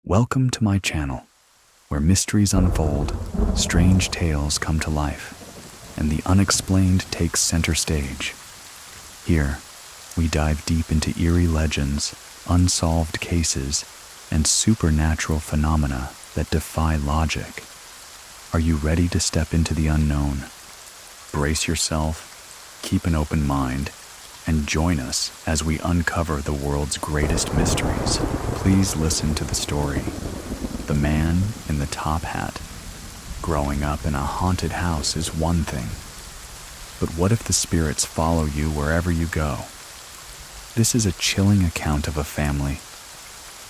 Welcome to my channel, where mysteries unfold, strange tales come to life, and the unexplained takes center stage. Here, we dive deep into eerie legends, unsolved cases, and supernatural phenomena that defy logic. Are you ready to step into the unknown? Brace yourself, keep an open mind, and join us as we uncover the world's greatest mysteries. Please listen to the story. The man in the top hat. Growing up in a haunted house is one thing, but what if the spirits follow you wherever you go? This is a chilling account of a family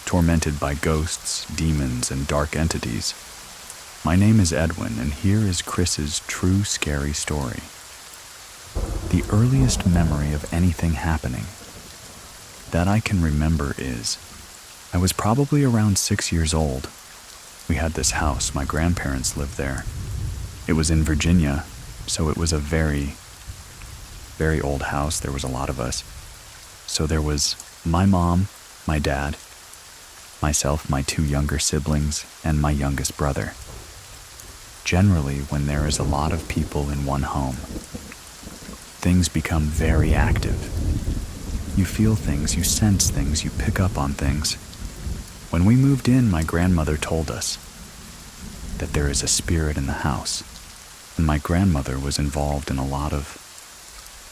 tormented by ghosts, demons, and dark entities. My name is Edwin, and here is Chris's true scary story. The earliest memory of anything happening that I can remember is, I was probably around 6 years old. We had this house, my grandparents lived there. It was in Virginia, so it was a very, very old house. There was a lot of us. So there was my mom, my dad, myself, my 2 younger siblings, and my youngest brother. Generally, when there is a lot of people in one home, things become very active. You feel things, you sense things, you pick up on things. When we moved in, my grandmother told us that there is a spirit in the house, and my grandmother was involved in a lot of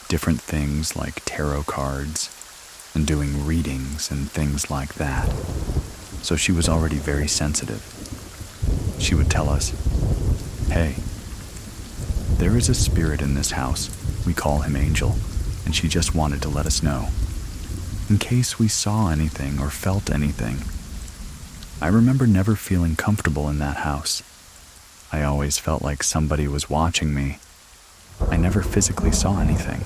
different things like tarot cards and doing readings and things like that. So she was already very sensitive. She would tell us, "Hey, there is a spirit in this house. We call him Angel," and she just wanted to let us know, in case we saw anything or felt anything. I remember never feeling comfortable in that house. I always felt like somebody was watching me. I never physically saw anything,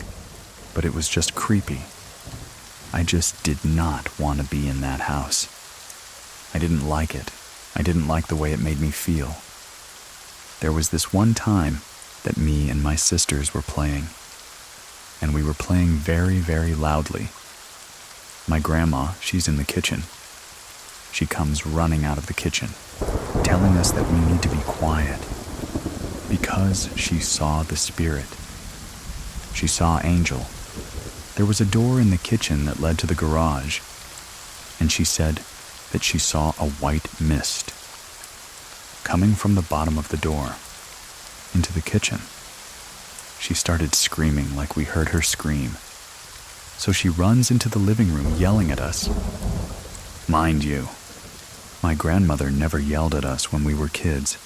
but it was just creepy. I just did not want to be in that house. I didn't like it. I didn't like the way it made me feel. There was this one time that me and my sisters were playing, and we were playing very, very loudly. My grandma, she's in the kitchen. She comes running out of the kitchen, telling us that we need to be quiet, because she saw the spirit. She saw Angel. There was a door in the kitchen that led to the garage, and she said that she saw a white mist coming from the bottom of the door into the kitchen. She started screaming like we heard her scream. So she runs into the living room yelling at us. Mind you, my grandmother never yelled at us when we were kids.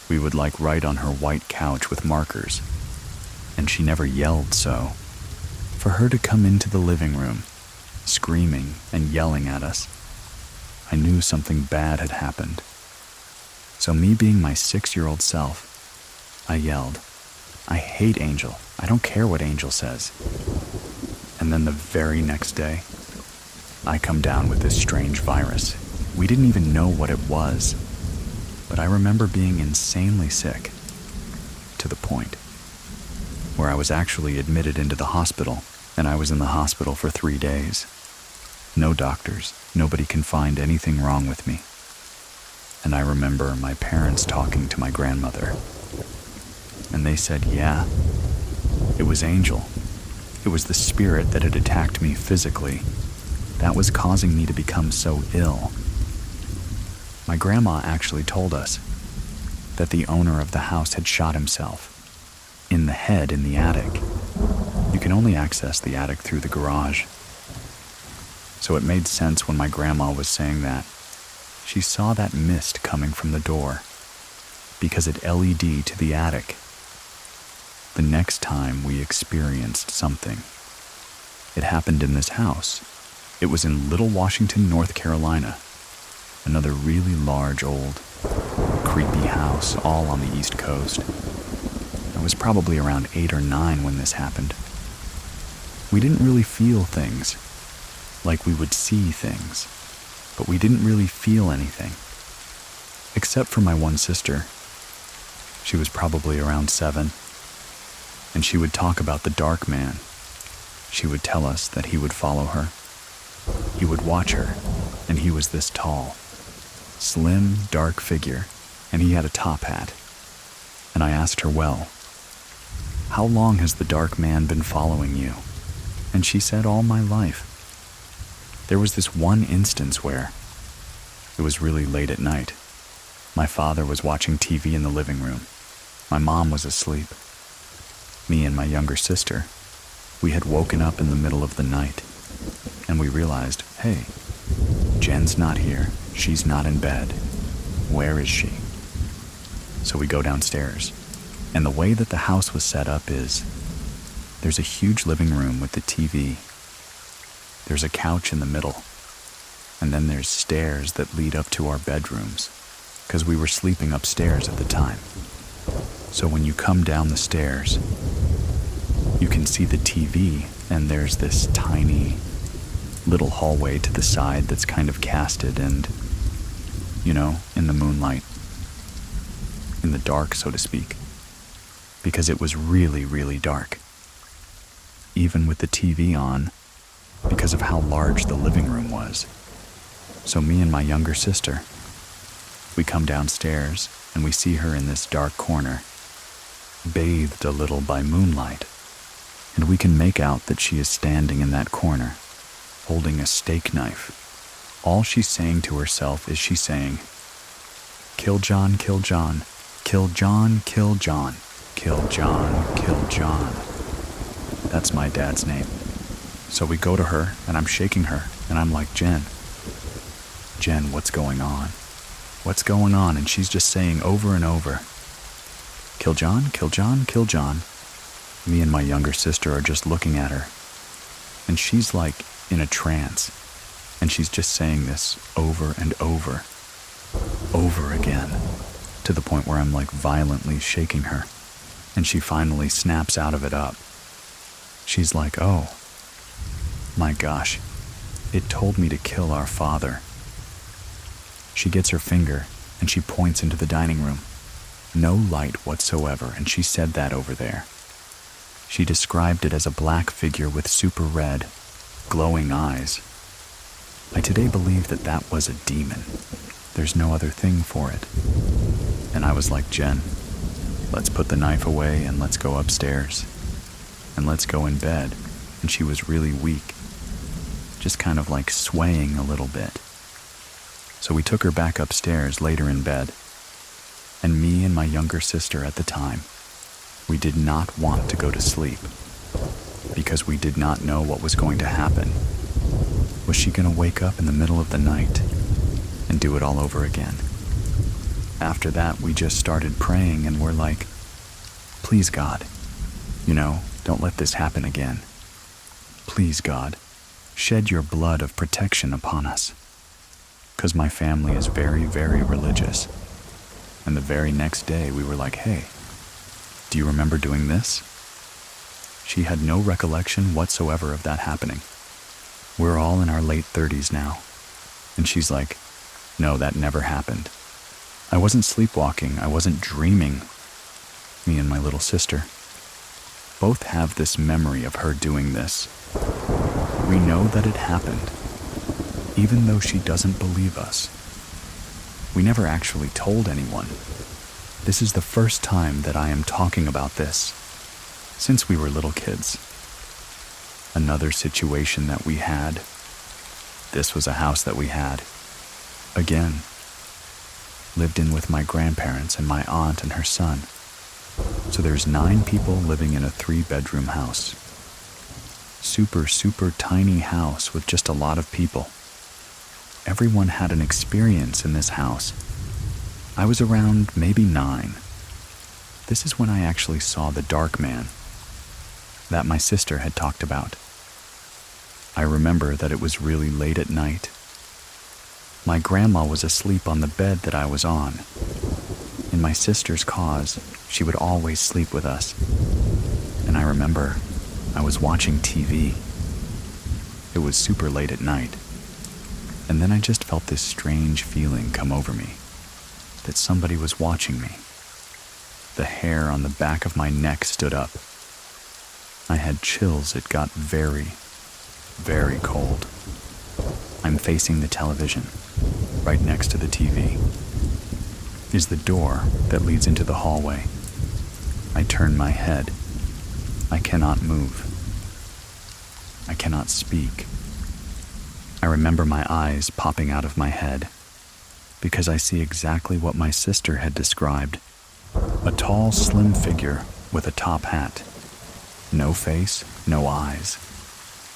We would write on her white couch with markers, and she never yelled. So for her to come into the living room, screaming and yelling at us, I knew something bad had happened. So me being my 6-year-old self, I yelled, "I hate Angel. I don't care what Angel says." And then the very next day, I come down with this strange virus. We didn't even know what it was, but I remember being insanely sick, to the point where I was actually admitted into the hospital, and I was in the hospital for 3 days. No doctors, nobody can find anything wrong with me. And I remember my parents talking to my grandmother, and they said, yeah, it was Angel. It was the spirit that had attacked me physically that was causing me to become so ill. My grandma actually told us that the owner of the house had shot himself in the head in the attic. You can only access the attic through the garage. So it made sense when my grandma was saying that. She saw that mist coming from the door because it LED to the attic. The next time we experienced something, it happened in this house. It was in Little Washington, North Carolina. Another really large, old, creepy house all on the East Coast. I was probably around 8 or 9 when this happened. We didn't really feel things, like we would see things, but we didn't really feel anything, except for my one sister. She was probably around 7, and she would talk about the dark man. She would tell us that he would follow her. He would watch her, and he was this tall. slim, dark figure, and he had a top hat. And I asked her, well, how long has the dark man been following you? And she said, all my life. There was this one instance where it was really late at night. My father was watching TV in the living room. My mom was asleep. Me and my younger sister, we had woken up in the middle of the night, and we realized, hey, Jen's not here. She's not in bed. Where is she? So we go downstairs, and the way that the house was set up is there's a huge living room with the TV. There's a couch in the middle, and then there's stairs that lead up to our bedrooms, because we were sleeping upstairs at the time. So when you come down the stairs, you can see the TV, and there's this tiny little hallway to the side that's kind of casted and, in the moonlight, in the dark, so to speak, because it was really, really dark. Even with the TV on, because of how large the living room was. So me and my younger sister, we come downstairs and we see her in this dark corner, bathed a little by moonlight, and we can make out that she is standing in that corner, holding a steak knife. All she's saying to herself is she's saying, kill John, kill John, kill John, kill John, kill John, kill John. That's my dad's name. So we go to her, and I'm shaking her, and I'm like, Jen, what's going on? What's going on? And she's just saying over and over, kill John, kill John, kill John. Me and my younger sister are just looking at her, and she's like in a trance, and she's just saying this over and over again, to the point where I'm like violently shaking her, and she finally snaps out of it up. She's like, oh, my gosh, it told me to kill our father. She gets her finger and she points into the dining room. No light whatsoever, and she said that over there. She described it as a black figure with super red, glowing eyes. I today believe that that was a demon. There's no other thing for it. And I was like, Jen, let's put the knife away and let's go upstairs. And let's go in bed. And she was really weak, just kind of like swaying a little bit. So we took her back upstairs later in bed. And me and my younger sister at the time, we did not want to go to sleep because we did not know what was going to happen. Was she going to wake up in the middle of the night and do it all over again? After that, we just started praying and we're like, please God, don't let this happen again. Please God, shed your blood of protection upon us. Because my family is very, very religious. And the very next day we were like, hey, do you remember doing this? She had no recollection whatsoever of that happening. We're all in our late 30s now. And she's like, no, that never happened. I wasn't sleepwalking. I wasn't dreaming. Me and my little sister both have this memory of her doing this. We know that it happened, even though she doesn't believe us. We never actually told anyone. This is the first time that I am talking about this since we were little kids. Another situation that we had, this was a house that we had, again, lived in with my grandparents and my aunt and her son. So there's 9 people living in a 3-bedroom house. Super, super tiny house with just a lot of people. Everyone had an experience in this house. I was around maybe 9. This is when I actually saw the dark man that my sister had talked about. I remember that it was really late at night. My grandma was asleep on the bed that I was on. In my sister's cause, she would always sleep with us. And I remember I was watching TV. It was super late at night. And then I just felt this strange feeling come over me, that somebody was watching me. The hair on the back of my neck stood up. I had chills. It got very, very cold. I'm facing the television. right next to the TV, is the door that leads into the hallway. I turn my head. I cannot move. I cannot speak. I remember my eyes popping out of my head because I see exactly what my sister had described. A tall, slim figure with a top hat. No face, no eyes.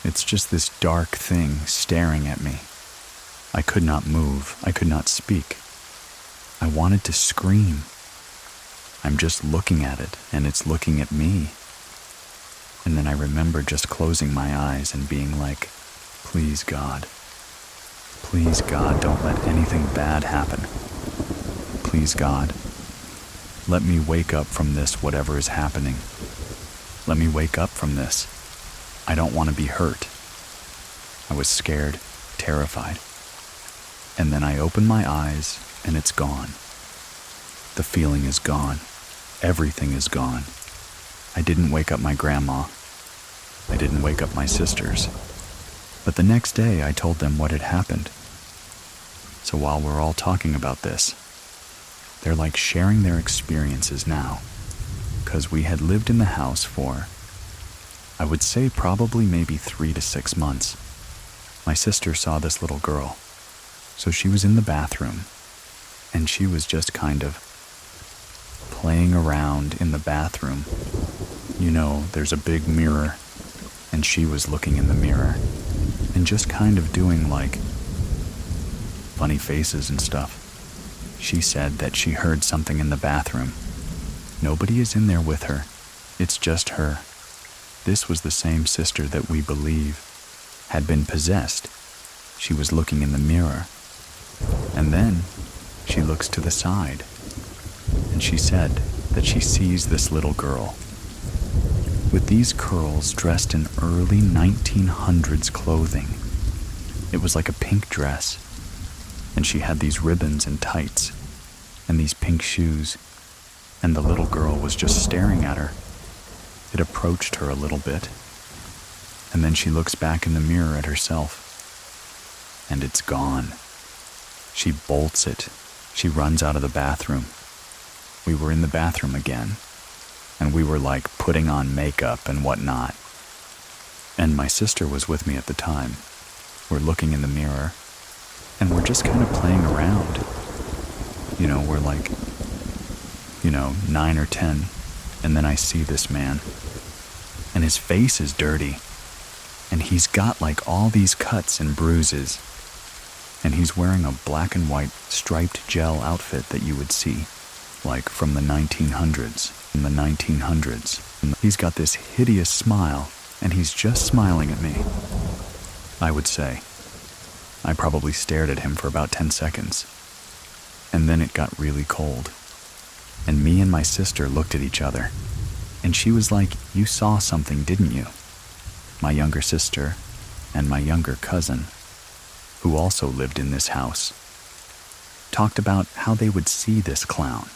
It's just this dark thing staring at me. I could not move. I could not speak. I wanted to scream. I'm just looking at it, and it's looking at me. And then I remember just closing my eyes and being like, please God, don't let anything bad happen. Please God, let me wake up from this, whatever is happening. Let me wake up from this. I don't want to be hurt. I was scared, terrified. And then I open my eyes and it's gone. The feeling is gone. Everything is gone. I didn't wake up my grandma. I didn't wake up my sisters. But the next day I told them what had happened. So while we're all talking about this, they're like sharing their experiences now. Because we had lived in the house for, I would say probably maybe 3 to 6 months. My sister saw this little girl. So she was in the bathroom, and she was just kind of playing around in the bathroom. You know, there's a big mirror, and she was looking in the mirror, and just kind of doing like funny faces and stuff. She said that she heard something in the bathroom. Nobody is in there with her. It's just her. This was the same sister that we believe had been possessed. She was looking in the mirror. And then she looks to the side. And she said that she sees this little girl with these curls dressed in early 1900s clothing. It was like a pink dress. And she had these ribbons and tights and these pink shoes. And the little girl was just staring at her. It approached her a little bit. And then she looks back in the mirror at herself. And it's gone. She bolts it. She runs out of the bathroom. We were in the bathroom again. And we were like putting on makeup and whatnot. And my sister was with me at the time. We're looking in the mirror. And we're just kind of playing around. You know, we're like, 9 or 10, and then I see this man, and his face is dirty, and he's got like all these cuts and bruises, and he's wearing a black and white striped gel outfit that you would see, like from the 1900s, And he's got this hideous smile, and he's just smiling at me. I would say. I probably stared at him for about 10 seconds, and then it got really cold. And me and my sister looked at each other, and she was like, "You saw something, didn't you?" My younger sister and my younger cousin, who also lived in this house, talked about how they would see this clown.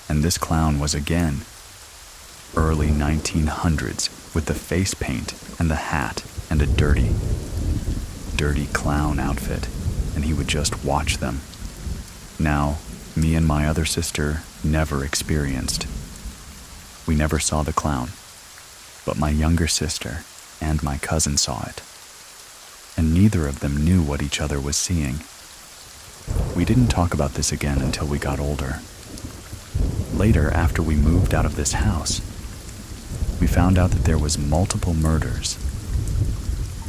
And this clown was again early 1900s with the face paint and the hat and a dirty clown outfit, and he would just watch them. Now, me and my other sister never experienced. We never saw the clown, but my younger sister and my cousin saw it. And neither of them knew what each other was seeing. We didn't talk about this again until we got older. Later, after we moved out of this house, we found out that there was multiple murders.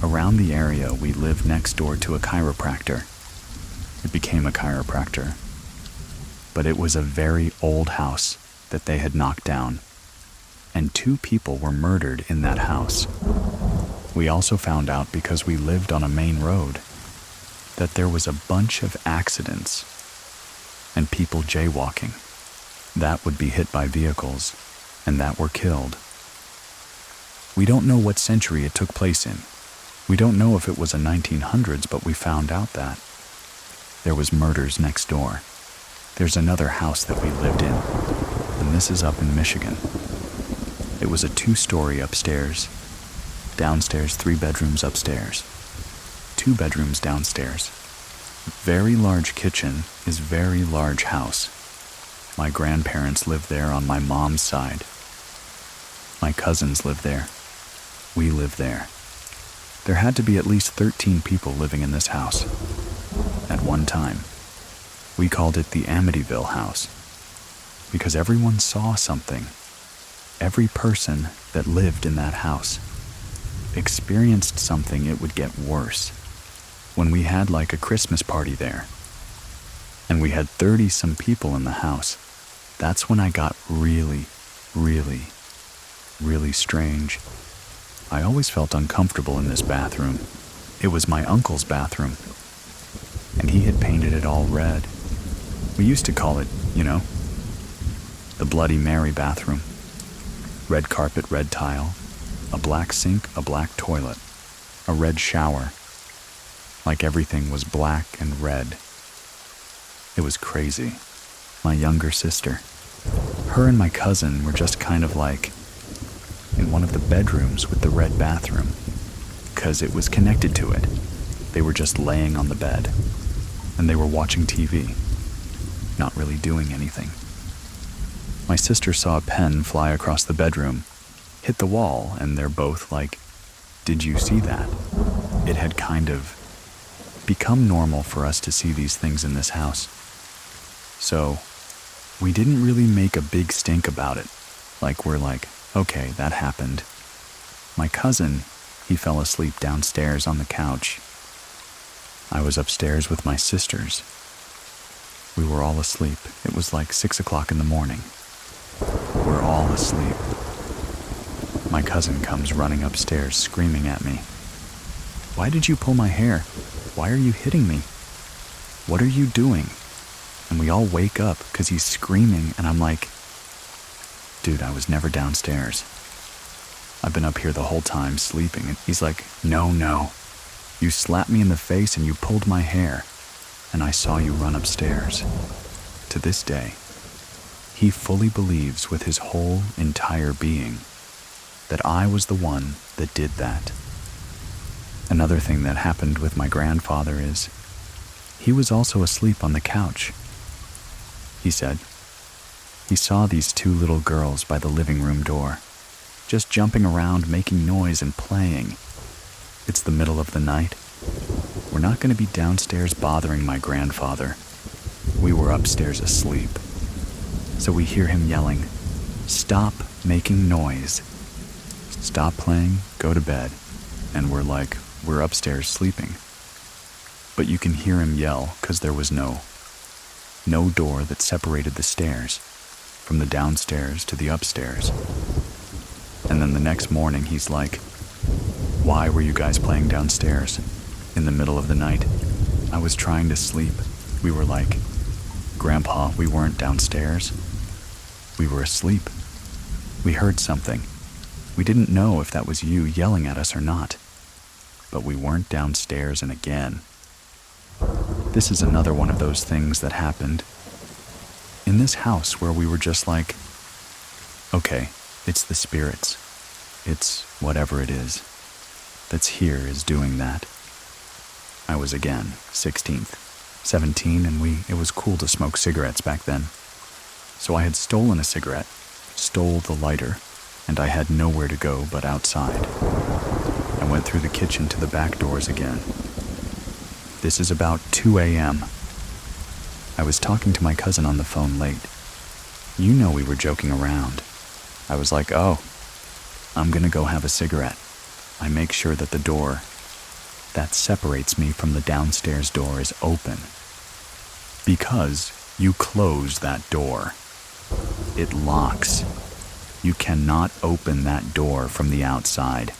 Around the area, we lived next door to a chiropractor. It became a chiropractor. But it was a very old house that they had knocked down, and 2 people were murdered in that house. We also found out, because we lived on a main road, that there was a bunch of accidents and people jaywalking that would be hit by vehicles and that were killed. We don't know what century it took place in. We don't know if it was a 1900s, but we found out that there was murders next door. There's another house that we lived in, and this is up in Michigan. It was a 2-story upstairs, downstairs 3 bedrooms upstairs, 2 bedrooms downstairs. Very large kitchen is very large house. My grandparents live there on my mom's side. My cousins live there. We live there. There had to be at least 13 people living in this house at one time. We called it the Amityville house because everyone saw something. Every person that lived in that house experienced something. It would get worse. When we had like a Christmas party there, and we had 30-some people in the house, that's when I got really, really, really strange. I always felt uncomfortable in this bathroom. It was my uncle's bathroom, and he had painted it all red. We used to call it, the Bloody Mary bathroom. Red carpet, red tile, a black sink, a black toilet, a red shower. Like everything was black and red. It was crazy. My younger sister, her and my cousin were just kind of like in one of the bedrooms with the red bathroom, because it was connected to it. They were just laying on the bed, and they were watching TV, not really doing anything. My sister saw a pen fly across the bedroom, hit the wall, and they're both like, "Did you see that?" It had kind of become normal for us to see these things in this house. So, we didn't really make a big stink about it. Like, we're like, okay, that happened. My cousin, he fell asleep downstairs on the couch. I was upstairs with my sisters. We were all asleep. It was like 6 o'clock in the morning. We're all asleep. My cousin comes running upstairs screaming at me. "Why did you pull my hair? Why are you hitting me? What are you doing?" And we all wake up because he's screaming, and I'm like, "Dude, I was never downstairs. I've been up here the whole time sleeping." And he's like, No. You slapped me in the face and you pulled my hair, and I saw you run upstairs." To this day, he fully believes with his whole entire being that I was the one that did that. Another thing that happened with my grandfather is he was also asleep on the couch. He said he saw these 2 little girls by the living room door, just jumping around, making noise and playing. It's the middle of the night. We're not going to be downstairs bothering my grandfather. We were upstairs asleep. So we hear him yelling, "Stop making noise. Stop playing, go to bed." And we're like, we're upstairs sleeping. But you can hear him yell because there was no door that separated the stairs from the downstairs to the upstairs. And then the next morning he's like, "Why were you guys playing downstairs in the middle of the night?" I was trying to sleep. We were like, "Grandpa, we weren't downstairs. We were asleep. We heard something. We didn't know if that was you yelling at us or not. But we weren't downstairs." And again, this is another one of those things that happened in this house where we were just like, okay, it's the spirits. It's whatever it is that's here is doing that. I was again 16th, 17, and it was cool to smoke cigarettes back then. So I had stolen a cigarette, stole the lighter, and I had nowhere to go but outside. I went through the kitchen to the back doors again. This is about 2 a.m. I was talking to my cousin on the phone late. We were joking around. I was like, "Oh, I'm gonna go have a cigarette." I make sure that the door that separates me from the downstairs door is open. Because you close that door. It locks. You cannot open that door from the outside.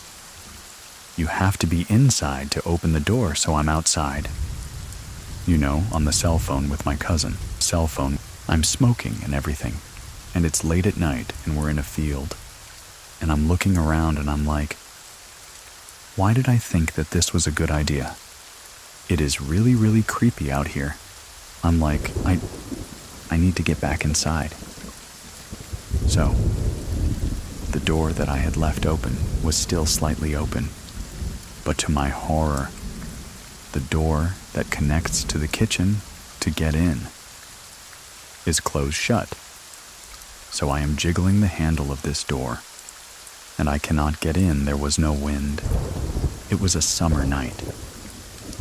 You have to be inside to open the door, so I'm outside. On the cell phone with my cousin. Cell phone. I'm smoking and everything. And it's late at night and we're in a field. And I'm looking around and I'm like, why did I think that this was a good idea? It is really, really creepy out here. I'm like, I need to get back inside. So, the door that I had left open was still slightly open. But to my horror, the door that connects to the kitchen to get in is closed shut. So I am jiggling the handle of this door, and I cannot get in. There was no wind. It was a summer night.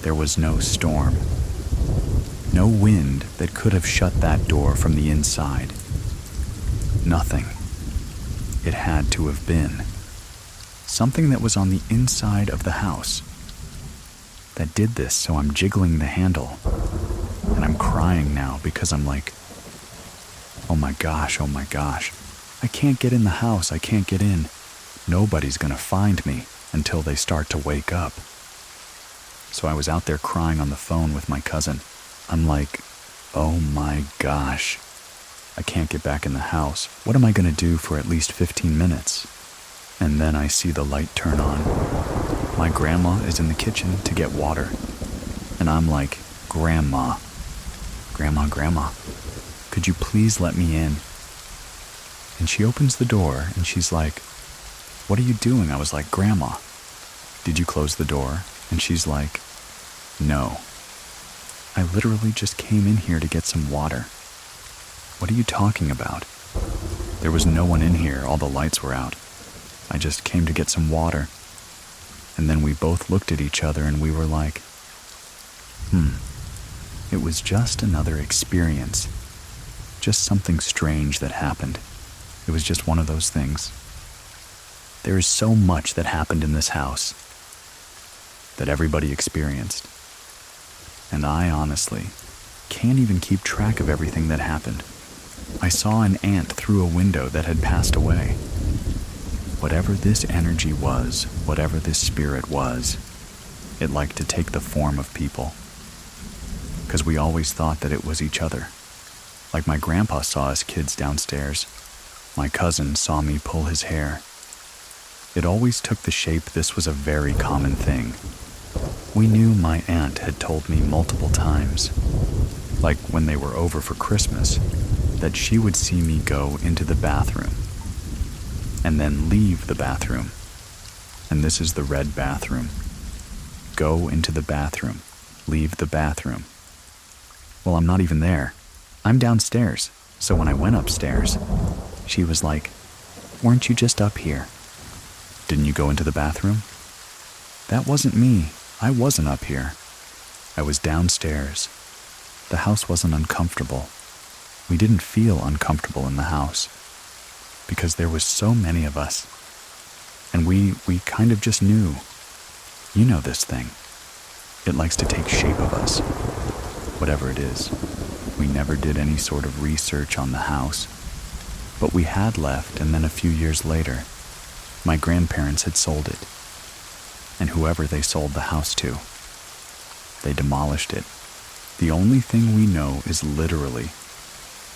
There was no storm. No wind that could have shut that door from the inside. Nothing. It had to have been something that was on the inside of the house that did this. So I'm jiggling the handle, and I'm crying now because I'm like, oh my gosh, I can't get in the house, I can't get in. Nobody's gonna find me until they start to wake up. So I was out there crying on the phone with my cousin. I'm like, oh my gosh, I can't get back in the house. What am I gonna do for at least 15 minutes? And then I see the light turn on. My grandma is in the kitchen to get water. And I'm like, Grandma, could you please let me in? And she opens the door and she's like, what are you doing? I was like, Grandma, did you close the door? And she's like, no. I literally just came in here to get some water. What are you talking about? There was no one in here. All the lights were out. I just came to get some water. And then we both looked at each other and we were like, it was just another experience. Just something strange that happened. It was just one of those things. There is so much that happened in this house that everybody experienced. And I honestly can't even keep track of everything that happened. I saw an ant through a window that had passed away. Whatever this energy was, whatever this spirit was, it liked to take the form of people. Because we always thought that it was each other. Like my grandpa saw us kids downstairs. My cousin saw me pull his hair. It always took the shape. This was a very common thing. We knew my aunt had told me multiple times, like when they were over for Christmas, that she would see me go into the bathroom and then leave the bathroom. And this is the red bathroom. Go into the bathroom, leave the bathroom. Well, I'm not even there. I'm downstairs. So when I went upstairs, she was like, weren't you just up here? Didn't you go into the bathroom? That wasn't me. I wasn't up here. I was downstairs. The house wasn't uncomfortable. We didn't feel uncomfortable in the house because there was so many of us. And we kind of just knew, you know this thing. It likes to take shape of us, whatever it is. We never did any sort of research on the house, but we had left, and then a few years later, my grandparents had sold it. And whoever they sold the house to, they demolished it. The only thing we know is literally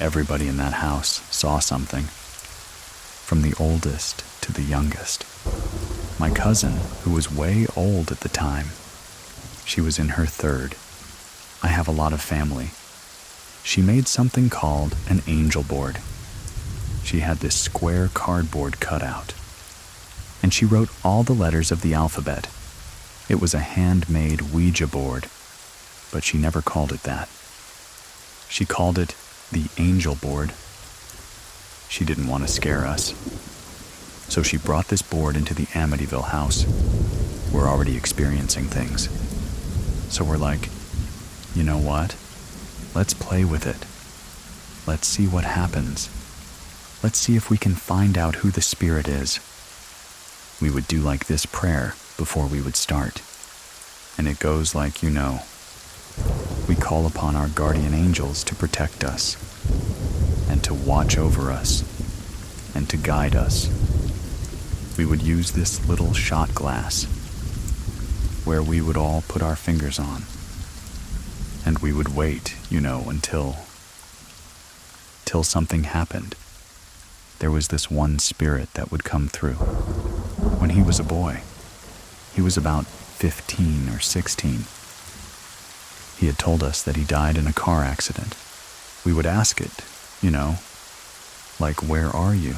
everybody in that house saw something, from the oldest to the youngest. My cousin, who was way old at the time, she was in her third. I have a lot of family. She made something called an angel board. She had this square cardboard cutout, and she wrote all the letters of the alphabet. It was a handmade Ouija board, but she never called it that. She called it the angel board. She didn't want to scare us. So she brought this board into the Amityville house. We're already experiencing things. So we're like, you know what? Let's play with it. Let's see what happens. Let's see if we can find out who the spirit is. We would do like this prayer before we would start. And it goes like, you know, we call upon our guardian angels to protect us and to watch over us and to guide us. We would use this little shot glass where we would all put our fingers on, and we would wait, you know, until something happened. There was this one spirit that would come through. When he was a boy, he was about 15 or 16. He had told us that he died in a car accident. We would ask it, you know, like, where are you?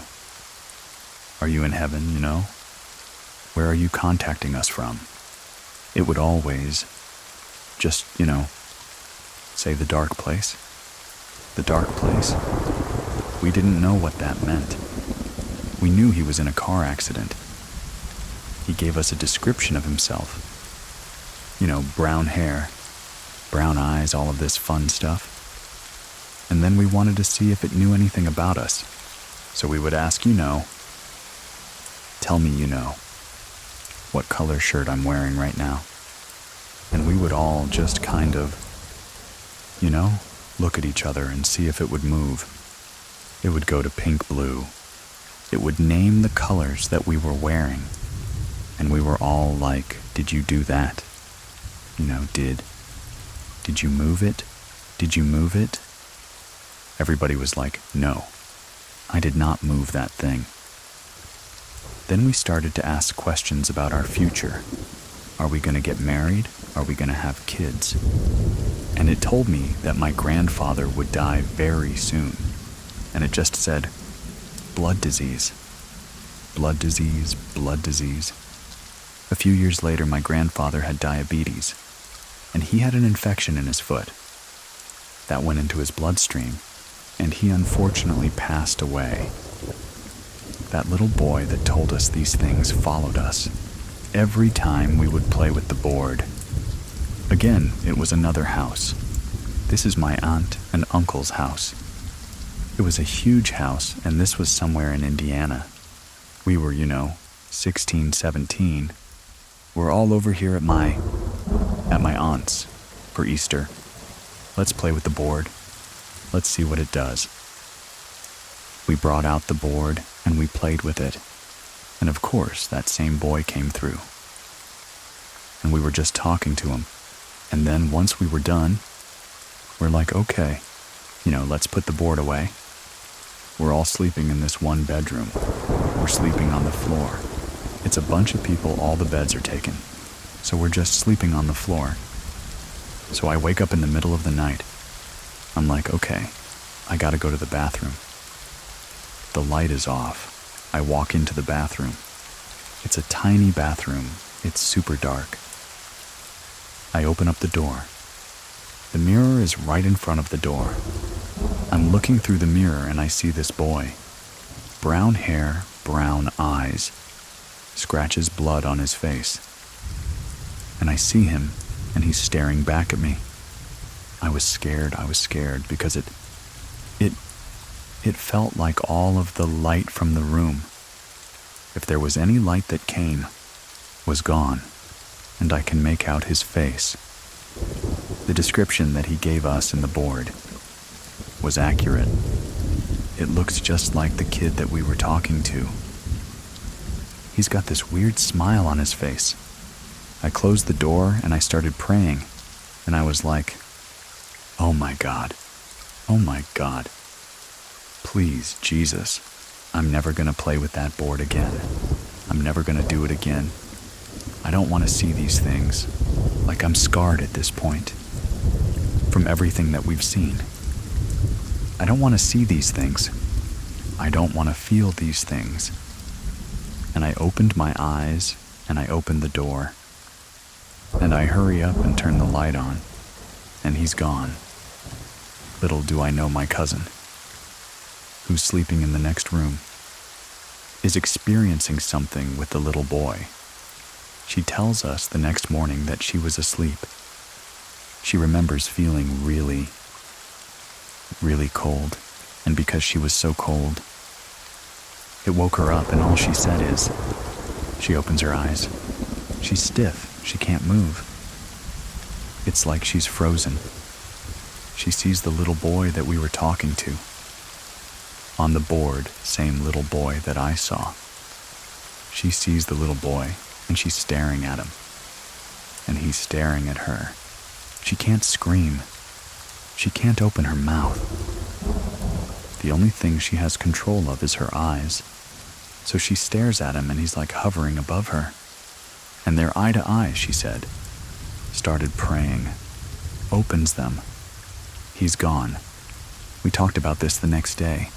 Are you in heaven, you know? Where are you contacting us from? It would always, Just, say the dark place. The dark place. We didn't know what that meant. We knew he was in a car accident. He gave us a description of himself. Brown hair, brown eyes, all of this fun stuff. And then we wanted to see if it knew anything about us. So we would ask, tell me what color shirt I'm wearing right now. And we would all just kind of, look at each other and see if it would move. It would go to pink blue. It would name the colors that we were wearing. And we were all like, did you do that? Did you move it? Did you move it? Everybody was like, no, I did not move that thing. Then we started to ask questions about our future. Are we going to get married? Are we going to have kids? And it told me that my grandfather would die very soon. And it just said, blood disease. Blood disease, blood disease. A few years later, my grandfather had diabetes, and he had an infection in his foot. That went into his bloodstream, and he unfortunately passed away. That little boy that told us these things followed us every time we would play with the board. Again, it was another house. This is my aunt and uncle's house. It was a huge house, and this was somewhere in Indiana. We were, 16, 17. We're all over here at my aunt's for Easter. Let's play with the board. Let's see what it does. We brought out the board and we played with it. And of course, that same boy came through. And we were just talking to him. And then once we were done, we're like, okay, let's put the board away. We're all sleeping in this one bedroom. We're sleeping on the floor. It's a bunch of people, all the beds are taken. So we're just sleeping on the floor. So I wake up in the middle of the night. I'm like, okay, I gotta go to the bathroom. The light is off. I walk into the bathroom. It's a tiny bathroom. It's super dark. I open up the door. The mirror is right in front of the door. I'm looking through the mirror and I see this boy. Brown hair, brown eyes. Scratches blood on his face. And I see him, and he's staring back at me. I was scared because it felt like all of the light from the room, if there was any light that came, was gone, and I can make out his face. The description that he gave us in the board was accurate. It looks just like the kid that we were talking to. He's got this weird smile on his face. I closed the door and I started praying, and I was like, oh my God, please, Jesus, I'm never gonna play with that board again. I'm never gonna do it again. I don't want to see these things. Like, I'm scarred at this point from everything that we've seen. I don't want to see these things. I don't want to feel these things. And I opened my eyes and I opened the door. And I hurry up and turn the light on. And he's gone. Little do I know my cousin, who's sleeping in the next room, is experiencing something with the little boy. She tells us the next morning that she was asleep. She remembers feeling really, really cold, and because she was so cold, it woke her up, and all she said is, she opens her eyes. She's stiff. She can't move. It's like she's frozen. She sees the little boy that we were talking to. On the board, same little boy that I saw. She sees the little boy, and she's staring at him. And he's staring at her. She can't scream. She can't open her mouth. The only thing she has control of is her eyes. So she stares at him, and he's like hovering above her. And they're eye to eye, she said. Started praying. Opens them. He's gone. We talked about this the next day.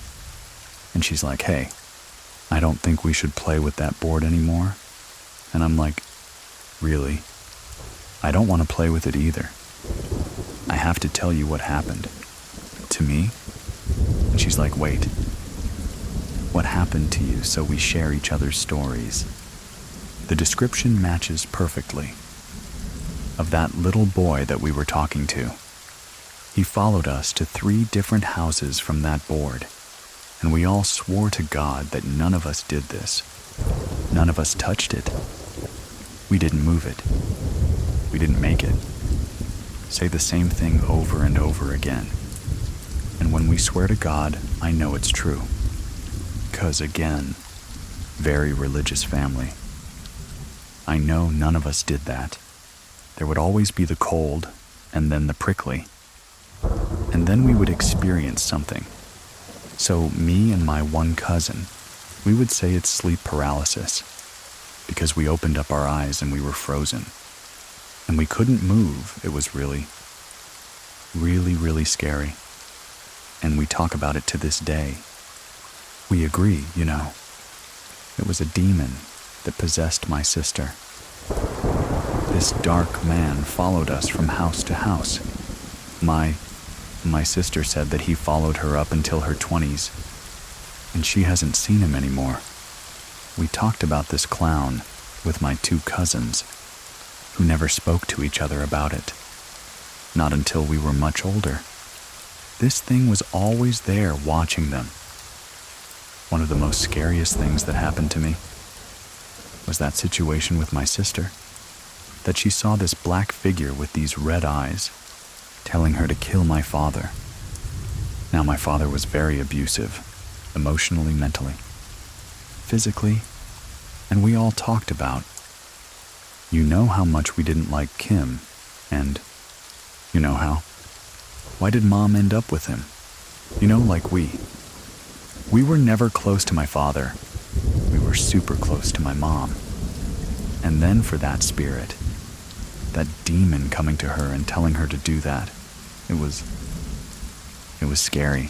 And she's like, hey, I don't think we should play with that board anymore. And I'm like, really? I don't want to play with it either. I have to tell you what happened. To me? And she's like, wait. What happened to you so we share each other's stories? The description matches perfectly. Of that little boy that we were talking to. He followed us to 3 different houses from that board, and we all swore to God that none of us did this. None of us touched it. We didn't move it. We didn't make it. Say the same thing over and over again. And when we swear to God, I know it's true. 'Cause again, very religious family. I know none of us did that. There would always be the cold, and then the prickly. And then we would experience something. So me and my one cousin, we would say it's sleep paralysis, because we opened up our eyes and we were frozen. And we couldn't move. It was really, really, really scary. And we talk about it to this day. We agree, you know. It was a demon that possessed my sister. This dark man followed us from house to house. My sister said that he followed her up until her 20s, and she hasn't seen him anymore. We talked about this clown with my 2 cousins, who never spoke to each other about it. Not until we were much older. This thing was always there watching them. One of the most scariest things that happened to me was that situation with my sister, that she saw this black figure with these red eyes telling her to kill my father. Now, my father was very abusive, emotionally, mentally, physically, and we all talked about, you know how much we didn't like Kim, and you know how. Why did Mom end up with him? You know, like we. We were never close to my father. We were super close to my mom. And then for that spirit, that demon coming to her and telling her to do that, it was scary.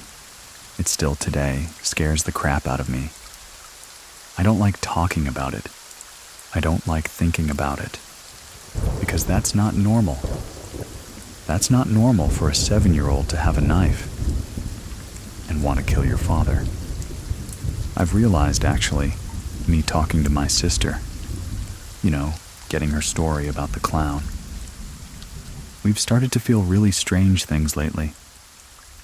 It still today scares the crap out of me. I don't like talking about it. I don't like thinking about it. Because that's not normal. That's not normal for a 7-year-old to have a knife and want to kill your father. I've realized, actually, me talking to my sister, you know, getting her story about the clown. We've started to feel really strange things lately.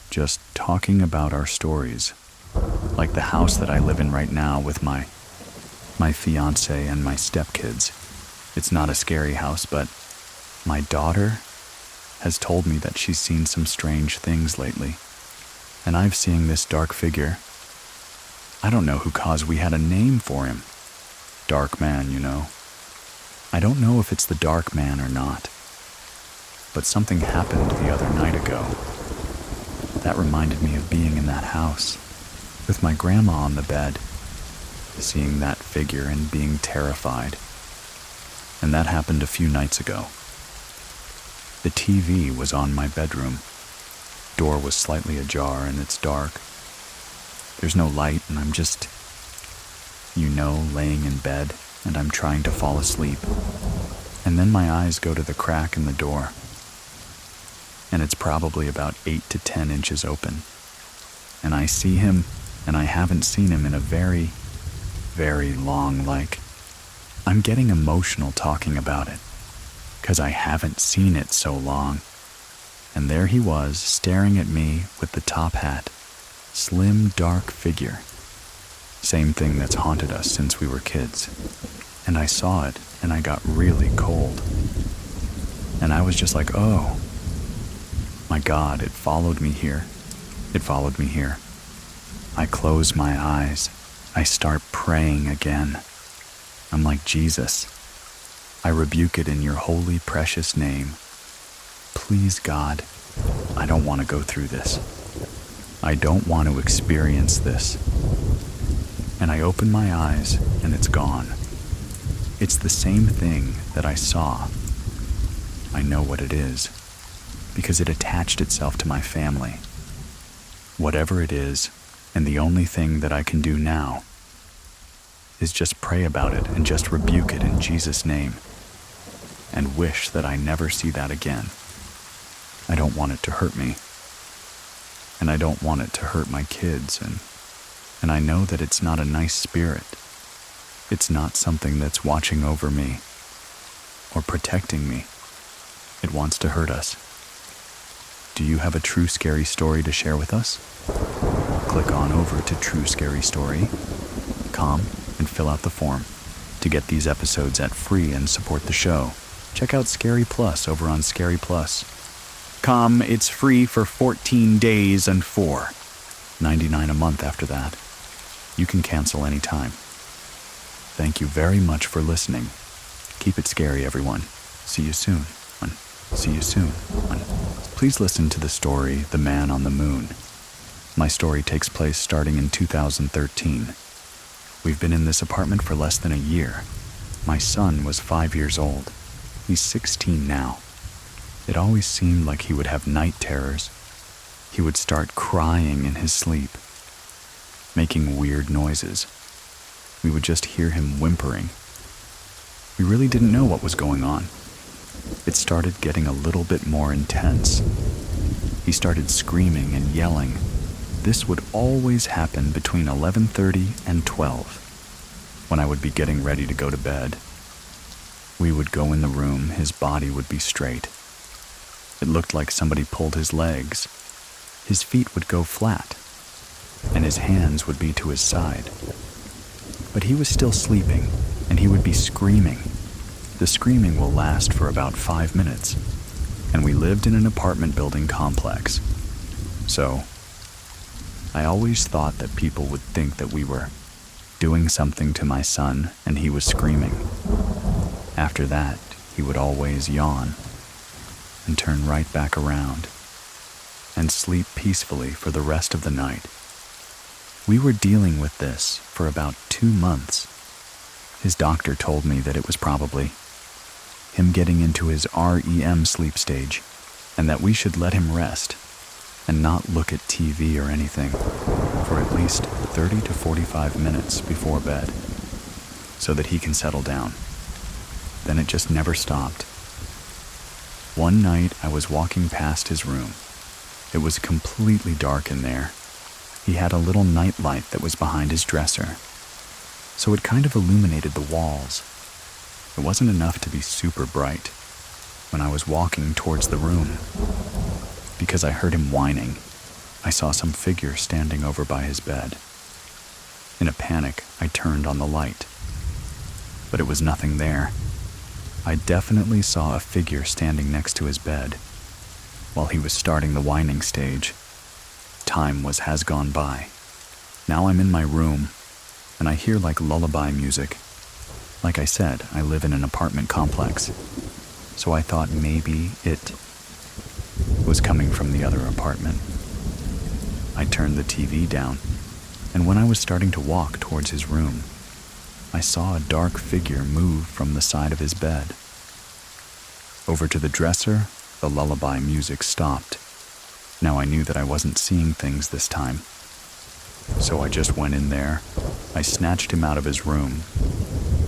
Just talking about our stories. Like the house that I live in right now with my fiance and my stepkids. It's not a scary house, but my daughter has told me that she's seen some strange things lately. And I've seen this dark figure. I don't know who caused we had a name for him. Dark man, you know. I don't know if it's the dark man or not. But something happened the other night ago. That reminded me of being in that house, with my grandma on the bed, seeing that figure and being terrified. And that happened a few nights ago. The TV was on my bedroom. Door was slightly ajar and it's dark. There's no light and I'm just, you know, laying in bed and I'm trying to fall asleep. And then my eyes go to the crack in the door. And it's probably about 8 to 10 inches open. And I see him, and I haven't seen him in a very, very long, I'm getting emotional talking about it, 'cause I haven't seen it so long. And there he was, staring at me with the top hat. Slim, dark figure. Same thing that's haunted us since we were kids. And I saw it, and I got really cold. And I was just like, oh, my God, it followed me here. It followed me here. I close my eyes. I start praying again. I'm like, Jesus, I rebuke it in your holy, precious name. Please, God, I don't want to go through this. I don't want to experience this. And I open my eyes, and it's gone. It's the same thing that I saw. I know what it is, because it attached itself to my family. Whatever it is, and the only thing that I can do now is just pray about it and just rebuke it in Jesus' name and wish that I never see that again. I don't want it to hurt me. And I don't want it to hurt my kids, and I know that it's not a nice spirit. It's not something that's watching over me or protecting me. It wants to hurt us. Do you have a true scary story to share with us? Click on over to True Scary Story.com and fill out the form. To get these episodes at free and support the show, check out Scary Plus over on Scary Plus.com. It's free for 14 days and $4.99 a month after that. You can cancel anytime. Thank you very much for listening. Keep it scary, everyone. See you soon. See you soon. Please listen to the story, The Man on the Moon. My story takes place starting in 2013. We've been in this apartment for less than a year. My son was 5 years old. He's 16 now. It always seemed like he would have night terrors. He would start crying in his sleep, making weird noises. We would just hear him whimpering. We really didn't know what was going on. It started getting a little bit more intense. He started screaming and yelling. This would always happen between 11:30 and 12, when I would be getting ready to go to bed. We would go in the room, his body would be straight. It looked like somebody pulled his legs. His feet would go flat, and his hands would be to his side. But he was still sleeping, and he would be screaming. The screaming will last for about 5 minutes, and we lived in an apartment building complex. So, I always thought that people would think that we were doing something to my son, and he was screaming. After that, he would always yawn and turn right back around and sleep peacefully for the rest of the night. We were dealing with this for about 2 months. His doctor told me that it was probably him getting into his REM sleep stage, and that we should let him rest and not look at TV or anything for at least 30 to 45 minutes before bed, so that he can settle down. Then it just never stopped. One night I was walking past his room. It was completely dark in there. He had a little night light that was behind his dresser, so it kind of illuminated the walls. It wasn't enough to be super bright when I was walking towards the room, because I heard him whining. I saw some figure standing over by his bed. In a panic, I turned on the light, but it was nothing there. I definitely saw a figure standing next to his bed while he was starting the whining stage. Time has gone by. Now I'm in my room, and I hear like lullaby music. Like I said, I live in an apartment complex, so I thought maybe it was coming from the other apartment. I turned the TV down, and when I was starting to walk towards his room, I saw a dark figure move from the side of his bed. Over to the dresser, the lullaby music stopped. Now I knew that I wasn't seeing things this time. So I just went in there, I snatched him out of his room,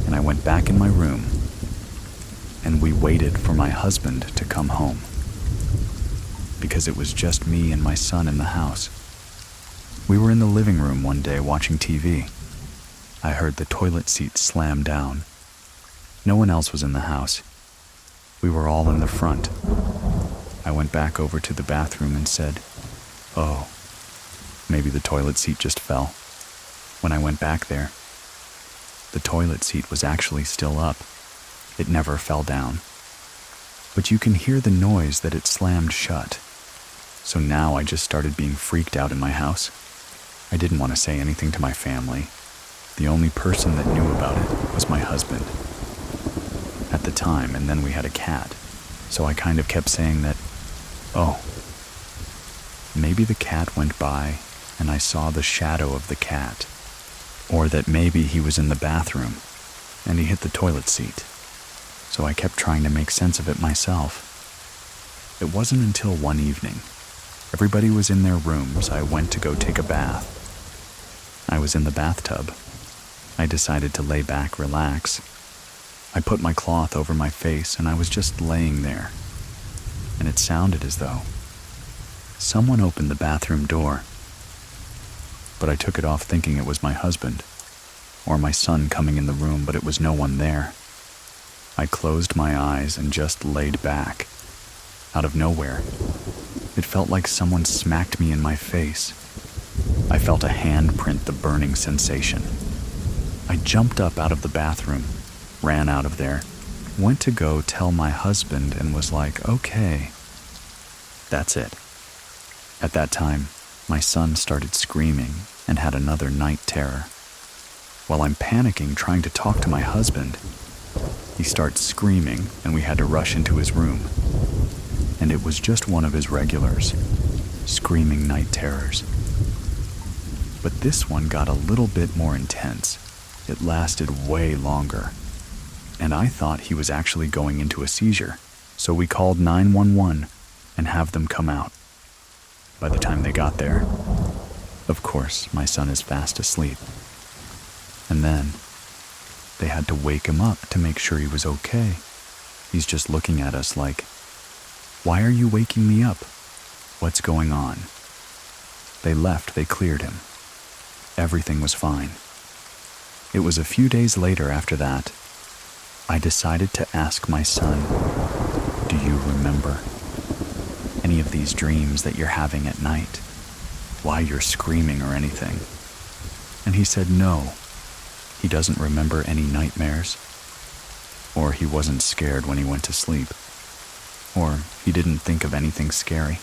and I went back in my room, and we waited for my husband to come home, because it was just me and my son in the house. We were in the living room one day watching TV. I heard the toilet seat slam down. No one else was in the house. We were all in the front. I went back over to the bathroom and said, "Oh, maybe the toilet seat just fell." When I went back there, the toilet seat was actually still up. It never fell down. But you can hear the noise that it slammed shut. So now I just started being freaked out in my house. I didn't want to say anything to my family. The only person that knew about it was my husband at the time, and then we had a cat. So I kind of kept saying that, oh, maybe the cat went by and I saw the shadow of the cat. Or that maybe he was in the bathroom and he hit the toilet seat. So I kept trying to make sense of it myself. It wasn't until one evening, everybody was in their rooms, I went to go take a bath. I was in the bathtub. I decided to lay back, relax. I put my cloth over my face and I was just laying there. and it sounded as though someone opened the bathroom door. But I took it off thinking it was my husband or my son coming in the room, but it was no one there. I closed my eyes and just laid back. Out of nowhere, it felt like someone smacked me in my face. I felt a hand print the burning sensation. I jumped up out of the bathroom, ran out of there, went to go tell my husband, and was like, okay, that's it. At that time, my son started screaming and had another night terror. While I'm panicking trying to talk to my husband, he starts screaming and we had to rush into his room. And it was just one of his regulars, screaming night terrors. But this one got a little bit more intense. It lasted way longer. And I thought he was actually going into a seizure, so we called 911 and have them come out. By the time they got there, of course, my son is fast asleep. And then they had to wake him up to make sure he was okay. He's just looking at us like, "Why are you waking me up? What's going on?" They left, they cleared him. Everything was fine. It was a few days later after that, I decided to ask my son, "Do you remember any of these dreams that you're having at night? Why you're screaming or anything?" And he said no. He doesn't remember any nightmares, or he wasn't scared when he went to sleep, or he didn't think of anything scary.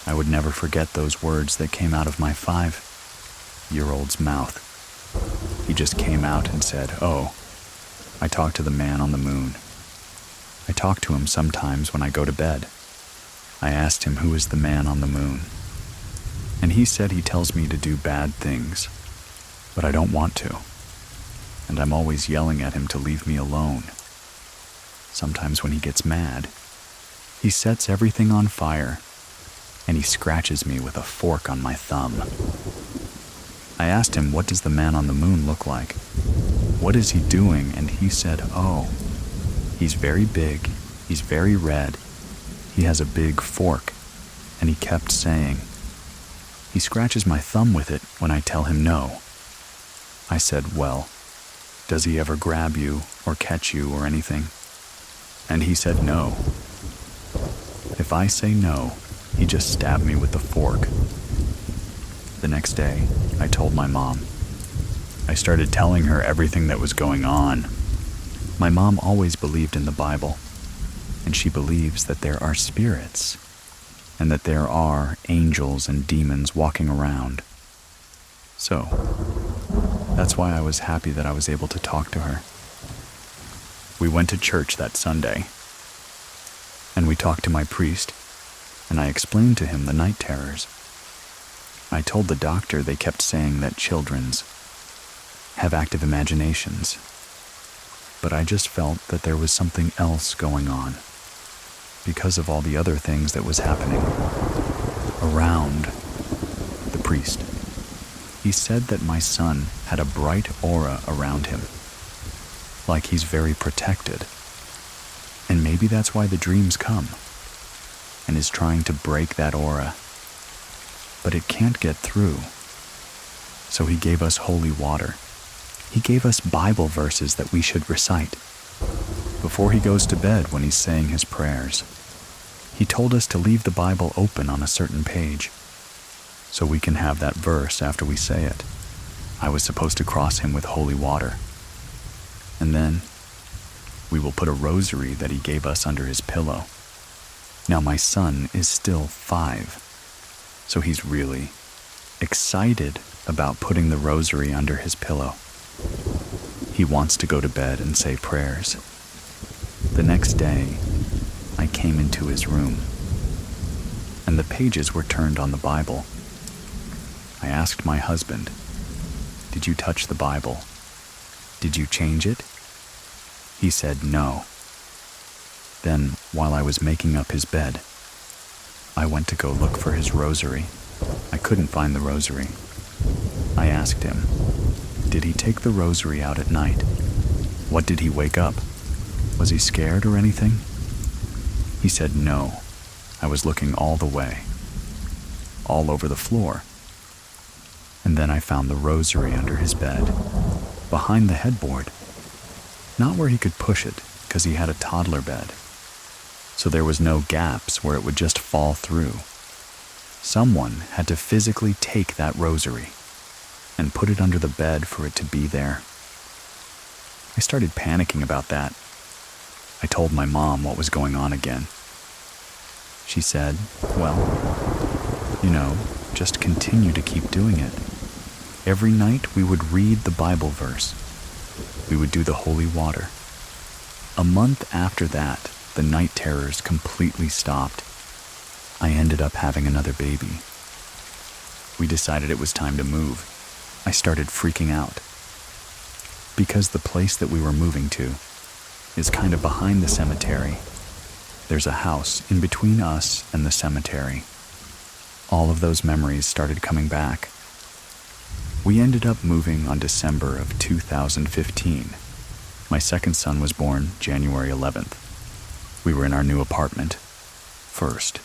I would never forget those words that came out of my 5-year-old's mouth. He just came out and said, "Oh, I talked to the man on the moon. I talk to him sometimes when I go to bed." I asked him who is the man on the moon, and he said he tells me to do bad things, but I don't want to, and I'm always yelling at him to leave me alone. Sometimes when he gets mad, he sets everything on fire, and he scratches me with a fork on my thumb. I asked him, "What does the man on the moon look like? What is he doing?" And he said, "Oh, he's very big, he's very red, he has a big fork," and he kept saying, "He scratches my thumb with it when I tell him no." I said, "Well, does he ever grab you or catch you or anything?" And he said no. If I say no, he just stabbed me with the fork. The next day, I told my mom. I started telling her everything that was going on. My mom always believed in the Bible, and she believes that there are spirits, and that there are angels and demons walking around. So, that's why I was happy that I was able to talk to her. We went to church that Sunday, and we talked to my priest, and I explained to him the night terrors. I told the doctor they kept saying that children's have active imaginations, but I just felt that there was something else going on because of all the other things that was happening around the priest. He said that my son had a bright aura around him, like he's very protected, and maybe that's why the dreams come, and is trying to break that aura, but it can't get through. So he gave us holy water. He gave us Bible verses that we should recite before he goes to bed when he's saying his prayers. He told us to leave the Bible open on a certain page so we can have that verse after we say it. I was supposed to cross him with holy water. And then we will put a rosary that he gave us under his pillow. Now my son is still 5, so he's really excited about putting the rosary under his pillow. He wants to go to bed and say prayers. The next day, I came into his room, and the pages were turned on the Bible. I asked my husband, "Did you touch the Bible? Did you change it?" He said no. Then, while I was making up his bed, I went to go look for his rosary. I couldn't find the rosary. I asked him, did he take the rosary out at night? What did he wake up? Was he scared or anything? He said no. I was looking all the way, all over the floor. And then I found the rosary under his bed, behind the headboard. Not where he could push it, because he had a toddler bed. So there was no gaps where it would just fall through. Someone had to physically take that rosary and put it under the bed for it to be there. I started panicking about that. I told my mom what was going on again. She said, well, just continue to keep doing it. Every night we would read the Bible verse. We would do the holy water. A month after that, the night terrors completely stopped. I ended up having another baby. We decided it was time to move. I started freaking out. Because the place that we were moving to is kind of behind the cemetery. There's a house in between us and the cemetery. All of those memories started coming back. We ended up moving on December of 2015. My second son was born January 11th. We were in our new apartment. First,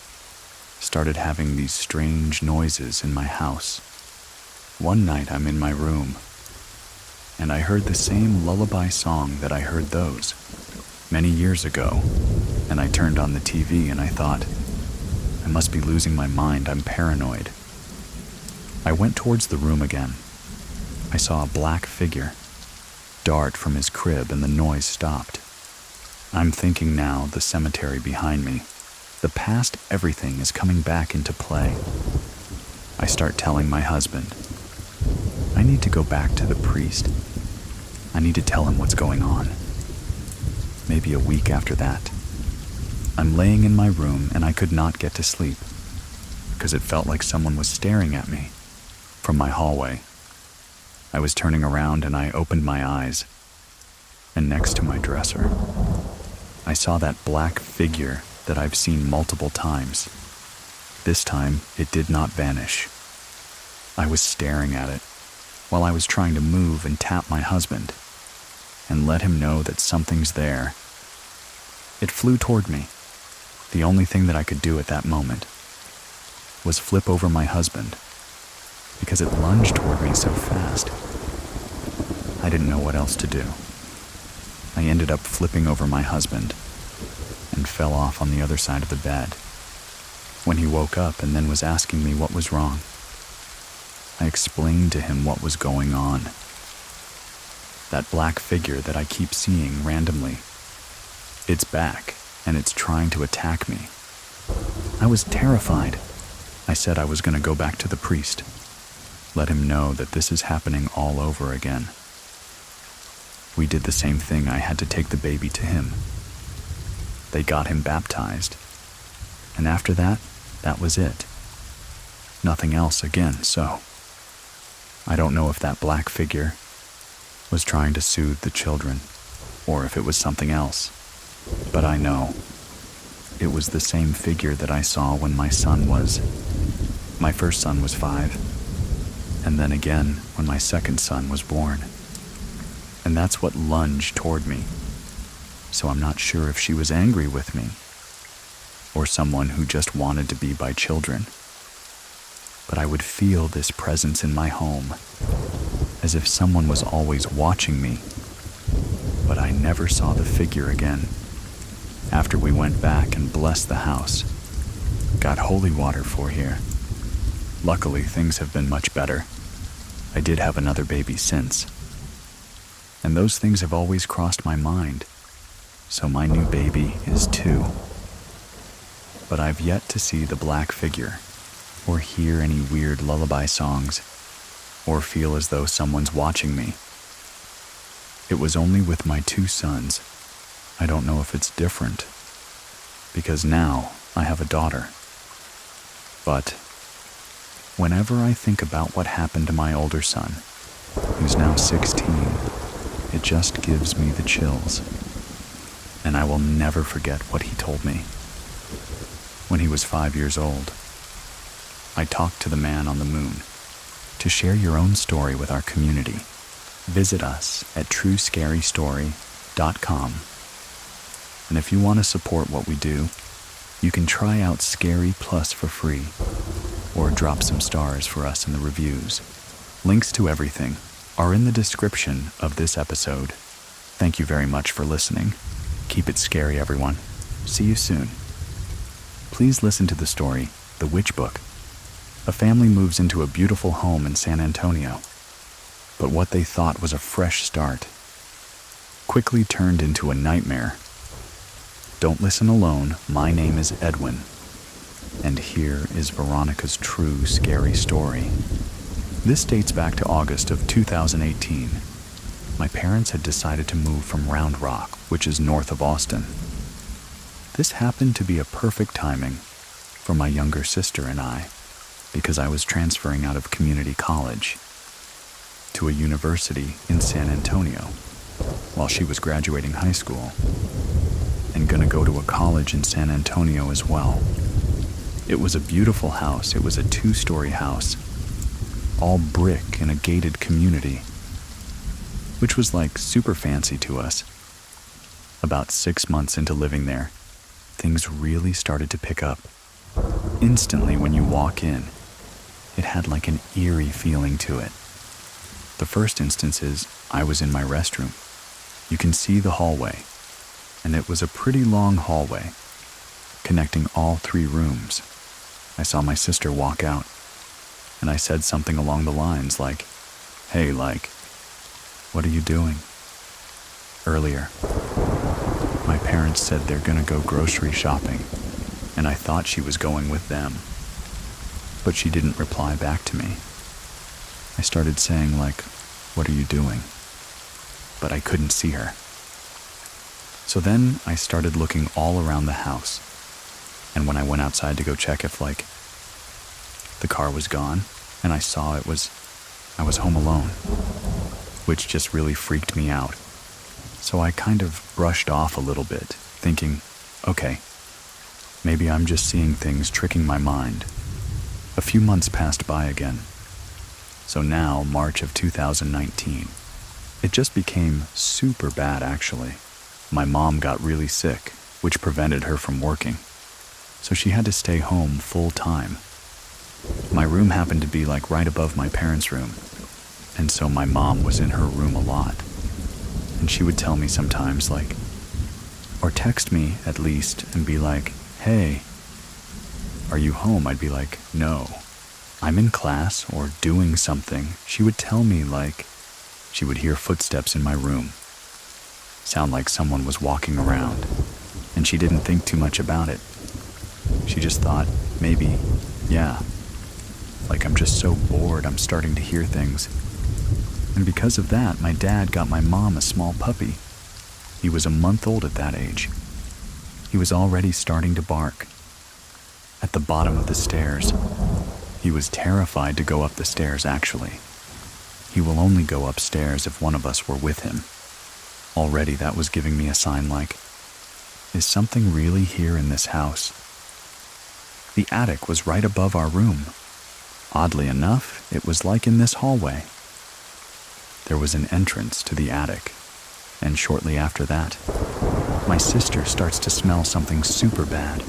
started having these strange noises in my house. One night I'm in my room, and I heard the same lullaby song that I heard those many years ago, and I turned on the TV and I thought, I must be losing my mind, I'm paranoid. I went towards the room again. I saw a black figure dart from his crib and the noise stopped. I'm thinking now, the cemetery behind me, the past everything is coming back into play. I start telling my husband, I need to go back to the priest. I need to tell him what's going on. Maybe a week after that, I'm laying in my room and I could not get to sleep because it felt like someone was staring at me from my hallway. I was turning around and I opened my eyes, and next to my dresser, I saw that black figure that I've seen multiple times. This time, it did not vanish. I was staring at it while I was trying to move and tap my husband and let him know that something's there. It flew toward me. The only thing that I could do at that moment was flip over my husband because it lunged toward me so fast. I didn't know what else to do. I ended up flipping over my husband and fell off on the other side of the bed. When he woke up and then was asking me what was wrong, I explained to him what was going on. That black figure that I keep seeing randomly, it's back and it's trying to attack me. I was terrified. I said I was going to go back to the priest, let him know that this is happening all over again. We did the same thing. I had to take the baby to him. They got him baptized. And after that, that was it. Nothing else again, so I don't know if that black figure was trying to soothe the children or if it was something else. But I know it was the same figure that I saw when my first son was 5, and then again when my second son was born. And that's what lunged toward me. So I'm not sure if she was angry with me or someone who just wanted to be by children. But I would feel this presence in my home, as if someone was always watching me. But I never saw the figure again. After we went back and blessed the house, got holy water for here. Luckily, things have been much better. I did have another baby since. And those things have always crossed my mind. So my new baby is 2. But I've yet to see the black figure, or hear any weird lullaby songs, or feel as though someone's watching me. It was only with my 2 sons. I don't know if it's different, because now I have a daughter. But whenever I think about what happened to my older son, who's now 16, it just gives me the chills. And I will never forget what he told me. When he was 5 years old, I talked to the man on the moon. To share your own story with our community, visit us at truescarystory.com. And if you want to support what we do, You can try out Scary Plus for free, or drop some stars for us in the reviews. Links to everything are in the description of this episode. Thank you very much for listening. Keep it scary, everyone. See you soon. Please listen to the story, The Witch Book. A family moves into a beautiful home in San Antonio, but what they thought was a fresh start quickly turned into a nightmare. Don't listen alone. My name is Edwin, and here is Veronica's true scary story. This dates back to August of 2018. My parents had decided to move from Round Rock, which is north of Austin. This happened to be a perfect timing for my younger sister and I, because I was transferring out of community college to a university in San Antonio while she was graduating high school and gonna go to a college in San Antonio as well. It was a beautiful house. It was a 2-story house, all brick in a gated community, which was like super fancy to us. About 6 months into living there, things really started to pick up. Instantly when you walk in, it had like an eerie feeling to it. The first instance is I was in my restroom. You can see the hallway, and it was a pretty long hallway connecting all 3 rooms. I saw my sister walk out, and I said something along the lines like, "Hey, what are you doing?" Earlier, my parents said they're gonna go grocery shopping, and I thought she was going with them, but she didn't reply back to me. I started saying "What are you doing?" but I couldn't see her. So then I started looking all around the house, and when I went outside to go check if the car was gone, and I saw I was home alone, which just really freaked me out. So I kind of brushed off a little bit, thinking, okay, maybe I'm just seeing things tricking my mind. A few months passed by again. So now, March of 2019, it just became super bad actually. My mom got really sick, which prevented her from working. So she had to stay home full time. My room happened to be right above my parents' room, and so my mom was in her room a lot. And she would tell me sometimes or text me at least and be like, "Hey, are you home?" I'd be like, "No, I'm in class or doing something." She would tell me she would hear footsteps in my room, sound like someone was walking around, and she didn't think too much about it. She just thought, maybe, yeah, I'm just so bored I'm starting to hear things. And because of that, my dad got my mom a small puppy. He was a month old at that age. He was already starting to bark. At the bottom of the stairs, he was terrified to go up the stairs actually. He will only go upstairs if one of us were with him. Already that was giving me a sign is something really here in this house? The attic was right above our room. Oddly enough, it was in this hallway. There was an entrance to the attic, and shortly after that, my sister starts to smell something super bad.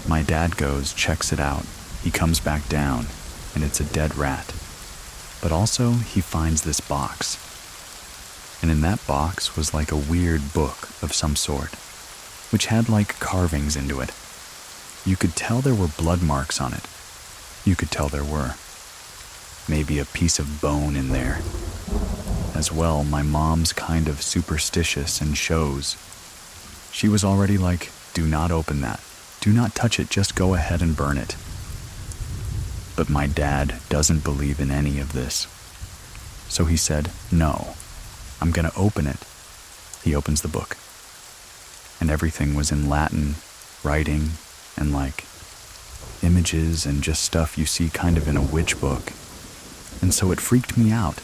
My dad goes, checks it out. He comes back down, and it's a dead rat. But also, he finds this box. And in that box was a weird book of some sort, which had carvings into it. You could tell there were blood marks on it. You could tell there were. Maybe a piece of bone in there. As well, my mom's kind of superstitious and shows. She was already do not open that. Do not touch it, just go ahead and burn it. But my dad doesn't believe in any of this. So he said, "No, I'm gonna open it." He opens the book. And everything was in Latin, writing, and images and just stuff you see kind of in a witch book. And so it freaked me out.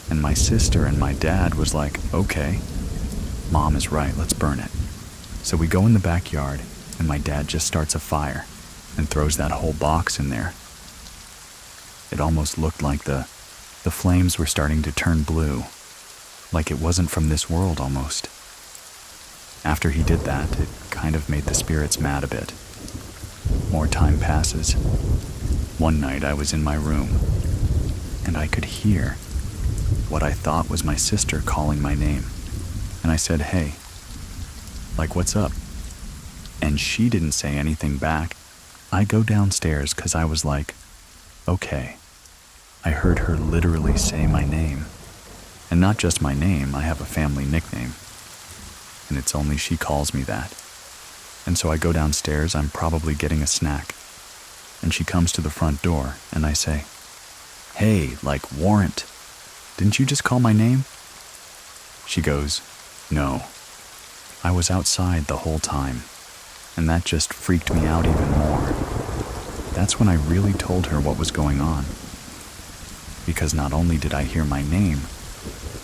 And my sister and my dad was okay, Mom is right, let's burn it. So we go in the backyard, and my dad just starts a fire and throws that whole box in there. It almost looked like the flames were starting to turn blue, like it wasn't from this world almost. After he did that, it kind of made the spirits mad a bit. more time passes. One night I was in my room, and I could hear what I thought was my sister calling my name. And I said, "Hey," like, "what's up?" And she didn't say anything back. I go downstairs because I was like, okay. I heard her literally say my name. And not just my name, I have a family nickname. And it's only she calls me that. And so I go downstairs, I'm probably getting a snack. And she comes to the front door, and I say, "Hey, like, Warrant, didn't you just call my name?" She goes, "No, I was outside the whole time." And that just freaked me out even more. That's when I really told her what was going on. Because not only did I hear my name,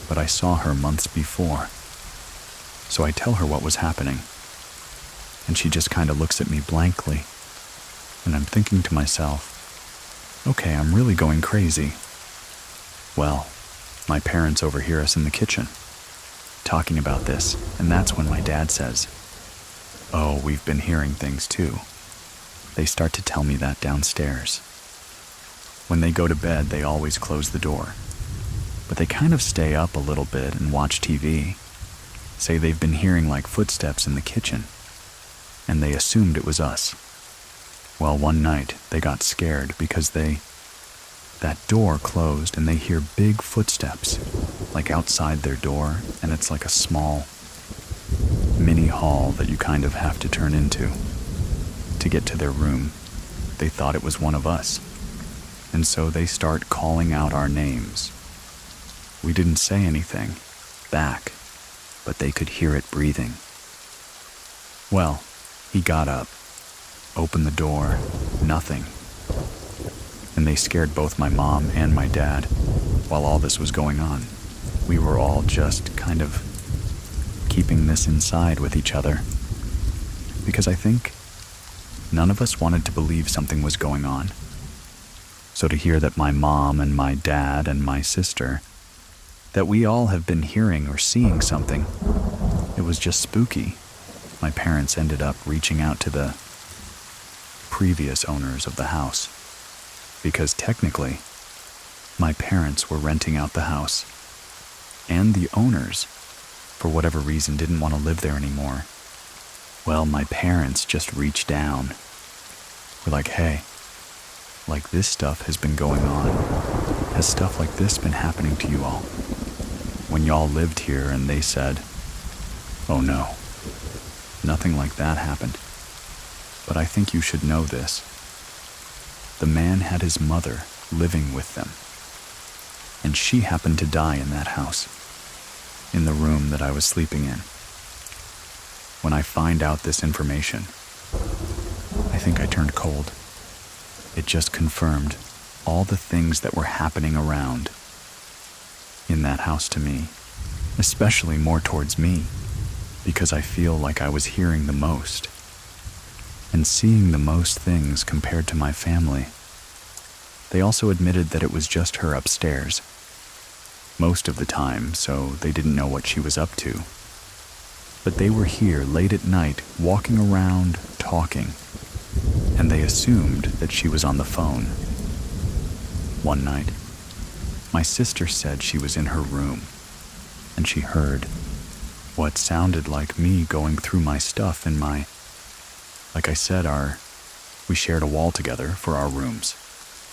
but I saw her months before. So I tell her what was happening. And she just kind of looks at me blankly. And I'm thinking to myself, okay, I'm really going crazy. Well, my parents overhear us in the kitchen, talking about this, and that's when my dad says, "Oh, we've been hearing things too." They start to tell me that downstairs. When they go to bed, they always close the door. But they kind of stay up a little bit and watch TV. Say they've been hearing like footsteps in the kitchen, and they assumed it was us. Well, one night they got scared because that door closed and they hear big footsteps, like outside their door, and it's like a small mini hall that you kind of have to turn into to get to their room. They thought it was one of us, and so they start calling out our names. We didn't say anything back, but they could hear it breathing. Well, he got up, opened the door, nothing. And they scared both my mom and my dad while all this was going on. We were all just kind of keeping this inside with each other, because I think none of us wanted to believe something was going on. So to hear that my mom and my dad and my sister, that we all have been hearing or seeing something, it was just spooky. My parents ended up reaching out to the previous owners of the house, because technically my parents were renting out the house, and the owners, for whatever reason, didn't want to live there anymore. Well, my parents just reached down. We're like, "Hey, like, this stuff has been going on. Has stuff like this been happening to you all when y'all lived here?" And they said, "Oh no, nothing like that happened. But I think you should know this. The man had his mother living with them, and she happened to die in that house, in the room that I was sleeping in." When I find out this information, I think I turned cold. It just confirmed all the things that were happening around in that house to me, especially more towards me, because I feel like I was hearing the most and seeing the most things compared to my family. They also admitted that it was just her upstairs most of the time, so they didn't know what she was up to. But they were here late at night, walking around, talking, and they assumed that she was on the phone. One night, my sister said she was in her room, and she heard what sounded like me going through my stuff in my, like I said, we shared a wall together for our rooms.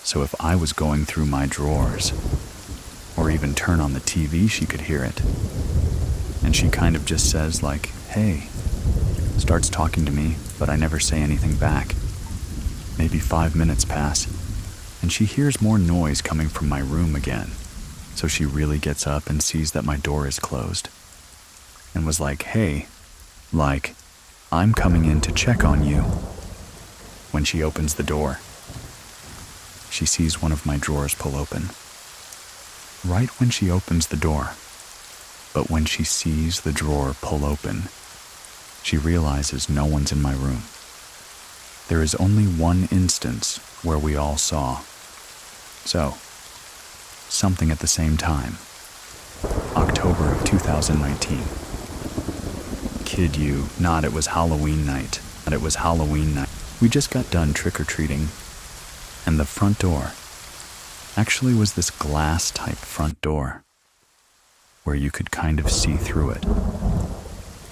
So if I was going through my drawers, or even turn on the TV, she could hear it. And she kind of just says like, "Hey," starts talking to me, but I never say anything back. Maybe 5 minutes pass, and she hears more noise coming from my room again. So she really gets up and sees that my door is closed, and was like, "Hey, like, I'm coming in to check on you." When she opens the door, she sees one of my drawers pull open. Right when she opens the door, but when she sees the drawer pull open, she realizes no one's in my room. There is only one instance where we all saw. So, something at the same time. October of 2019. Kid you not, it was Halloween night. We just got done trick-or-treating, and the front door actually was this glass-type front door where you could kind of see through it.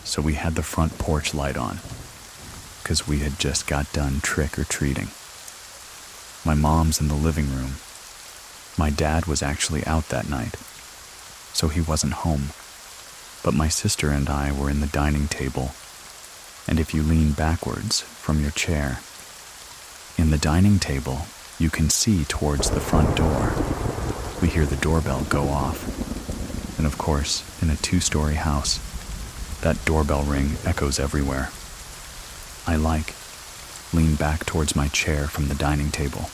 So we had the front porch light on because we had just got done trick-or-treating. My mom's in the living room. My dad was actually out that night, so he wasn't home. But my sister and I were in the dining table, and if you lean backwards from your chair, in the dining table, you can see towards the front door. We hear the doorbell go off. And of course, in a 2-story house, that doorbell ring echoes everywhere. I lean back towards my chair from the dining table.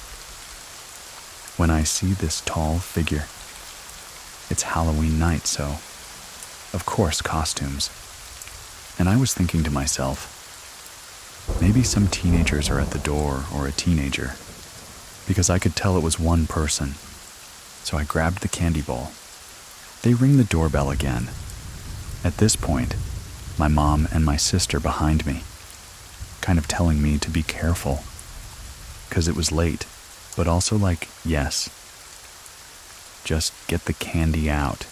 When I see this tall figure, it's Halloween night, so of course costumes. And I was thinking to myself, maybe some teenagers are at the door or a teenager, because I could tell it was one person. So I grabbed the candy bowl. They ring the doorbell again. At this point, my mom and my sister behind me, kind of telling me to be careful, because it was late, but also like, yes, just get the candy out.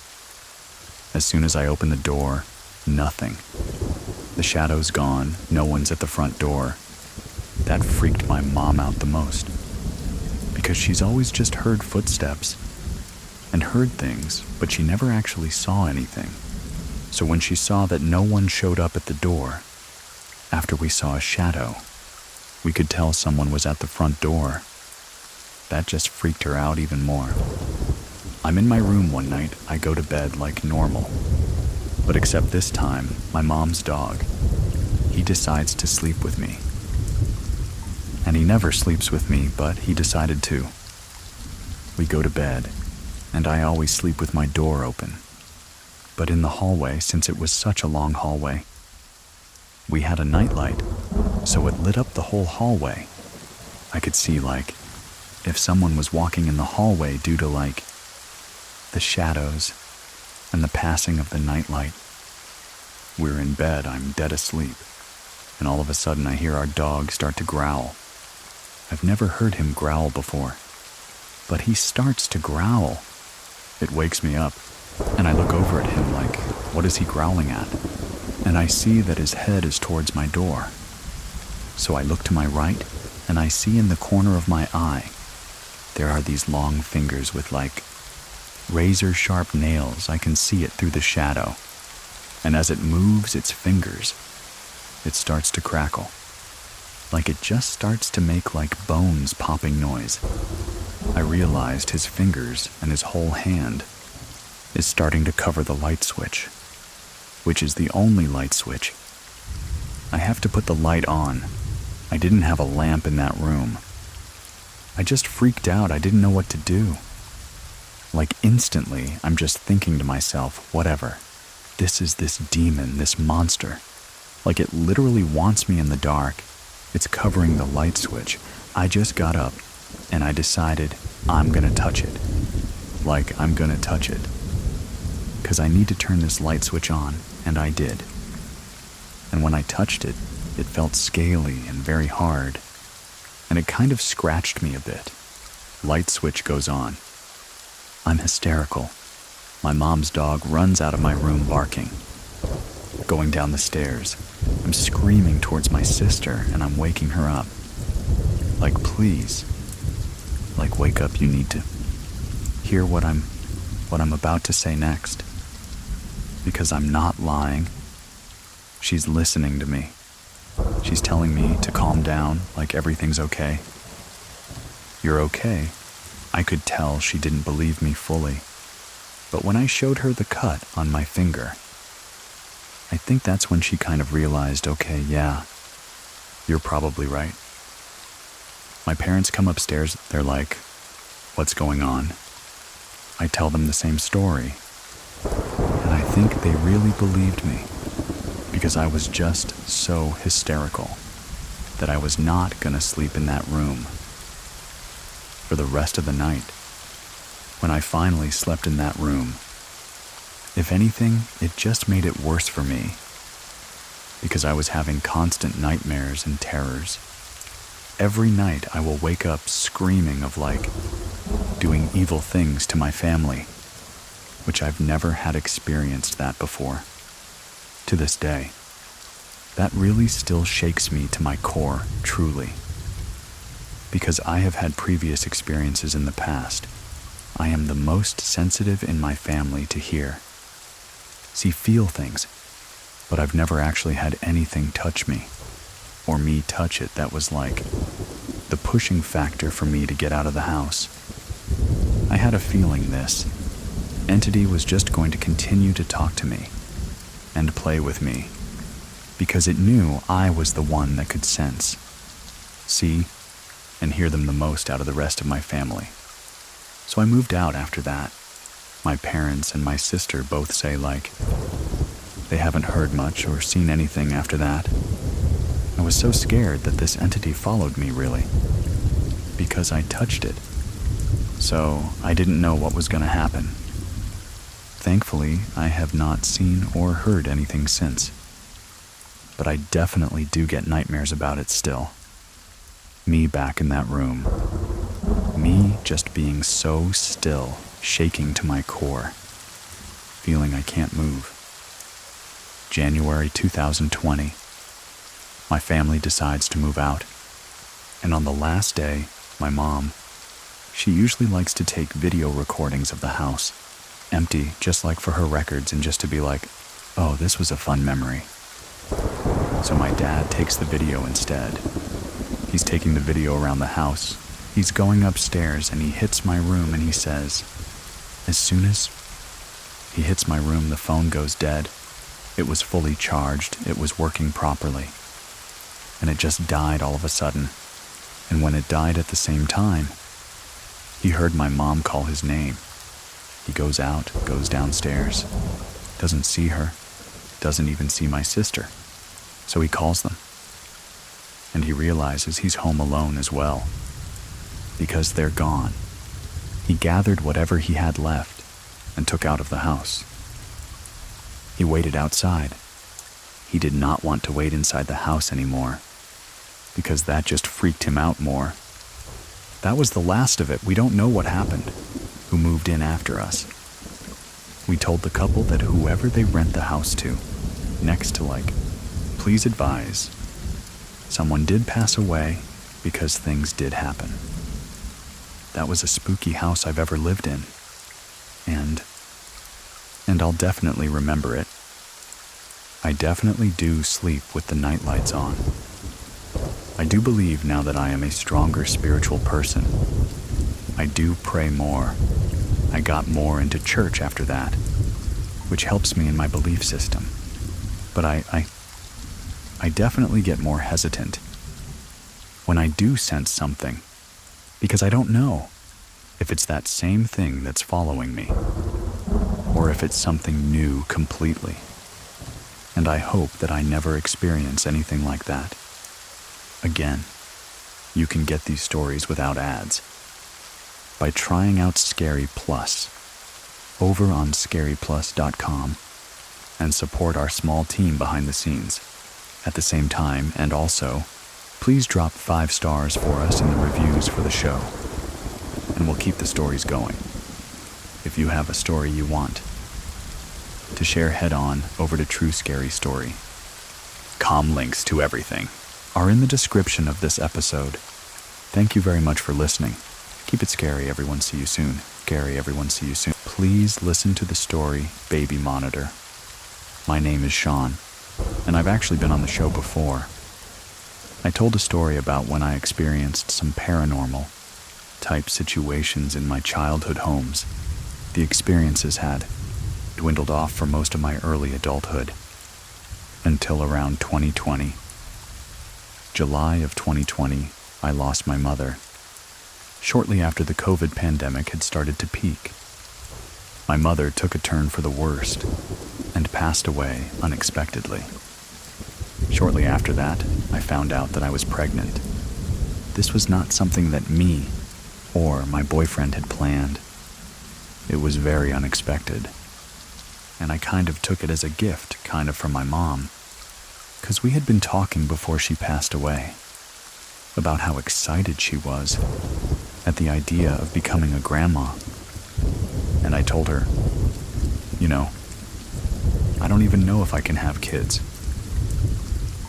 As soon as I open the door, nothing. The shadow's gone, no one's at the front door. That freaked my mom out the most, because she's always just heard footsteps and heard things, but she never actually saw anything. So when she saw that no one showed up at the door, after we saw a shadow, we could tell someone was at the front door. That just freaked her out even more. I'm in my room one night. I go to bed like normal. But except this time, my mom's dog, he decides to sleep with me. And he never sleeps with me, but he decided to. We go to bed, and I always sleep with my door open. But in the hallway, since it was such a long hallway, we had a nightlight, so it lit up the whole hallway. I could see, like, if someone was walking in the hallway due to, like, the shadows and the passing of the nightlight. We're in bed, I'm dead asleep, and all of a sudden I hear our dog start to growl. I've never heard him growl before, but he starts to growl. It wakes me up, and I look over at him like, what is he growling at? And I see that his head is towards my door. So I look to my right, and I see in the corner of my eye, there are these long fingers with like razor-sharp nails. I can see it through the shadow. And as it moves its fingers, it starts to crackle. Like it just starts to make like bones popping noise. I realized his fingers and his whole hand is starting to cover the light switch, which is the only light switch. I have to put the light on. I didn't have a lamp in that room. I just freaked out. I didn't know what to do. Like instantly, I'm just thinking to myself, whatever. This is this demon, this monster. Like it literally wants me in the dark. It's covering the light switch. I just got up and I decided I'm gonna touch it. Like I'm gonna touch it. 'Cause I need to turn this light switch on, and I did. And when I touched it, it felt scaly and very hard. And it kind of scratched me a bit. Light switch goes on. I'm hysterical. My mom's dog runs out of my room barking. Going down the stairs, I'm screaming towards my sister and I'm waking her up. Like, please. Like, wake up, you need to hear what I'm about to say next. Because I'm not lying. She's listening to me. She's telling me to calm down, like everything's okay. You're okay. I could tell she didn't believe me fully. But when I showed her the cut on my finger, I think that's when she kind of realized, okay, yeah, you're probably right. My parents come upstairs, they're like, what's going on? I tell them the same story. And I think they really believed me because I was just so hysterical that I was not gonna sleep in that room for the rest of the night. When I finally slept in that room, if anything, it just made it worse for me because I was having constant nightmares and terrors. every night I will wake up screaming of doing evil things to my family, which I've never had experienced that before. To this day, that really still shakes me to my core, truly. Because I have had previous experiences in the past, I am the most sensitive in my family to hear, feel things, but I've never actually had anything touch me, or me touch it that was the pushing factor for me to get out of the house. I had a feeling this entity was just going to continue to talk to me and play with me, because it knew I was the one that could sense, see, and hear them the most out of the rest of my family. So I moved out after that. My parents and my sister both say they haven't heard much or seen anything after that. I was so scared that this entity followed me, really, because I touched it. So I didn't know what was going to happen. Thankfully, I have not seen or heard anything since. But I definitely do get nightmares about it still. Me back in that room. Me just being so still, shaking to my core, feeling I can't move. January 2020. My family decides to move out. And on the last day, my mom, she usually likes to take video recordings of the house, empty just for her records and just to be oh, this was a fun memory. So my dad takes the video instead. He's taking the video around the house. He's going upstairs and he hits my room and he says, as soon as he hits my room, the phone goes dead. It was fully charged. It was working properly. And it just died all of a sudden. And when it died at the same time, he heard my mom call his name. He goes out, goes downstairs, doesn't see her, doesn't even see my sister. So he calls them. And he realizes he's home alone as well, because they're gone. He gathered whatever he had left and took out of the house. He waited outside. He did not want to wait inside the house anymore, because that just freaked him out more. That was the last of it. We don't know what happened, who moved in after us. We told the couple that whoever they rent the house to, next to please advise, someone did pass away because things did happen. That was a spooky house I've ever lived in. And I'll definitely remember it. I definitely do sleep with the night lights on. I do believe now that I am a stronger spiritual person. I do pray more. I got more into church after that, which helps me in my belief system. But I definitely get more hesitant when I do sense something, because I don't know if it's that same thing that's following me, or if it's something new completely. And I hope that I never experience anything like that. Again, you can get these stories without ads by trying out Scary Plus over on scaryplus.com and support our small team behind the scenes. At the same time, and also, please drop 5 stars for us in the reviews for the show, and we'll keep the stories going. If you have a story you want to share, head on over to True Scary Story. Links to everything are in the description of this episode. Thank you very much for listening. Keep it scary, everyone. See you soon. Scary, everyone. See you soon. Please listen to the story Baby Monitor. My name is Sean, and I've actually been on the show before. I told a story about when I experienced some paranormal type situations in my childhood homes. The experiences had dwindled off for most of my early adulthood until around 2020. July of 2020, I lost my mother, shortly after the COVID pandemic had started to peak. My mother took a turn for the worst and passed away unexpectedly. Shortly after that, I found out that I was pregnant. This was not something that me or my boyfriend had planned. It was very unexpected, and I kind of took it as a gift, from my mom, because we had been talking before she passed away. about how excited she was at the idea of becoming a grandma. And I told her, I don't even know if I can have kids.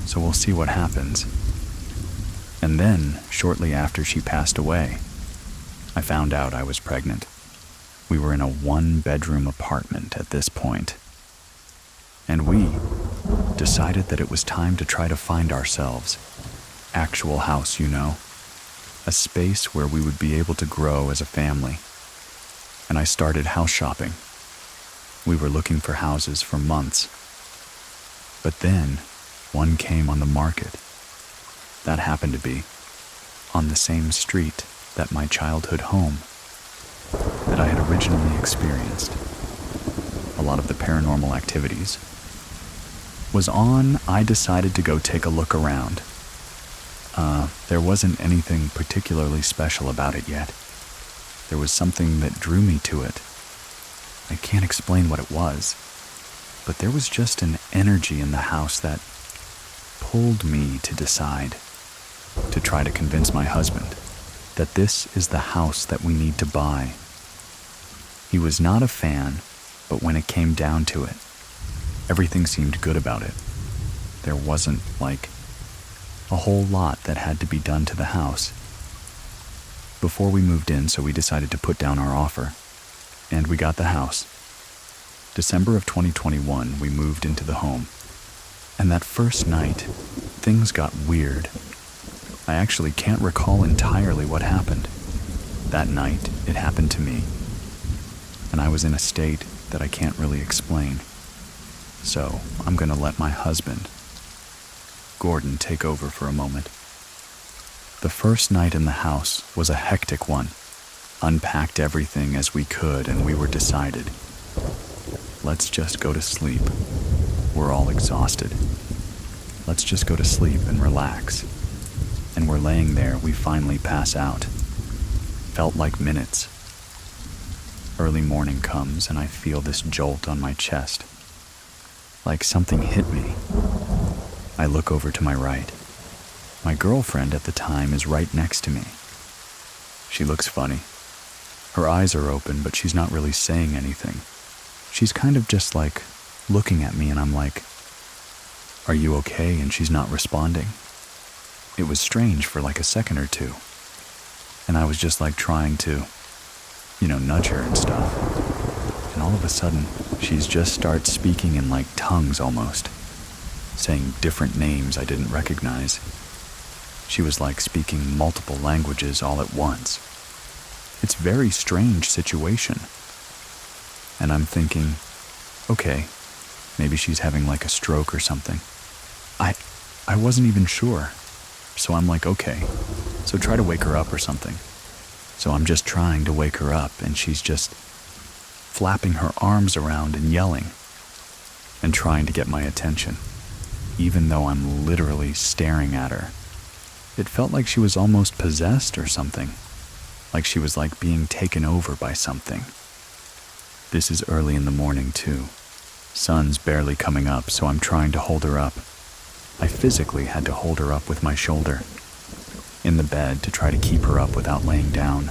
So we'll see what happens. And then, shortly after she passed away, I found out I was pregnant. We were in a 1-bedroom apartment at this point. And we decided that it was time to try to find ourselves. Actual house, a space where we would be able to grow as a family. And I started house shopping. We were looking for houses for months. But then, one came on the market. That happened to be on the same street that my childhood home that I had originally experienced a lot of the paranormal activities was on. I decided to go take a look around. There wasn't anything particularly special about it yet. There was something that drew me to it. I can't explain what it was, but there was just an energy in the house that pulled me to decide to try to convince my husband that this is the house that we need to buy. He was not a fan, but when it came down to it, everything seemed good about it. There wasn't, a whole lot that had to be done to the house. Before we moved in, so we decided to put down our offer, and we got the house. December of 2021, we moved into the home. And that first night, things got weird. I actually can't recall entirely what happened. That night, it happened to me. And I was in a state that I can't really explain. So, I'm gonna let my husband, Gordon, take over for a moment. The first night in the house was a hectic one. Unpacked everything as we could, and we were decided. Let's just go to sleep. We're all exhausted. Let's just go to sleep and relax. And we're laying there, we finally pass out. Felt like minutes. Early morning comes and I feel this jolt on my chest. Like something hit me. I look over to my right. My girlfriend at the time is right next to me. She looks funny. Her eyes are open, but she's not really saying anything. She's kind of just looking at me, and I'm like, "Are you okay?" And she's not responding. It was strange for a second or two. And I was just trying to, nudge her and stuff. And all of a sudden, she's just starts speaking in tongues almost, saying different names I didn't recognize. She was speaking multiple languages all at once. It's a very strange situation. And I'm thinking, okay, maybe she's having a stroke or something. I wasn't even sure. So I'm okay, so try to wake her up or something. So I'm just trying to wake her up, and she's just flapping her arms around and yelling and trying to get my attention, even though I'm literally staring at her. It felt like she was almost possessed or something, like she was being taken over by something. This is early in the morning too. Sun's barely coming up, so I'm trying to hold her up. I physically had to hold her up with my shoulder in the bed to try to keep her up without laying down,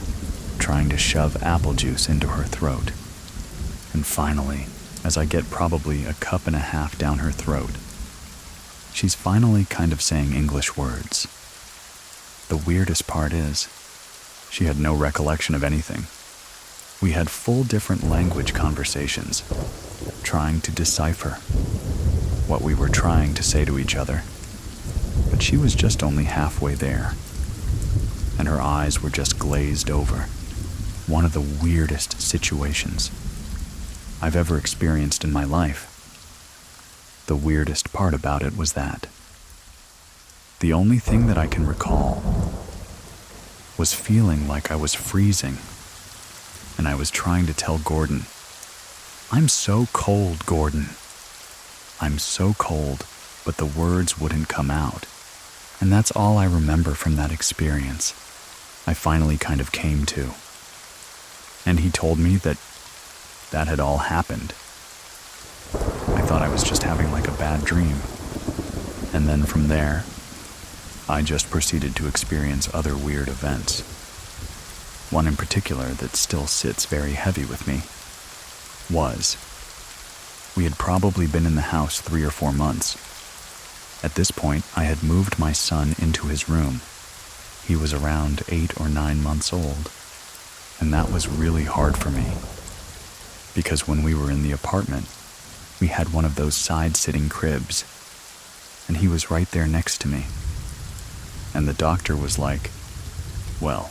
trying to shove apple juice into her throat. And finally, as I get probably a cup and a half down her throat, she's finally kind of saying English words. The weirdest part is, she had no recollection of anything. We had full different language conversations, trying to decipher what we were trying to say to each other. But she was just only halfway there, and her eyes were just glazed over. One of the weirdest situations I've ever experienced in my life. The weirdest part about it was that the only thing that I can recall was feeling like I was freezing, and I was trying to tell Gordon, "I'm so cold, Gordon. I'm so cold," but the words wouldn't come out. And that's all I remember from that experience. I finally kind of came to. And he told me that had all happened. I thought I was just having a bad dream. And then from there, I just proceeded to experience other weird events. One in particular that still sits very heavy with me was, we had probably been in the house 3 or 4 months. At this point, I had moved my son into his room. He was around 8 or 9 months old, and that was really hard for me, because when we were in the apartment, we had one of those side-sitting cribs, and he was right there next to me. And the doctor was like, well,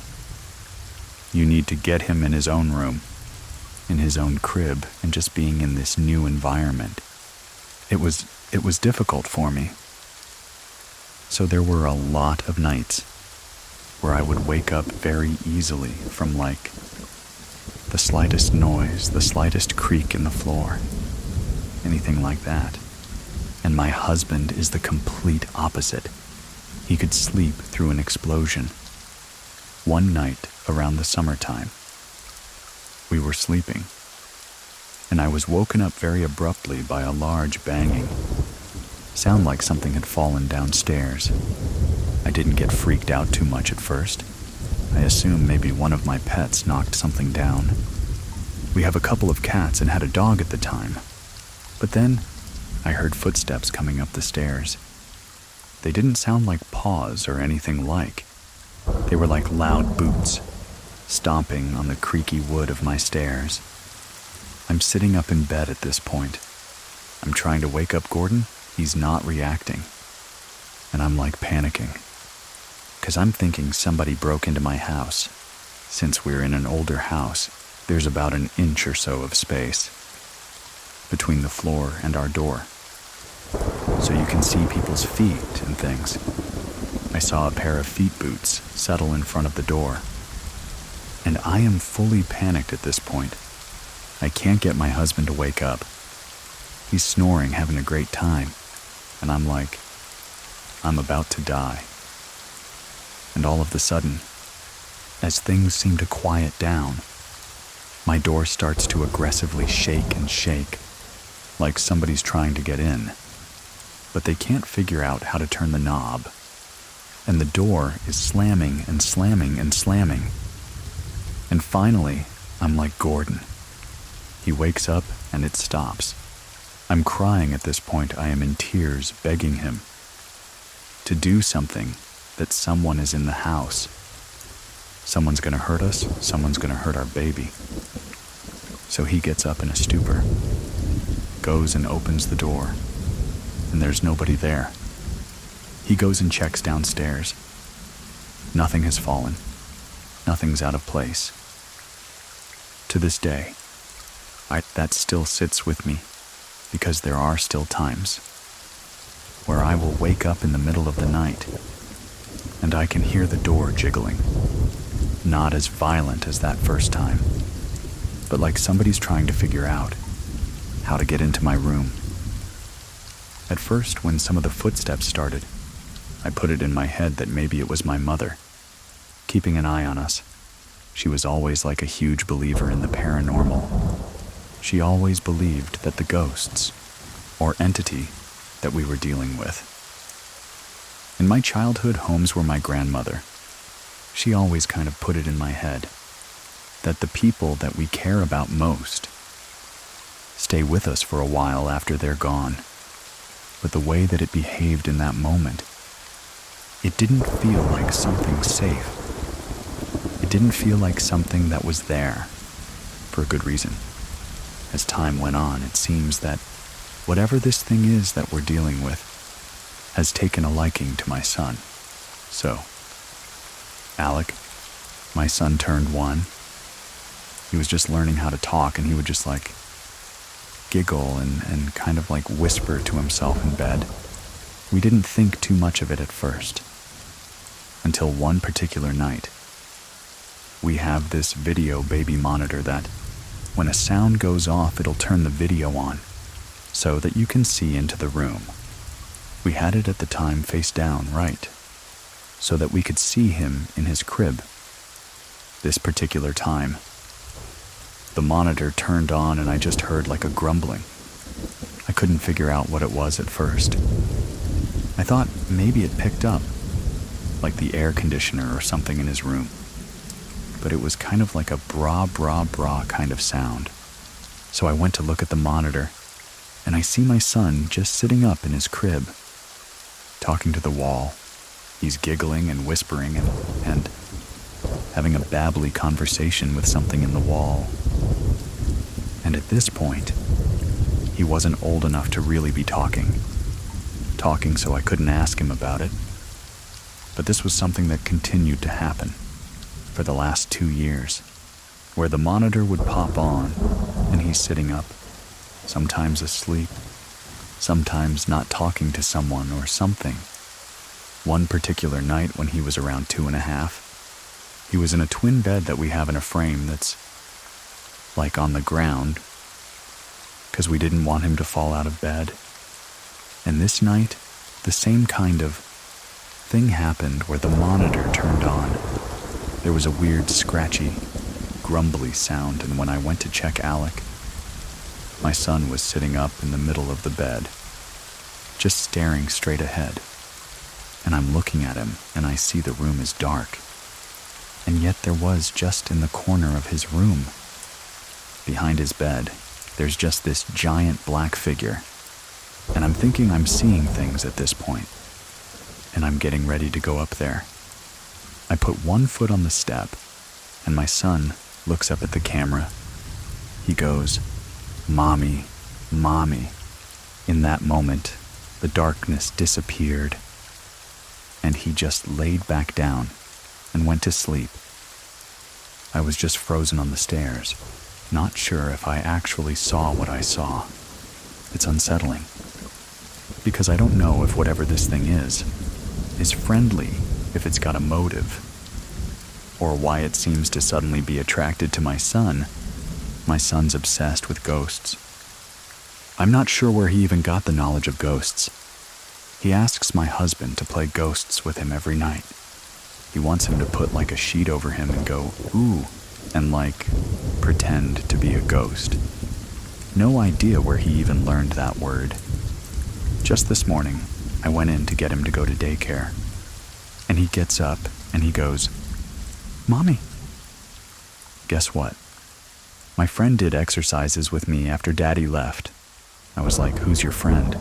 you need to get him in his own room, in his own crib, and just being in this new environment. It was difficult for me. So there were a lot of nights where I would wake up very easily from like the slightest noise, the slightest creak in the floor, anything like that. And my husband is the complete opposite. He could sleep through an explosion. One night around the summertime, we were sleeping, and I was woken up very abruptly by a large banging. Sound like something had fallen downstairs. I didn't get freaked out too much at first. I assumed maybe one of my pets knocked something down. We have a couple of cats and had a dog at the time. But then I heard footsteps coming up the stairs. They didn't sound like paws or anything like. They were like loud boots, stomping on the creaky wood of my stairs. I'm sitting up in bed at this point. I'm trying to wake up Gordon. He's not reacting. And I'm like panicking, because I'm thinking somebody broke into my house. Since we're in an older house, there's about an inch or so of space between the floor and our door, so you can see people's feet and things. I saw a pair of feet boots settle in front of the door, and I am fully panicked at this point. I can't get my husband to wake up. He's snoring, having a great time, and I'm like, I'm about to die. And all of a sudden, as things seem to quiet down, my door starts to aggressively shake and shake, like somebody's trying to get in, but they can't figure out how to turn the knob, and the door is slamming and slamming and slamming. And finally, I'm like, Gordon. He wakes up and it stops. I'm crying at this point. I am in tears, begging him to do something, that someone is in the house. Someone's gonna hurt us, someone's gonna hurt our baby. So he gets up in a stupor, goes and opens the door, and there's nobody there. He goes and checks downstairs. Nothing has fallen. Nothing's out of place. To this day, that still sits with me, because there are still times where I will wake up in the middle of the night and I can hear the door jiggling. Not as violent as that first time, but like somebody's trying to figure out how to get into my room. At first, when some of the footsteps started, I put it in my head that maybe it was my mother, keeping an eye on us. She was always like a huge believer in the paranormal. She always believed that the ghosts, or entity, that we were dealing with. In my childhood, homes were my grandmother. She always kind of put it in my head that the people that we care about most stay with us for a while after they're gone. But the way that it behaved in that moment, it didn't feel like something safe. It didn't feel like something that was there for a good reason. As time went on, it seems that whatever this thing is that we're dealing with has taken a liking to my son. So, Alec, my son turned 1. He was just learning how to talk, and he would just like giggle and kind of like whisper to himself in bed. We didn't think too much of it at first, until one particular night. We have this video baby monitor that, when a sound goes off, it'll turn the video on so that you can see into the room. We had it at the time face down, right, so that we could see him in his crib. This particular time, the monitor turned on and I just heard like a grumbling. I couldn't figure out what it was at first. I thought maybe it picked up, like the air conditioner or something in his room. But it was kind of like a bra, bra, bra kind of sound. So I went to look at the monitor, and I see my son just sitting up in his crib, talking to the wall. He's giggling and whispering and having a babbly conversation with something in the wall. And at this point, he wasn't old enough to really be talking so I couldn't ask him about it. But this was something that continued to happen for the last 2 years, where the monitor would pop on and he's sitting up, sometimes asleep, sometimes not talking to someone or something. One particular night when he was around 2.5, he was in a twin bed that we have in a frame that's like on the ground, because we didn't want him to fall out of bed. And this night, the same kind of thing happened where the monitor turned on. There was a weird scratchy, grumbly sound, and when I went to check Alec, my son was sitting up in the middle of the bed, just staring straight ahead. And I'm looking at him, and I see the room is dark. And yet there was just in the corner of his room, behind his bed, there's just this giant black figure. And I'm thinking I'm seeing things at this point, and I'm getting ready to go up there. I put one foot on the step, and my son looks up at the camera. He goes, "Mommy, Mommy." In that moment, the darkness disappeared, and he just laid back down and went to sleep. I was just frozen on the stairs, not sure if I actually saw what I saw. It's unsettling, because I don't know if whatever this thing is friendly, if it's got a motive, or why it seems to suddenly be attracted to my son. My son's obsessed with ghosts. I'm not sure where he even got the knowledge of ghosts. He asks my husband to play ghosts with him every night. He wants him to put like a sheet over him and go, "Ooh," and like pretend to be a ghost. No idea where he even learned that word. Just this morning, I went in to get him to go to daycare, and he gets up and he goes, "Mommy." Guess what? My friend did exercises with me after Daddy left. I was like, "Who's your friend?"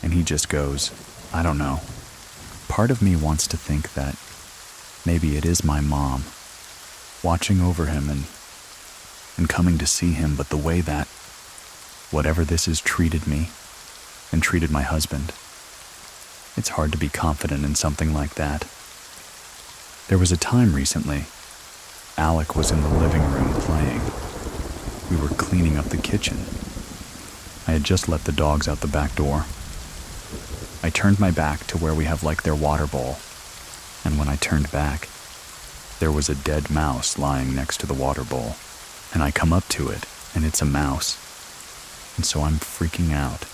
And he just goes, "I don't know." Part of me wants to think that maybe it is my mom, watching over him and coming to see him, but the way that whatever this is treated me and treated my husband, it's hard to be confident in something like that. There was a time recently, Alec was in the living room playing. We were cleaning up the kitchen. I had just let the dogs out the back door. I turned my back to where we have like their water bowl, and when I turned back, there was a dead mouse lying next to the water bowl, and I come up to it, and it's a mouse, and so I'm freaking out.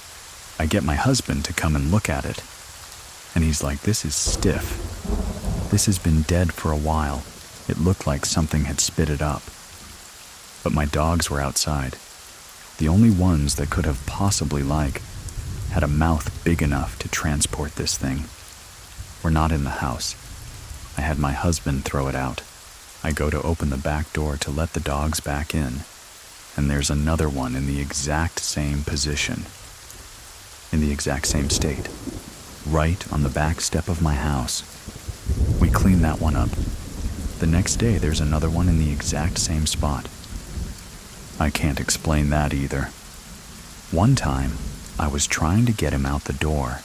I get my husband to come and look at it, and he's like, "This is stiff. This has been dead for a while. It looked like something had spit it up." But my dogs were outside. The only ones that could have possibly had a mouth big enough to transport this thing were not in the house. I had my husband throw it out. I go to open the back door to let the dogs back in, and there's another one in the exact same position, in the exact same state, right on the back step of my house. We clean that one up. The next day, there's another one in the exact same spot. I can't explain that either. One time, I was trying to get him out the door,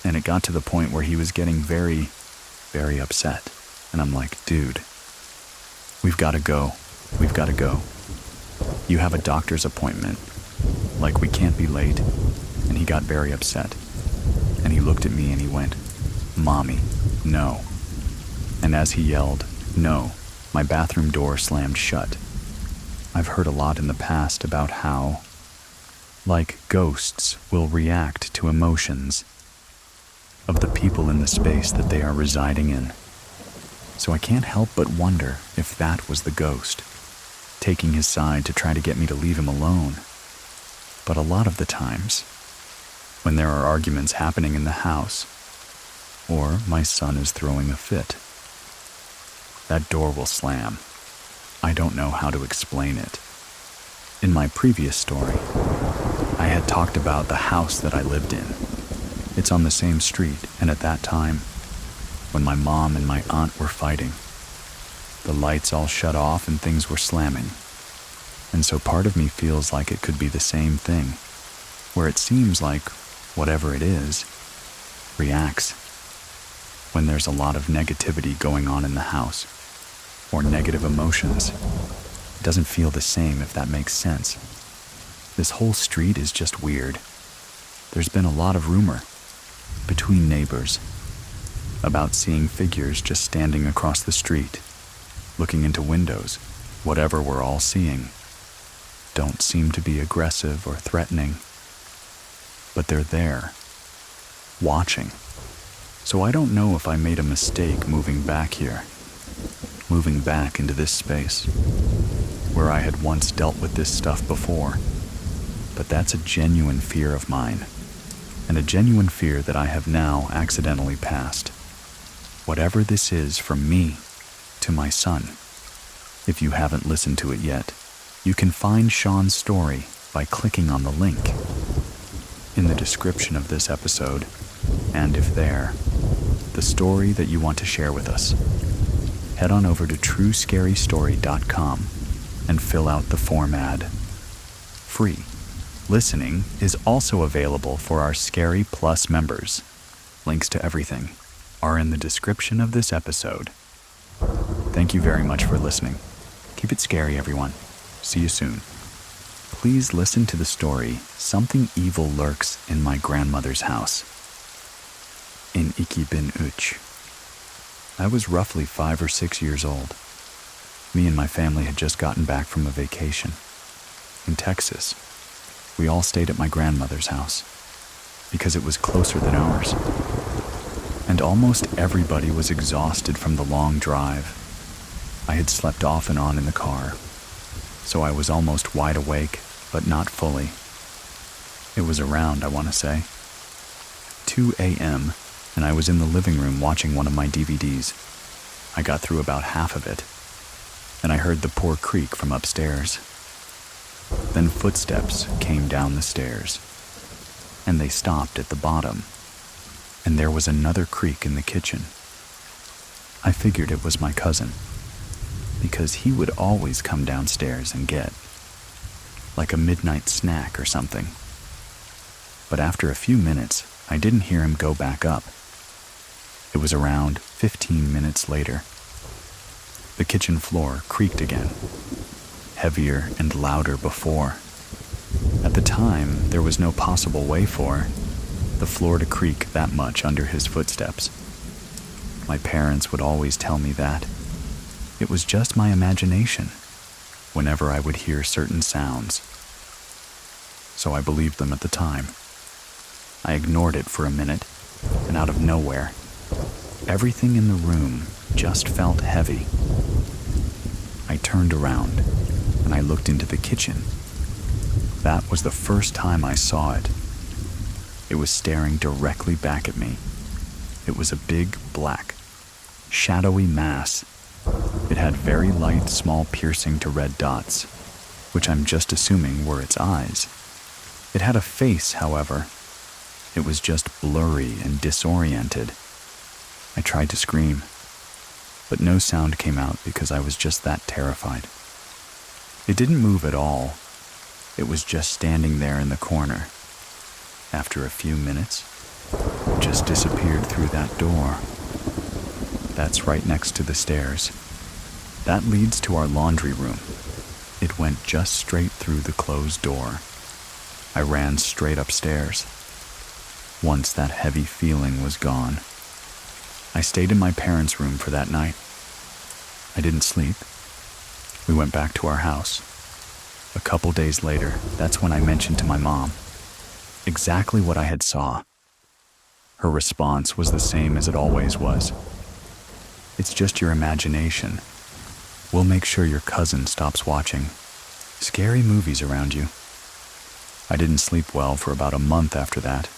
and it got to the point where he was getting very, very upset. And I'm like, "Dude, we've got to go. We've got to go. You have a doctor's appointment. Like, we can't be late." And he got very upset. And he looked at me and he went, "Mommy, no." And as he yelled, "No," my bathroom door slammed shut. I've heard a lot in the past about how, ghosts will react to emotions of the people in the space that they are residing in. So I can't help but wonder if that was the ghost, taking his side to try to get me to leave him alone. But a lot of the times, when there are arguments happening in the house, or my son is throwing a fit. That door will slam. I don't know how to explain it. In my previous story, I had talked about the house that I lived in. It's on the same street, and at that time, when my mom and my aunt were fighting, the lights all shut off and things were slamming. And so part of me feels like it could be the same thing, where it seems like whatever it is reacts when there's a lot of negativity going on in the house, or negative emotions. It doesn't feel the same, if that makes sense. This whole street is just weird. There's been a lot of rumor between neighbors about seeing figures just standing across the street, looking into windows. Whatever we're all seeing don't seem to be aggressive or threatening, but they're there, watching. So I don't know if I made a mistake moving back here, moving back into this space, where I had once dealt with this stuff before. But that's a genuine fear of mine, and a genuine fear that I have now accidentally passed. Whatever this is from me to my son. If you haven't listened to it yet, you can find Sean's story by clicking on the link in the description of this episode, and if there, the story that you want to share with us. Head on over to truescarystory.com and fill out the form ad. Free. Listening is also available for our Scary Plus members. Links to everything are in the description of this episode. Thank you very much for listening. Keep it scary, everyone. See you soon. Please listen to the story, Something Evil Lurks in My Grandmother's House. In 2003. I was roughly 5 or 6 years old. Me and my family had just gotten back from a vacation in Texas. We all stayed at my grandmother's house because it was closer than ours. And almost everybody was exhausted from the long drive. I had slept off and on in the car, so I was almost wide awake, but not fully. It was around, I want to say, 2 a.m., and I was in the living room watching one of my DVDs. I got through about half of it, and I heard the poor creak from upstairs. Then footsteps came down the stairs, and they stopped at the bottom, and there was another creak in the kitchen. I figured it was my cousin, because he would always come downstairs and get, like a midnight snack or something. But after a few minutes, I didn't hear him go back up. It was around 15 minutes later. The kitchen floor creaked again, heavier and louder before. At the time, there was no possible way for the floor to creak that much under his footsteps. My parents would always tell me that it was just my imagination whenever I would hear certain sounds. So I believed them at the time. I ignored it for a minute, and out of nowhere, everything in the room just felt heavy. I turned around, and I looked into the kitchen. That was the first time I saw it. It was staring directly back at me. It was a big, black, shadowy mass. It had very light, small piercing to red dots, which I'm just assuming were its eyes. It had a face, however. It was just blurry and disoriented. I tried to scream, but no sound came out because I was just that terrified. It didn't move at all. It was just standing there in the corner. After a few minutes, it just disappeared through that door. That's right next to the stairs. That leads to our laundry room. It went just straight through the closed door. I ran straight upstairs. Once that heavy feeling was gone, I stayed in my parents' room for that night. I didn't sleep. We went back to our house. A couple days later, that's when I mentioned to my mom exactly what I had saw. Her response was the same as it always was. It's just your imagination. We'll make sure your cousin stops watching scary movies around you. I didn't sleep well for about a month after that.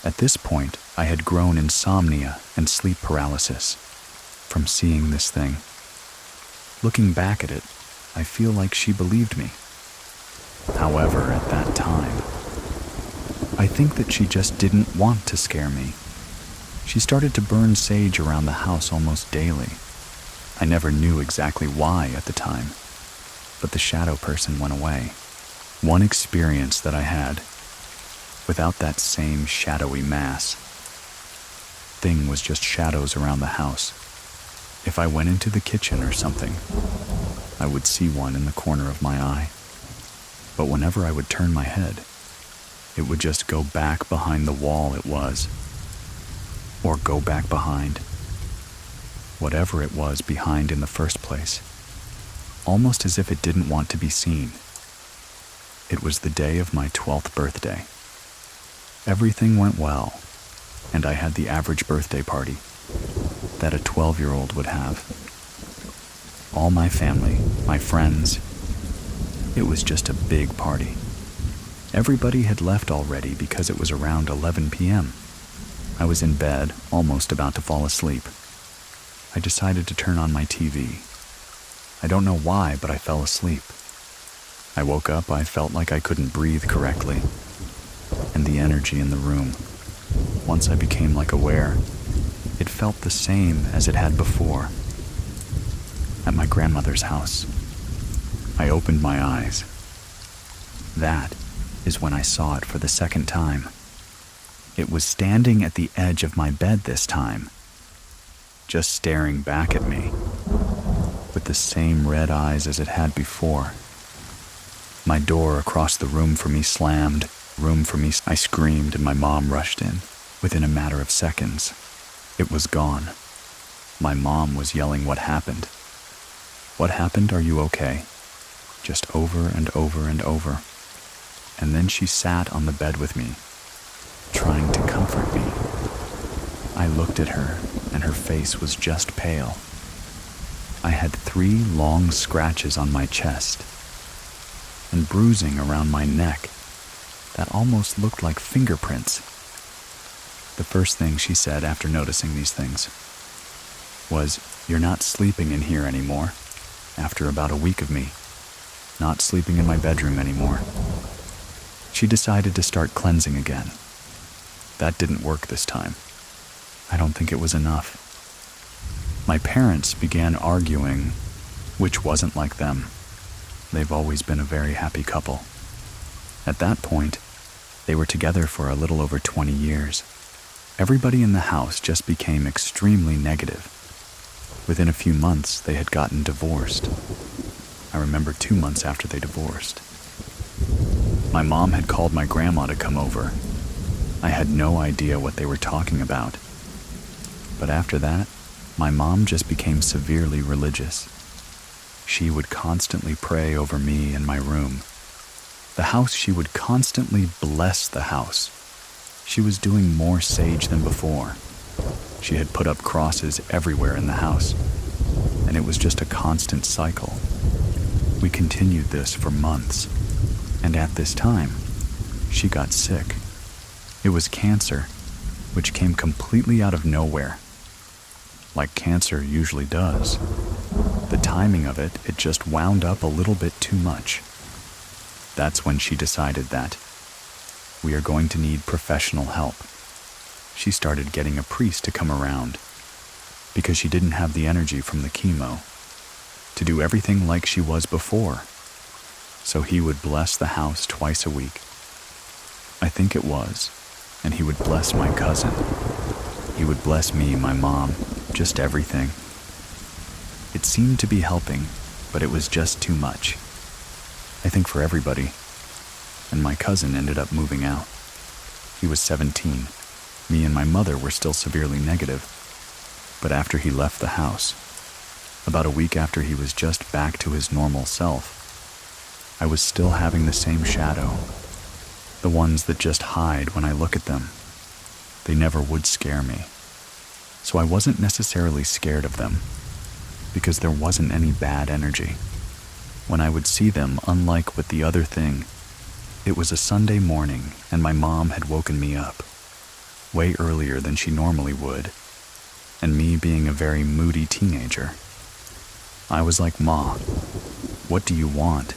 At this point, I had grown insomnia and sleep paralysis from seeing this thing. Looking back at it, I feel like she believed me. However, at that time, I think that she just didn't want to scare me. She started to burn sage around the house almost daily. I never knew exactly why at the time, but the shadow person went away. One experience that I had, without that same shadowy mass, thing was just shadows around the house. If I went into the kitchen or something, I would see one in the corner of my eye. But whenever I would turn my head, it would just go back behind the wall it was, or go back behind whatever it was behind in the first place, almost as if it didn't want to be seen. It was the day of my 12th birthday. Everything went well, and I had the average birthday party that a 12-year-old would have. All my family, my friends, it was just a big party. Everybody had left already because it was around 11 p.m. I was in bed, almost about to fall asleep. I decided to turn on my TV. I don't know why, but I fell asleep. I woke up, I felt like I couldn't breathe correctly. And the energy in the room, once I became aware, it felt the same as it had before. At my grandmother's house, I opened my eyes. That is when I saw it for the second time. It was standing at the edge of my bed this time, just staring back at me, with the same red eyes as it had before. My door across the room from me slammed. I screamed and my mom rushed in. Within a matter of seconds, it was gone. My mom was yelling, "What happened? What happened? Are you okay?" Just over and over and over. And then she sat on the bed with me, trying to comfort me. I looked at her, and her face was just pale. I had 3 long scratches on my chest and bruising around my neck that almost looked like fingerprints. The first thing she said after noticing these things was, "You're not sleeping in here anymore," after about a week of me not sleeping in my bedroom anymore. She decided to start cleansing again. That didn't work this time. I don't think it was enough. My parents began arguing, which wasn't like them. They've always been a very happy couple. At that point, they were together for a little over 20 years. Everybody in the house just became extremely negative. Within a few months, they had gotten divorced. I remember 2 months after they divorced. My mom had called my grandma to come over. I had no idea what they were talking about. But after that, my mom just became severely religious. She would constantly pray over me in my room. She would constantly bless the house. She was doing more sage than before. She had put up crosses everywhere in the house, and it was just a constant cycle. We continued this for months, and at this time, she got sick. It was cancer, which came completely out of nowhere, like cancer usually does. The timing of it just wound up a little bit too much. That's when she decided that we are going to need professional help. She started getting a priest to come around because she didn't have the energy from the chemo to do everything like she was before. So he would bless the house twice a week. I think it was. And he would bless my cousin. He would bless me, my mom, just everything. It seemed to be helping, but it was just too much. I think for everybody. And my cousin ended up moving out. He was 17. Me and my mother were still severely negative. But after he left the house, about a week after he was just back to his normal self, I was still having the same shadow. The ones that just hide when I look at them. They never would scare me. So I wasn't necessarily scared of them, because there wasn't any bad energy. When I would see them, unlike with the other thing, it was a Sunday morning and my mom had woken me up. way earlier than she normally would, and me being a very moody teenager. I was like, "Ma, what do you want?"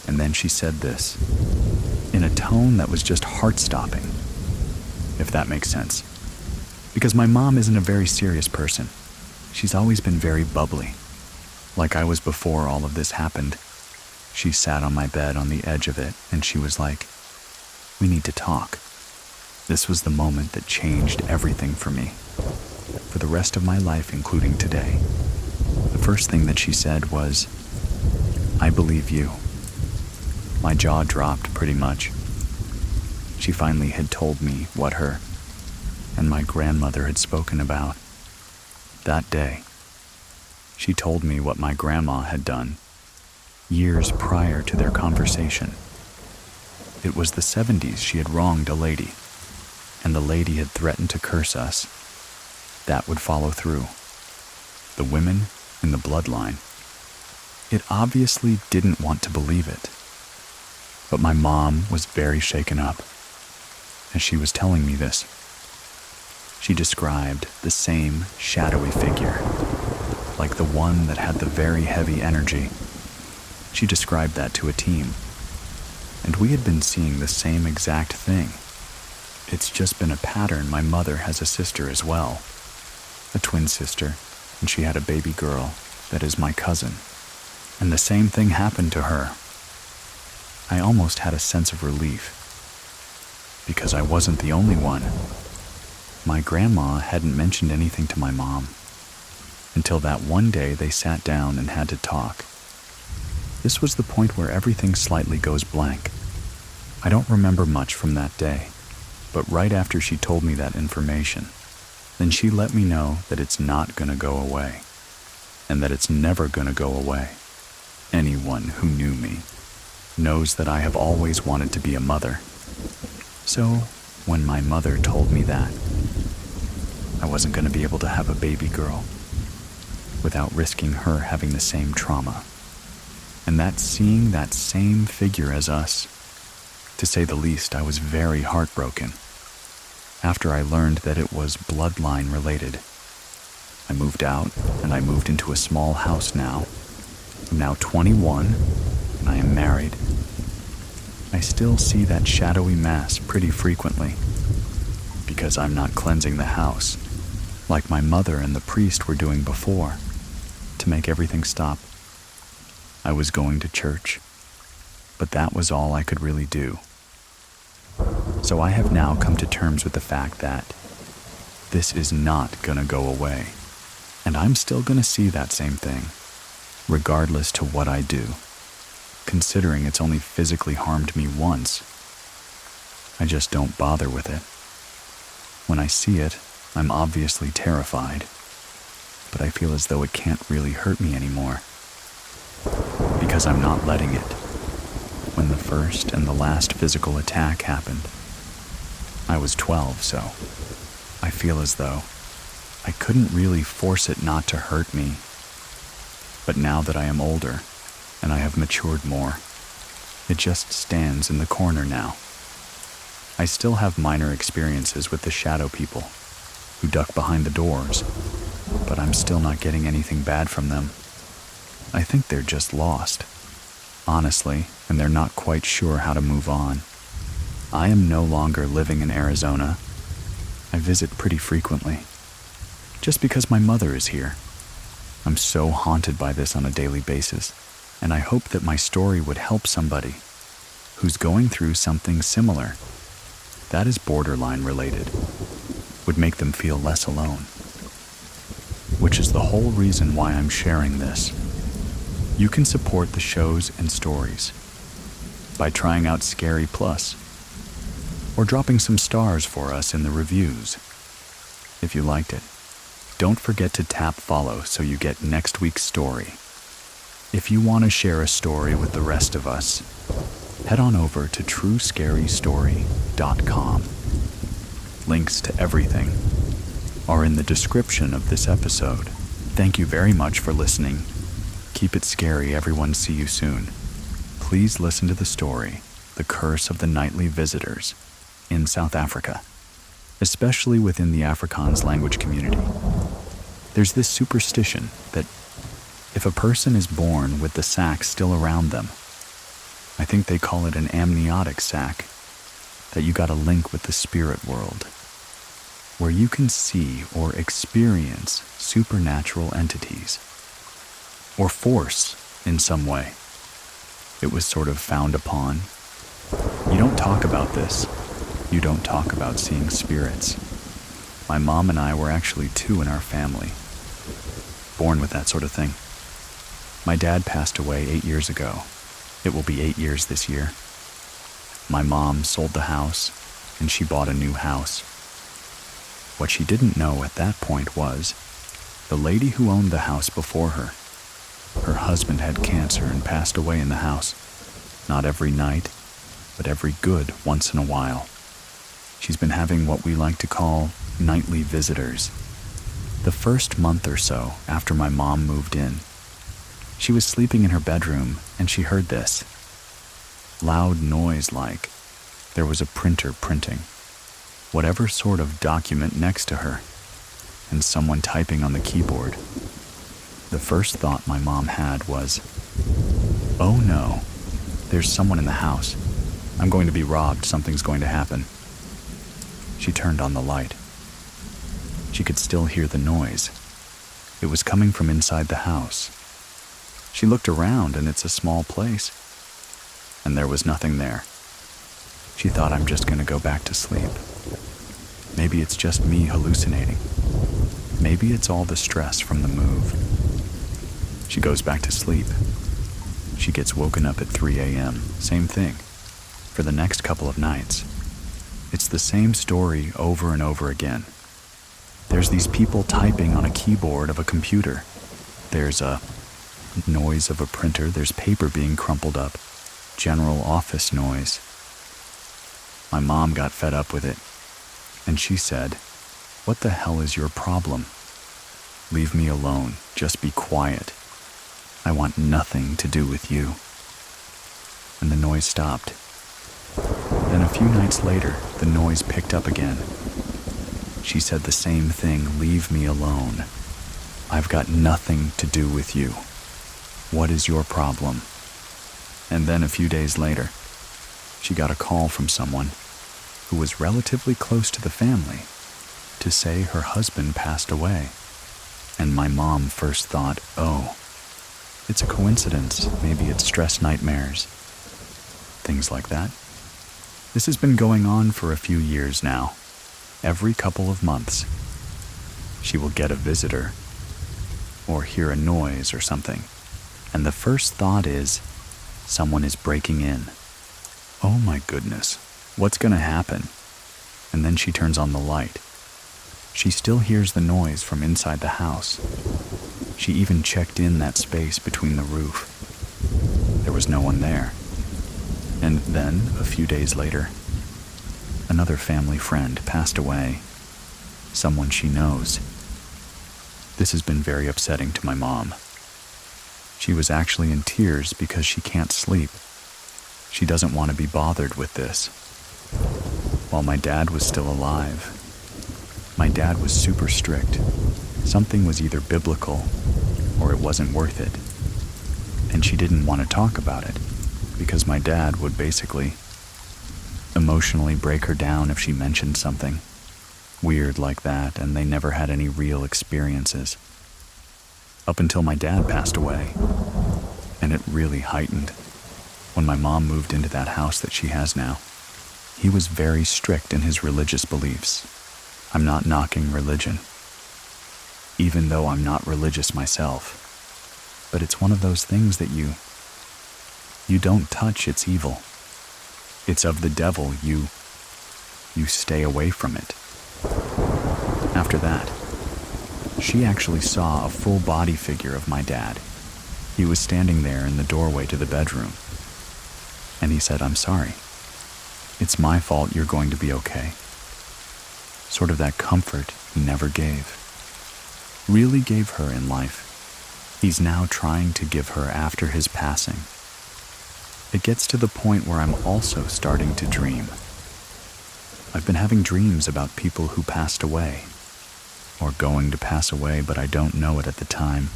And then she said this, in a tone that was just heart-stopping, if that makes sense. Because my mom isn't a very serious person. She's always been very bubbly. Like I was before all of this happened. She sat on my bed on the edge of it, and she was like, "We need to talk." This was the moment that changed everything for me, for the rest of my life, including today. The first thing that she said was, "I believe you." My jaw dropped pretty much. She finally had told me what her and my grandmother had spoken about. That day, she told me what my grandma had done years prior to their conversation. It was the 70s she had wronged a lady, and the lady had threatened to curse us. That would follow through. The women in the bloodline. It obviously didn't want to believe it. But my mom was very shaken up as she was telling me this. She described the same shadowy figure, like the one that had the very heavy energy. She described that to a team, and we had been seeing the same exact thing. It's just been a pattern. My mother has a sister as well, a twin sister, and she had a baby girl that is my cousin, and the same thing happened to her. I almost had a sense of relief, because I wasn't the only one. My grandma hadn't mentioned anything to my mom until that one day they sat down and had to talk. This was the point where everything slightly goes blank. I don't remember much from that day, but right after she told me that information, then she let me know that it's not going to go away, and that it's never going to go away. Anyone who knew me knows that I have always wanted to be a mother. So, when my mother told me that I wasn't going to be able to have a baby girl without risking her having the same trauma, and that seeing that same figure as us, to say the least, I was very heartbroken. After I learned that it was bloodline related, I moved out, and I moved into a small house now. I'm now 21, and I am married. I still see that shadowy mass pretty frequently, because I'm not cleansing the house, like my mother and the priest were doing before, to make everything stop. I was going to church, but that was all I could really do. So I have now come to terms with the fact that this is not gonna go away, and I'm still gonna see that same thing, regardless to what I do, considering it's only physically harmed me once. I just don't bother with it. When I see it, I'm obviously terrified, but I feel as though it can't really hurt me anymore, because I'm not letting it. When the first and the last physical attack happened, I was 12, so I feel as though I couldn't really force it not to hurt me. But now that I am older, and I have matured more, it just stands in the corner now. I still have minor experiences with the shadow people who duck behind the doors, but I'm still not getting anything bad from them. I think they're just lost, honestly, and they're not quite sure how to move on. I am no longer living in Arizona. I visit pretty frequently, just because my mother is here. I'm so haunted by this on a daily basis, and I hope that my story would help somebody who's going through something similar that is borderline related, would make them feel less alone. Which is the whole reason why I'm sharing this. You can support the shows and stories by trying out Scary Plus, or dropping some stars for us in the reviews. If you liked it, don't forget to tap follow so you get next week's story. If you want to share a story with the rest of us, head on over to truescarystory.com. Links to everything are in the description of this episode. Thank you very much for listening. Keep it scary, everyone. See you soon. Please listen to the story, The Curse of the Nightly Visitors, in South Africa. especially within the Afrikaans language community. There's this superstition that if a person is born with the sac still around them, I think they call it an amniotic sac, that you got a link with the spirit world, where you can see or experience supernatural entities, or force in some way. It was sort of frowned upon. You don't talk about this. You don't talk about seeing spirits. My mom and I were actually 2 in our family, born with that sort of thing. My dad passed away 8 years ago. It will be 8 years this year. My mom sold the house, and she bought a new house. What she didn't know at that point was, the lady who owned the house before her, her husband had cancer and passed away in the house. Not every night, but every good once in a while. She's been having what we like to call nightly visitors. The first month or so after my mom moved in, she was sleeping in her bedroom and she heard this loud noise, like there was a printer printing whatever sort of document next to her and someone typing on the keyboard. The first thought my mom had was, "Oh no, there's someone in the house. I'm going to be robbed. Something's going to happen." She turned on the light. She could still hear the noise. It was coming from inside the house. She looked around, and it's a small place, and there was nothing there. She thought, I'm just going to go back to sleep. Maybe it's just me hallucinating. Maybe it's all the stress from the move. She goes back to sleep. She gets woken up at 3 a.m. Same thing. For the next couple of nights. It's the same story over and over again. There's these people typing on a keyboard of a computer. There's a noise of a printer. There's paper being crumpled up. General office noise. My mom got fed up with it, and she said, "What the hell is your problem? Leave me alone. Just be quiet. I want nothing to do with you." And the noise stopped. Then a few nights later, the noise picked up again. She said the same thing, "Leave me alone. I've got nothing to do with you. What is your problem?" And then a few days later, she got a call from someone who was relatively close to the family to say her husband passed away. And my mom first thought, oh, it's a coincidence. Maybe it's stress nightmares. Things like that. This has been going on for a few years now. Every couple of months, she will get a visitor or hear a noise or something. And the first thought is, someone is breaking in. Oh my goodness, what's going to happen? And then she turns on the light. She still hears the noise from inside the house. She even checked in that space between the roof. There was no one there. And then, a few days later, another family friend passed away. Someone she knows. This has been very upsetting to my mom. She was actually in tears because she can't sleep. She doesn't want to be bothered with this. While my dad was still alive, my dad was super strict. Something was either biblical or it wasn't worth it. And she didn't want to talk about it because my dad would basically emotionally break her down if she mentioned something weird like that, and they never had any real experiences. Up until my dad passed away, and it really heightened. When my mom moved into that house that she has now, he was very strict in his religious beliefs. I'm not knocking religion, even though I'm not religious myself. But it's one of those things that you don't touch. It's evil. It's of the devil. You stay away from it. After that, she actually saw a full body figure of my dad. He was standing there in the doorway to the bedroom. And he said, "I'm sorry. It's my fault. You're going to be okay." Sort of that comfort he never gave. Really gave her in life. He's now trying to give her after his passing. It gets to the point where I'm also starting to dream. I've been having dreams about people who passed away, or going to pass away, but I don't know it at the time.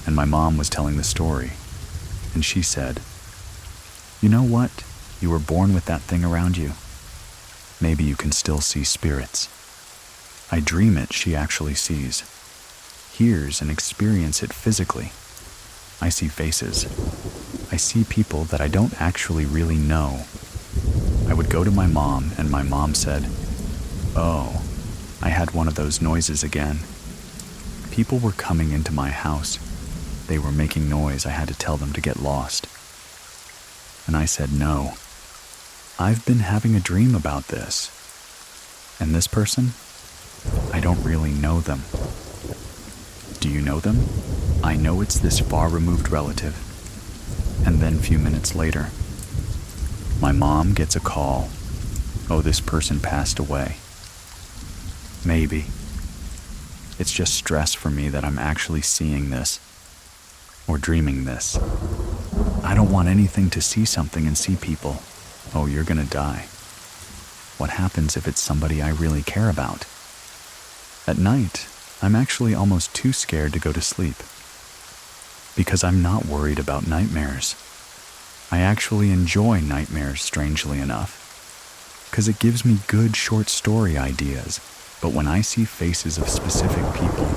And my mom was telling the story, and she said, "You know what? You were born with that thing around you. Maybe you can still see spirits." I dream it, she actually sees, hears and experience it physically. I see faces. I see people that I don't actually really know. I would go to my mom, and my mom said, "Oh, I had one of those noises again." People were coming into my house. They were making noise. I had to tell them to get lost. And I said, "No, I've been having a dream about this. And this person, I don't really know them." "Do you know them?" "I know it's this far-removed relative." And then a few minutes later, my mom gets a call. "Oh, this person passed away." Maybe. It's just stress for me that I'm actually seeing this, or dreaming this. I don't want anything to see something and see people. "Oh, you're gonna die." What happens if it's somebody I really care about? At night, I'm actually almost too scared to go to sleep, because I'm not worried about nightmares. I actually enjoy nightmares, strangely enough, because it gives me good short story ideas. But when I see faces of specific people,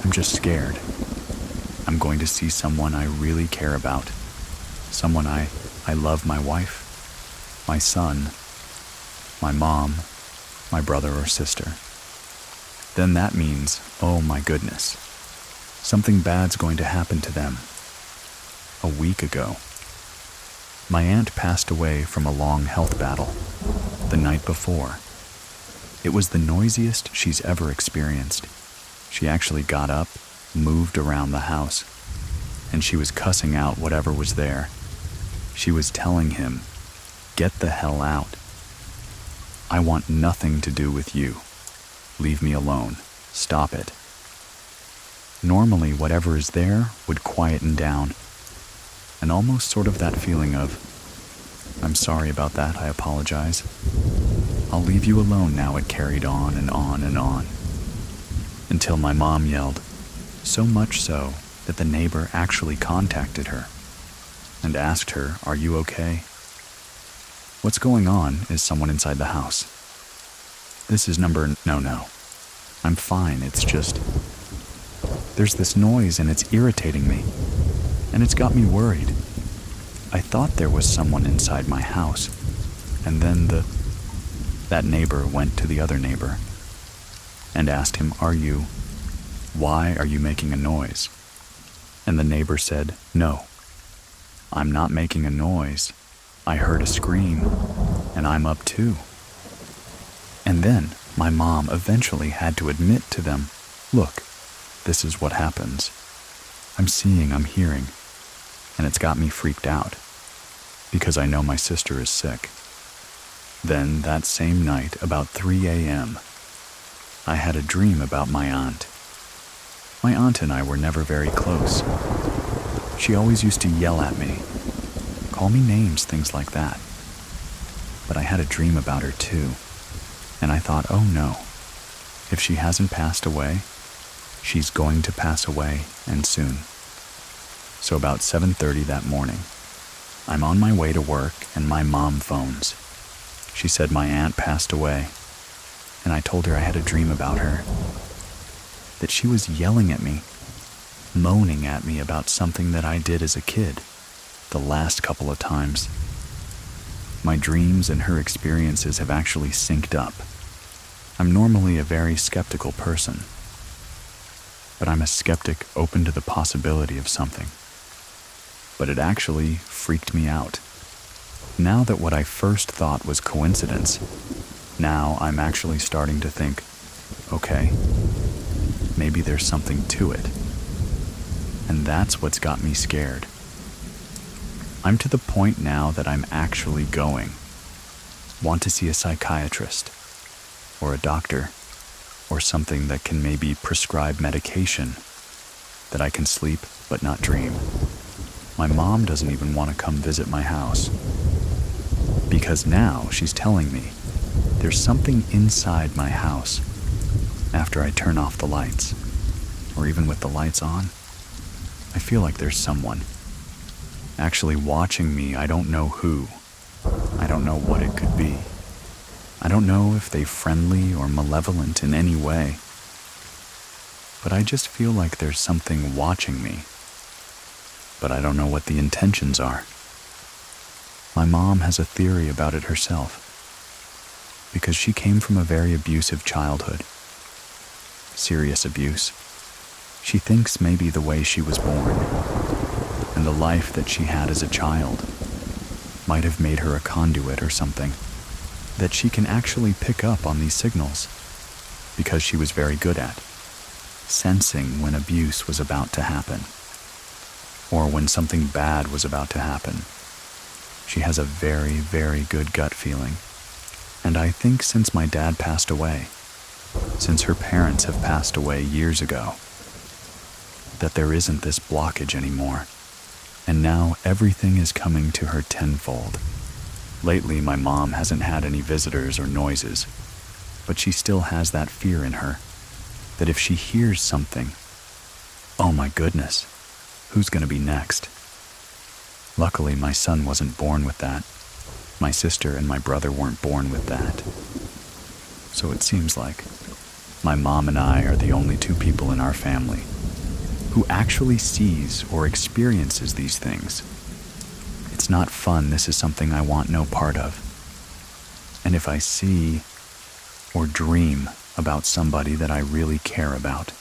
I'm just scared. I'm going to see someone I really care about. Someone I love, my wife, my son, my mom, my brother or sister. Then that means, oh my goodness, something bad's going to happen to them. A week ago, my aunt passed away from a long health battle. The night before, it was the noisiest she's ever experienced. She actually got up, moved around the house, and she was cussing out whatever was there. She was telling him, "Get the hell out. I want nothing to do with you. Leave me alone. Stop it." Normally, whatever is there would quieten down, and almost sort of that feeling of, "I'm sorry about that, I apologize. I'll leave you alone now." It carried on and on and on, until my mom yelled, so much so that the neighbor actually contacted her and asked her, "Are you okay?" "What's going on? Is someone inside the house?" "This is no. I'm fine, it's just, there's this noise and it's irritating me, and it's got me worried. I thought there was someone inside my house, and then that neighbor went to the other neighbor and asked him, why are you making a noise?" And the neighbor said, "No, I'm not making a noise. I heard a scream, and I'm up too." And then my mom eventually had to admit to them, "Look, this is what happens. I'm seeing, I'm hearing, and it's got me freaked out, because I know my sister is sick." Then that same night, about 3 a.m., I had a dream about my aunt. My aunt and I were never very close. She always used to yell at me, call me names, things like that. But I had a dream about her too, and I thought, oh no, if she hasn't passed away, she's going to pass away, and soon. So about 7:30 that morning, I'm on my way to work and my mom phones. She said my aunt passed away, and I told her I had a dream about her, that she was yelling at me, moaning at me about something that I did as a kid the last couple of times. My dreams and her experiences have actually synced up. I'm normally a very skeptical person, but I'm a skeptic open to the possibility of something. But it actually freaked me out. Now that what I first thought was coincidence, now I'm actually starting to think, okay, maybe there's something to it. And that's what's got me scared. I'm to the point now that I'm actually want to see a psychiatrist, or a doctor, or something that can maybe prescribe medication, that I can sleep but not dream. My mom doesn't even want to come visit my house, because now she's telling me There's something inside my house after I turn off the lights, or even with the lights on. I feel like there's someone actually watching me. I don't know who. I don't know what it could be. I don't know if they're friendly or malevolent in any way. But I just feel like there's something watching me. But I don't know what the intentions are. My mom has a theory about it herself, because she came from a very abusive childhood. Serious abuse. She thinks maybe the way she was born and the life that she had as a child might have made her a conduit or something, that she can actually pick up on these signals because she was very good at sensing when abuse was about to happen or when something bad was about to happen. She has a very, very good gut feeling. And I think since my dad passed away, since her parents have passed away years ago, that there isn't this blockage anymore. And now everything is coming to her tenfold. Lately, my mom hasn't had any visitors or noises, but she still has that fear in her, that if she hears something, oh my goodness, who's going to be next? Luckily, my son wasn't born with that. My sister and my brother weren't born with that. So it seems like my mom and I are the only two people in our family who actually sees or experiences these things. It's not fun. This is something I want no part of. And if I see or dream about somebody that I really care about,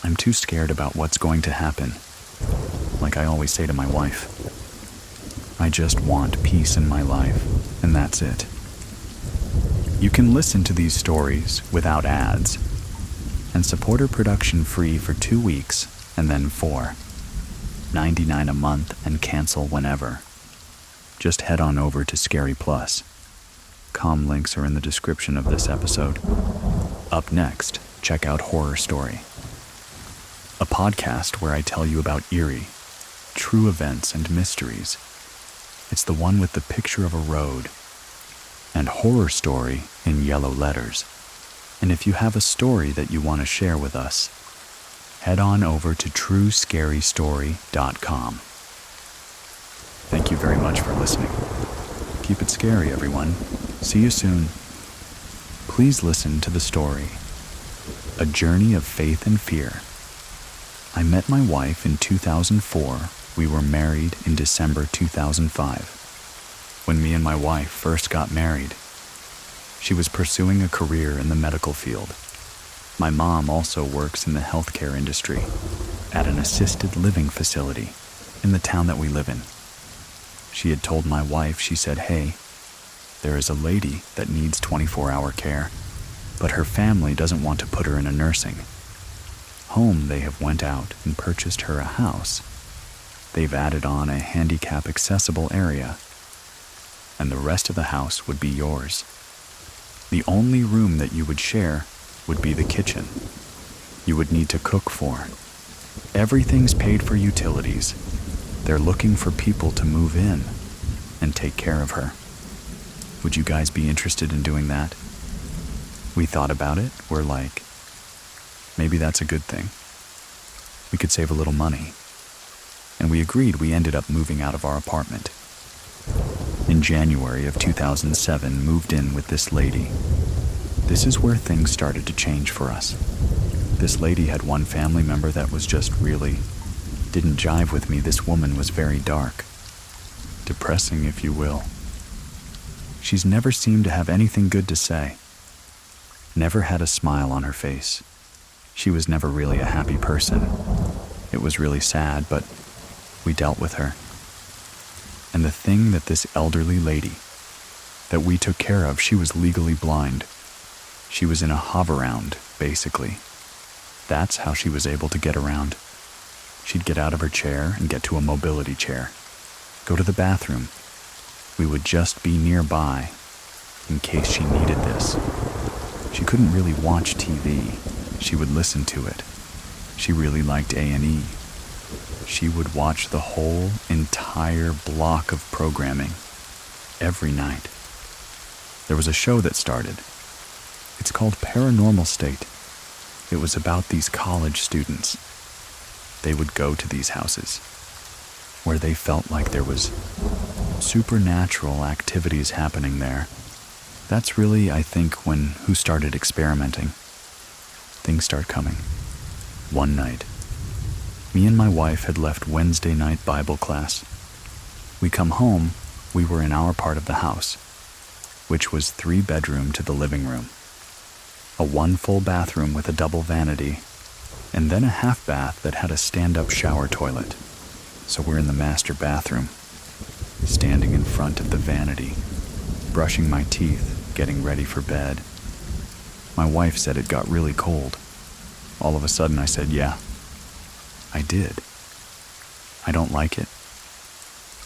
I'm too scared about what's going to happen. Like I always say to my wife, I just want peace in my life, and that's it. You can listen to these stories without ads and support our production free for 2 weeks and then $4.99 a month and cancel whenever. Just head on over to Scary Plus. Com links are in the description of this episode. Up next, check out Horror Story, a podcast where I tell you about eerie, true events and mysteries. It's the one with the picture of a road and Horror Story in yellow letters. And if you have a story that you want to share with us, head on over to truescarystory.com. Thank you very much for listening. Keep it scary, everyone. See you soon. Please listen to the story, A Journey of Faith and Fear. I met my wife in 2004. We were married in December 2005. When me and my wife first got married, she was pursuing a career in the medical field. My mom also works in the healthcare industry at an assisted living facility in the town that we live in. She had told my wife, she said, hey, there is a lady that needs 24-hour care, but her family doesn't want to put her in a nursing home. They have went out and purchased her a house. They've added on a handicap accessible area, and the rest of the house would be yours. The only room that you would share would be the kitchen. You would need to cook for. Everything's paid for utilities. They're looking for people to move in and take care of her. Would you guys be interested in doing that? We thought about it. We're like, maybe that's a good thing. We could save a little money. And we agreed. We ended up moving out of our apartment. In January of 2007, moved in with this lady. This is where things started to change for us. This lady had one family member that was just really didn't jive with me. This woman was very dark, depressing, if you will. She's never seemed to have anything good to say. Never had a smile on her face. She was never really a happy person. It was really sad, but we dealt with her. And the thing that this elderly lady that we took care of, she was legally blind. She was in a hover-round, basically. That's how she was able to get around. She'd get out of her chair and get to a mobility chair, go to the bathroom. We would just be nearby in case she needed this. She couldn't really watch TV. She would listen to it. She really liked A&E. She would watch the whole entire block of programming every night. There was a show that started. It's called Paranormal State. It was about these college students. They would go to these houses where they felt like there was supernatural activities happening there. That's really, I think, who started experimenting. Things start coming. One night, me and my wife had left Wednesday night Bible class. We come home, we were in our part of the house, which was 3-bedroom to the living room. A 1 full bathroom with a double vanity, and then a half bath that had a stand-up shower toilet. So we're in the master bathroom, standing in front of the vanity, brushing my teeth, getting ready for bed. My wife said it got really cold. All of a sudden I said, yeah, I did. I don't like it.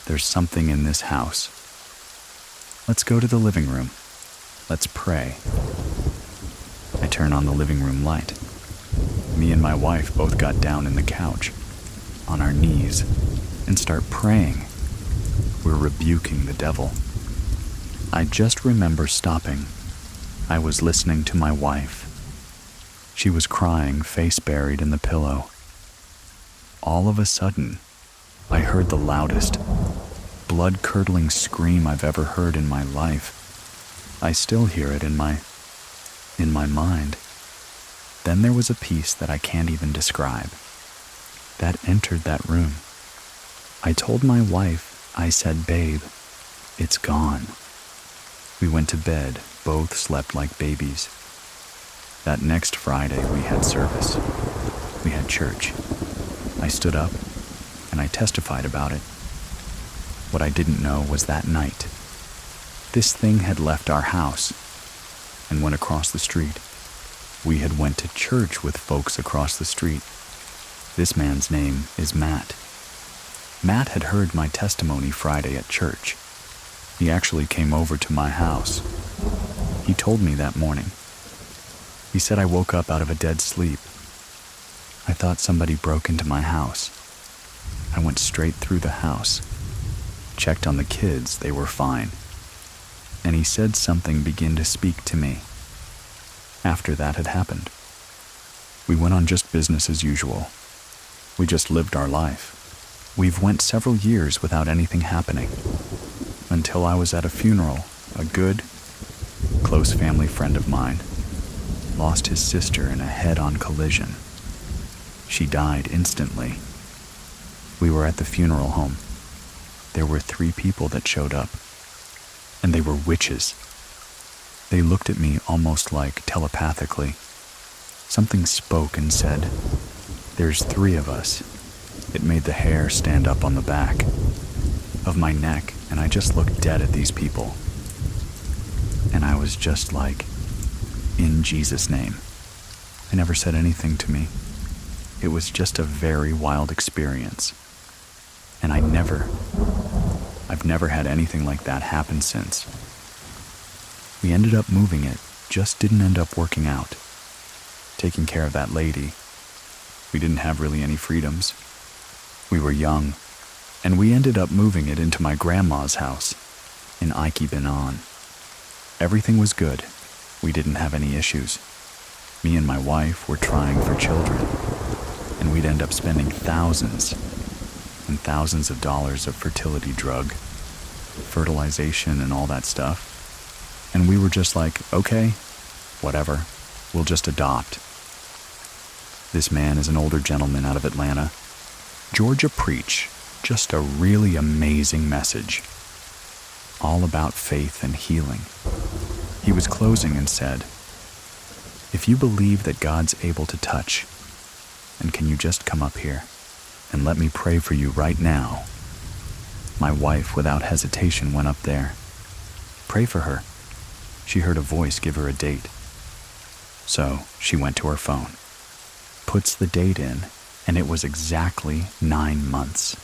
There's something in this house. Let's go to the living room. Let's pray. I turn on the living room light. Me and my wife both got down in the couch, on our knees, and start praying. We're rebuking the devil. I just remember stopping. I was listening to my wife. She was crying, face buried in the pillow. All of a sudden, I heard the loudest, blood-curdling scream I've ever heard in my life. I still hear it in my mind. Then there was a peace that I can't even describe that entered that room. I told my wife, I said, babe, it's gone. We went to bed, both slept like babies. That next Friday we had service. We had church. I stood up and I testified about it. What I didn't know was that night, this thing had left our house and went across the street. We had went to church with folks across the street. This man's name is Matt. Matt had heard my testimony Friday at church. He actually came over to my house. He told me that morning. He said I woke up out of a dead sleep. I thought somebody broke into my house. I went straight through the house, checked on the kids, they were fine. And he said something began to speak to me. After that had happened, we went on just business as usual. We just lived our life. We've went several years without anything happening, until I was at a funeral. A good, close family friend of mine lost his sister in a head-on collision. She died instantly. We were at the funeral home. There were 3 people that showed up, and they were witches. They looked at me almost like telepathically. Something spoke and said, "There's 3 of us." It made the hair stand up on the back of my neck, and I just looked dead at these people. And I was just like, in Jesus' name. They never said anything to me. It was just a very wild experience. And I've never had anything like that happen since. We ended up moving it, just didn't end up working out. Taking care of that lady. We didn't have really any freedoms. We were young, and we ended up moving it into my grandma's house in Ike-Benon. Everything was good. We didn't have any issues. Me and my wife were trying for children, and we'd end up spending thousands and thousands of dollars of fertility drug, fertilization and all that stuff. And we were just like, okay, whatever, we'll just adopt. This man is an older gentleman out of Atlanta. Georgia Preach, just a really amazing message. All about faith and healing. He was closing and said, if you believe that God's able to touch, and can you just come up here and let me pray for you right now? My wife, without hesitation, went up there. Pray for her. She heard a voice give her a date. So she went to her phone, puts the date in, and it was exactly 9 months.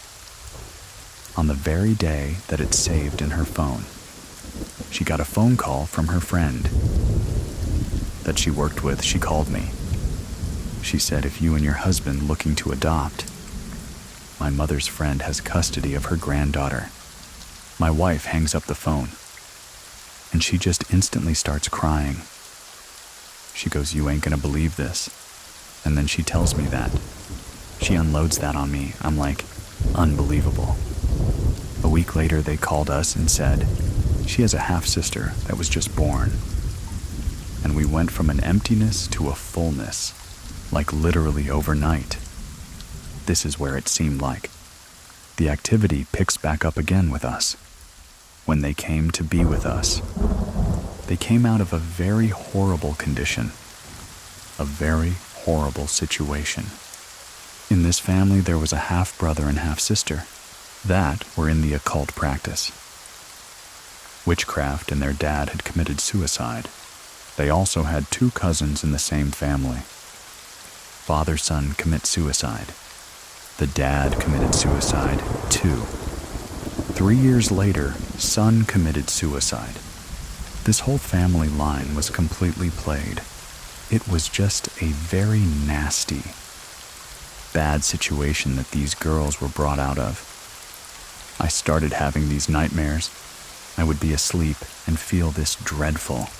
On the very day that it saved in her phone, she got a phone call from her friend that she worked with. She called me. She said, if you and your husband looking to adopt, my mother's friend has custody of her granddaughter. My wife hangs up the phone, and she just instantly starts crying. She goes, "You ain't gonna believe this." And then she tells me that. She unloads that on me. I'm like, unbelievable. A week later, they called us and said she has a half-sister that was just born. And we went from an emptiness to a fullness, like literally overnight. This is where it seemed like the activity picks back up again with us. When they came to be with us, they came out of a very horrible condition, a very horrible situation. In this family, there was a half-brother and half-sister that were in the occult practice. Witchcraft, and their dad had committed suicide. They also had 2 cousins in the same family. Father-son commit suicide. The dad committed suicide too. 3 years later, son committed suicide. This whole family line was completely played. It was just a very nasty, bad situation that these girls were brought out of. I started having these nightmares. I would be asleep and feel this dreadful,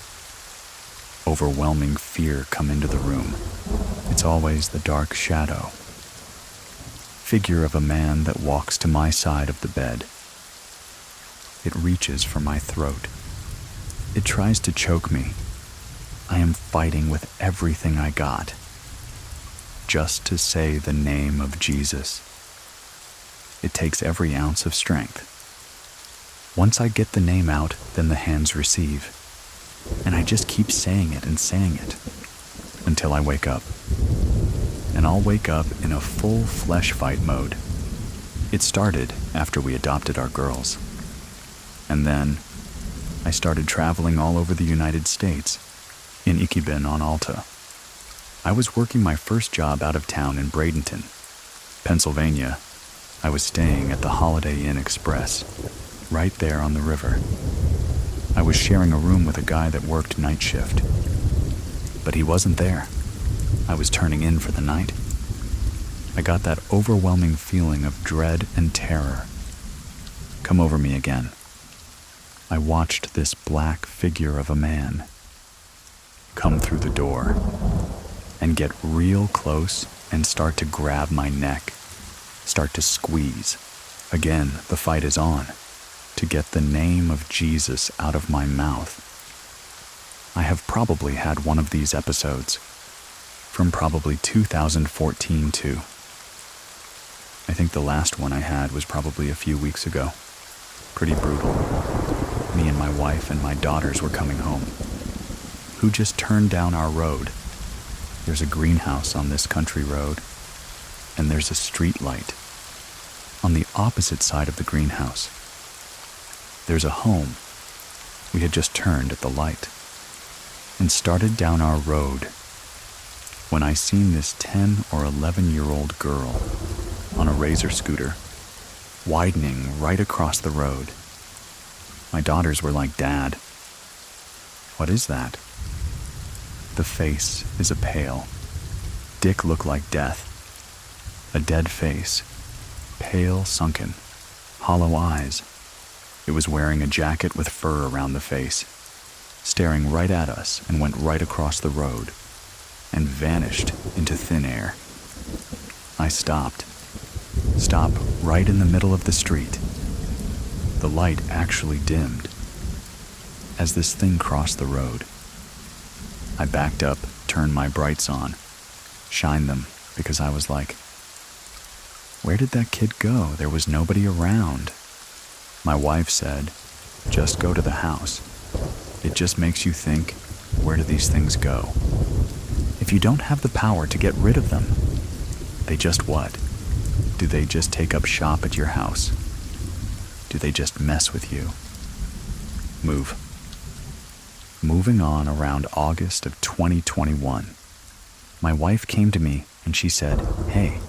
overwhelming fear come into the room. It's always the dark shadow. Figure of a man that walks to my side of the bed. It reaches for my throat. It tries to choke me. I am fighting with everything I got, just to say the name of Jesus. It takes every ounce of strength. Once I get the name out, then the hands receive. And I just keep saying it until I wake up. And I'll wake up in a full flesh fight mode. It started after we adopted our girls. And then I started traveling all over the United States, in Iquiben on Alta. I was working my first job out of town in Bradenton, Pennsylvania. I was staying at the Holiday Inn Express, right there on the river. I was sharing a room with a guy that worked night shift. But he wasn't there. I was turning in for the night. I got that overwhelming feeling of dread and terror come over me again. I watched this black figure of a man come through the door and get real close and start to grab my neck, start to squeeze. Again, the fight is on to get the name of Jesus out of my mouth. I have probably had one of these episodes from probably 2014 too. I think the last one I had was probably a few weeks ago. Pretty brutal. Me and my wife and my daughters were coming home. Who just turned down our road? There's a greenhouse on this country road, and there's a street light. On the opposite side of the greenhouse, there's a home. We had just turned at the light and started down our road when I seen this 10 or 11-year-old girl on a Razor scooter widening right across the road. My daughters were like, "Dad, what is that?" The face is a pale. Dick looked like death. A dead face, pale, sunken, hollow eyes. It was wearing a jacket with fur around the face, staring right at us, and went right across the road and vanished into thin air. I stopped right in the middle of the street. The light actually dimmed as this thing crossed the road. I backed up, turned my brights on, shined them, because I was like, where did that kid go? There was nobody around. My wife said, just go to the house. It just makes you think, where do these things go? If you don't have the power to get rid of them, they just what? Do they just take up shop at your house? Do they just mess with you? Move. Moving on around August of 2021, my wife came to me and she said, "Hey,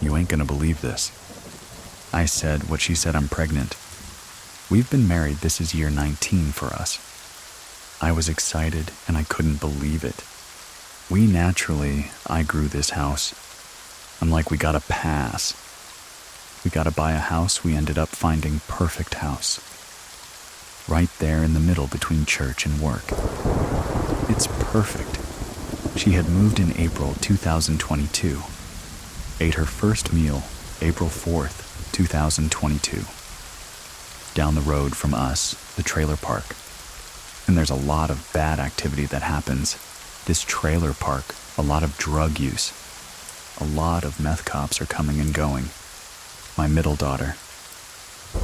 you ain't gonna believe this." I said what she said, "I'm pregnant." We've been married, this is year 19 for us. I was excited and I couldn't believe it. I grew this house. I'm like, we gotta pass. We gotta buy a house. We ended up finding perfect house. right there in the middle between church and work. It's perfect. She had moved in April 2022, ate her first meal April 4th, 2022, down the road from us, the trailer park. And there's a lot of bad activity that happens. This trailer park, a lot of drug use. A lot of meth cops are coming and going. My middle daughter,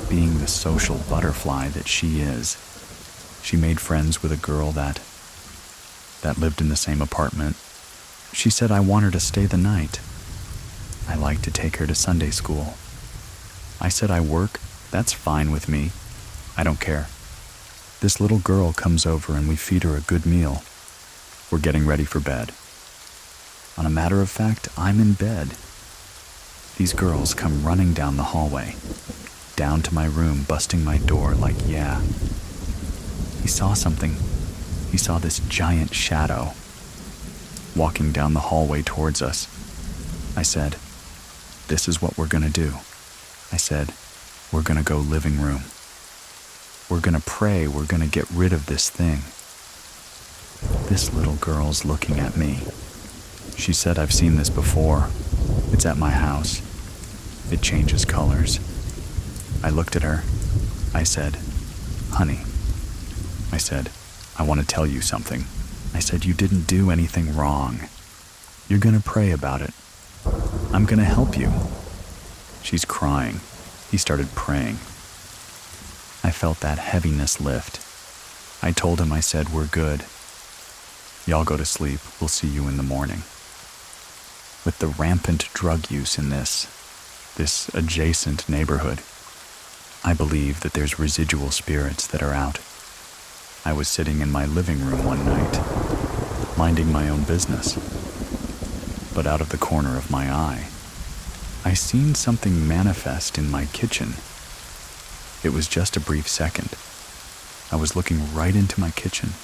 being the social butterfly that she is, she made friends with a girl that lived in the same apartment. She said I want her to stay the night. I like to take her to Sunday school. I said I work, that's fine with me. I don't care. This little girl comes over and we feed her a good meal. We're getting ready for bed. On a matter of fact, I'm in bed. These girls come running down the hallway, down to my room, busting my door like, yeah. He saw something. He saw this giant shadow walking down the hallway towards us. I said, this is what we're gonna do. I said, we're gonna go living room. We're gonna pray, we're gonna get rid of this thing. This little girl's looking at me. She said, I've seen this before. It's at my house. It changes colors. I looked at her. I said, honey. I said, I want to tell you something. I said, you didn't do anything wrong. You're gonna pray about it. I'm gonna help you. She's crying. He started praying. I felt that heaviness lift. I told him, I said, we're good. Y'all go to sleep. We'll see you in the morning. With the rampant drug use in this adjacent neighborhood, I believe that there's residual spirits that are out. I was sitting in my living room one night, minding my own business. But out of the corner of my eye, I seen something manifest in my kitchen. It was just a brief second. I was looking right into my kitchen.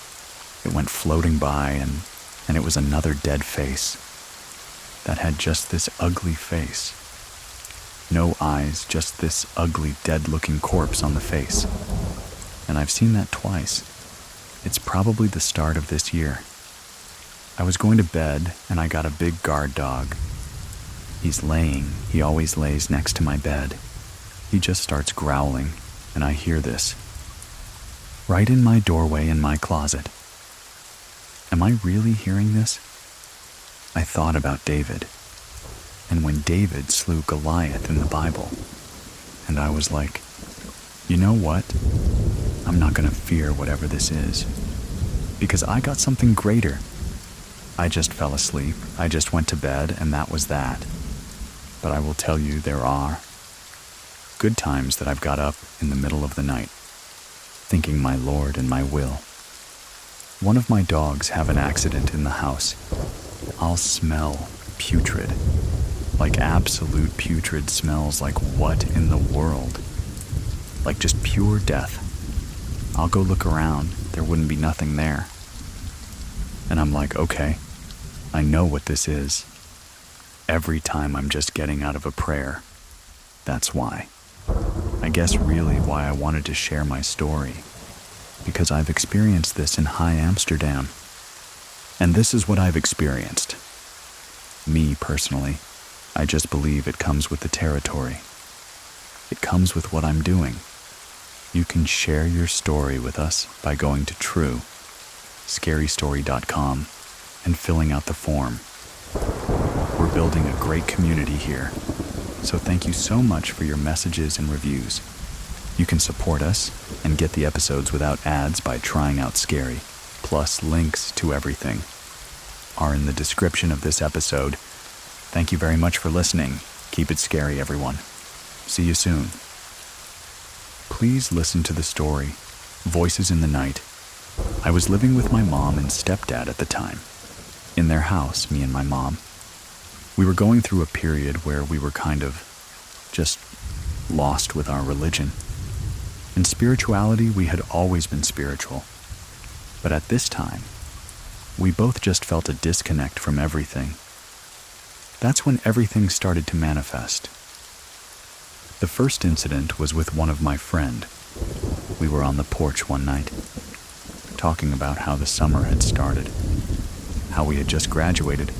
It went floating by, and it was another dead face that had just this ugly face. No eyes, just this ugly, dead-looking corpse on the face. And I've seen that twice. It's probably the start of this year. I was going to bed, and I got a big guard dog. He always lays next to my bed. He just starts growling, and I hear this. Right in my doorway in my closet. Am I really hearing this? I thought about David, and when David slew Goliath in the Bible, and I was like, you know what? I'm not going to fear whatever this is, because I got something greater. I just fell asleep, I just went to bed, and that was that. But I will tell you, there are good times that I've got up in the middle of the night, thinking my Lord and my will. One of my dogs have an accident in the house. I'll smell putrid, like absolute putrid smells, like what in the world? Like just pure death. I'll go look around, there wouldn't be nothing there. And I'm like, okay, I know what this is. Every time I'm just getting out of a prayer. That's why. I guess really why I wanted to share my story. Because I've experienced this in High Amsterdam. And this is what I've experienced. Me, personally, I just believe it comes with the territory. It comes with what I'm doing. You can share your story with us by going to truescarystory.com and filling out the form. We're building a great community here, so thank you so much for your messages and reviews. You can support us and get the episodes without ads by trying out Scary, plus links to everything are in the description of this episode. Thank you very much for listening. Keep it scary, everyone. See you soon. Please listen to the story, Voices in the Night. I was living with my mom and stepdad at the time. In their house, me and my mom. We were going through a period where we were kind of just lost with our religion. In spirituality, we had always been spiritual. But at this time, we both just felt a disconnect from everything. That's when everything started to manifest. The first incident was with one of my friend, We were on the porch one night, talking about how the summer had started, how we had just graduated.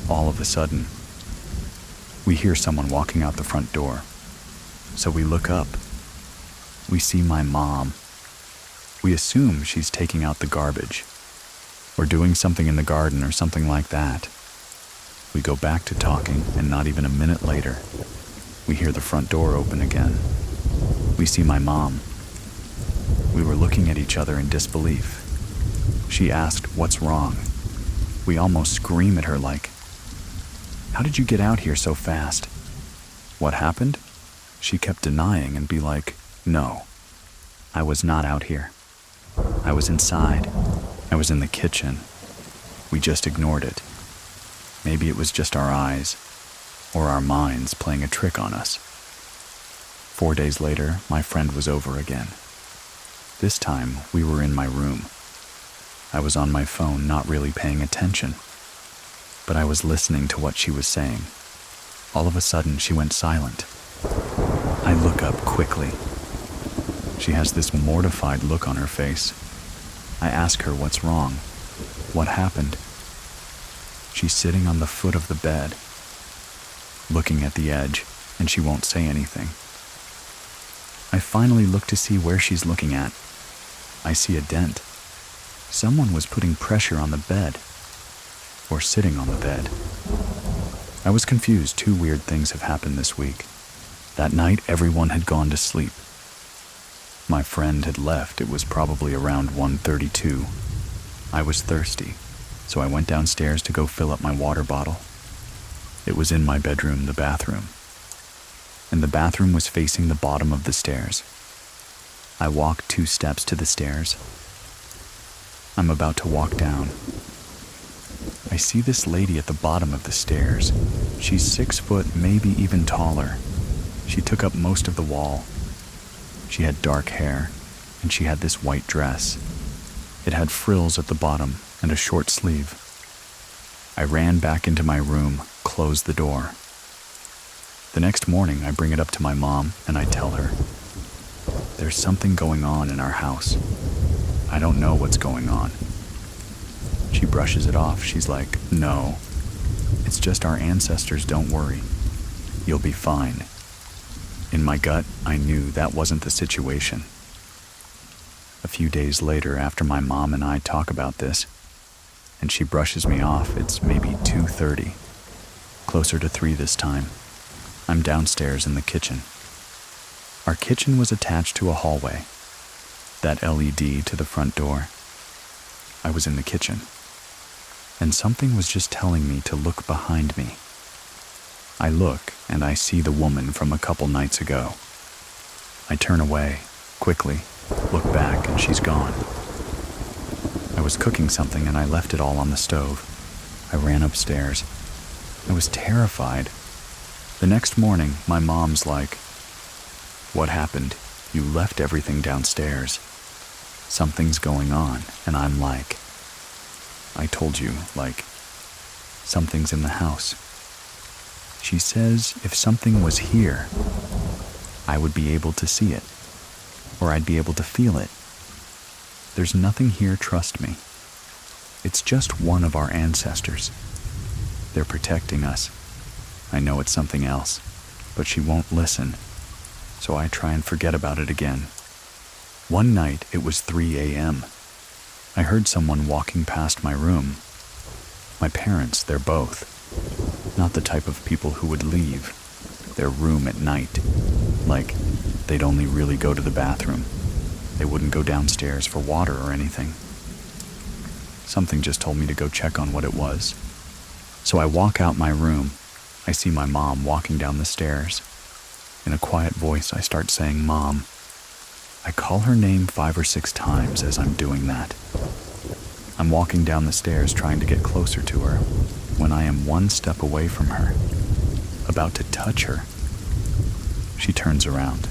All of a sudden, we hear someone walking out the front door. So we look up. We see my mom. We assume she's taking out the garbage, or doing something in the garden or something like that. We go back to talking, and not even a minute later, we hear the front door open again. We see my mom. We were looking at each other in disbelief. She asked, "What's wrong?" We almost scream at her like, "How did you get out here so fast?" What happened? She kept denying and be like, "No, I was not out here. I was inside. I was in the kitchen. We just ignored it. Maybe it was just our eyes, or our minds playing a trick on us." 4 days later, my friend was over again. This time, we were in my room. I was on my phone, not really paying attention, but I was listening to what she was saying. All of a sudden, she went silent. I look up quickly. She has this mortified look on her face. I ask her what's wrong. What happened? She's sitting on the foot of the bed, looking at the edge, and she won't say anything. I finally look to see where she's looking at. I see a dent. Someone was putting pressure on the bed, or sitting on the bed. I was confused. 2 weird things have happened this week. That night, everyone had gone to sleep. My friend had left. It was probably around 1:32. I was thirsty, so I went downstairs to go fill up my water bottle. It was in my bedroom, the bathroom, and the bathroom was facing the bottom of the stairs. I walked 2 steps to the stairs. I'm about to walk down. I see this lady at the bottom of the stairs. She's 6 foot, maybe even taller. She took up most of the wall. She had dark hair, and she had this white dress. It had frills at the bottom and a short sleeve. I ran back into my room, closed the door. The next morning, I bring it up to my mom, and I tell her, "There's something going on in our house. I don't know what's going on." She brushes it off. She's like, "No, it's just our ancestors, don't worry. You'll be fine." In my gut, I knew that wasn't the situation. A few days later, after my mom and I talk about this, and she brushes me off, it's maybe 2:30, closer to 3 this time. I'm downstairs in the kitchen. Our kitchen was attached to a hallway, that LED to the front door. I was in the kitchen, and something was just telling me to look behind me. I look, and I see the woman from a couple nights ago. I turn away, quickly, look back, and she's gone. I was cooking something, and I left it all on the stove. I ran upstairs. I was terrified. The next morning, my mom's like, "What happened? You left everything downstairs. Something's going on." And I'm like, "I told you, something's in the house." She says if something was here, I would be able to see it, or I'd be able to feel it. There's nothing here, trust me. It's just one of our ancestors. They're protecting us. I know it's something else, but she won't listen, so I try and forget about it again. One night, it was 3 a.m. I heard someone walking past my room. My parents, they're both not the type of people who would leave their room at night. They'd only really go to the bathroom. They wouldn't go downstairs for water or anything. Something just told me to go check on what it was. So I walk out my room. I see my mom walking down the stairs. In a quiet voice, I start saying, "Mom." I call her name 5 or 6 times as I'm doing that. I'm walking down the stairs trying to get closer to her when I am 1 step away from her, about to touch her. She turns around.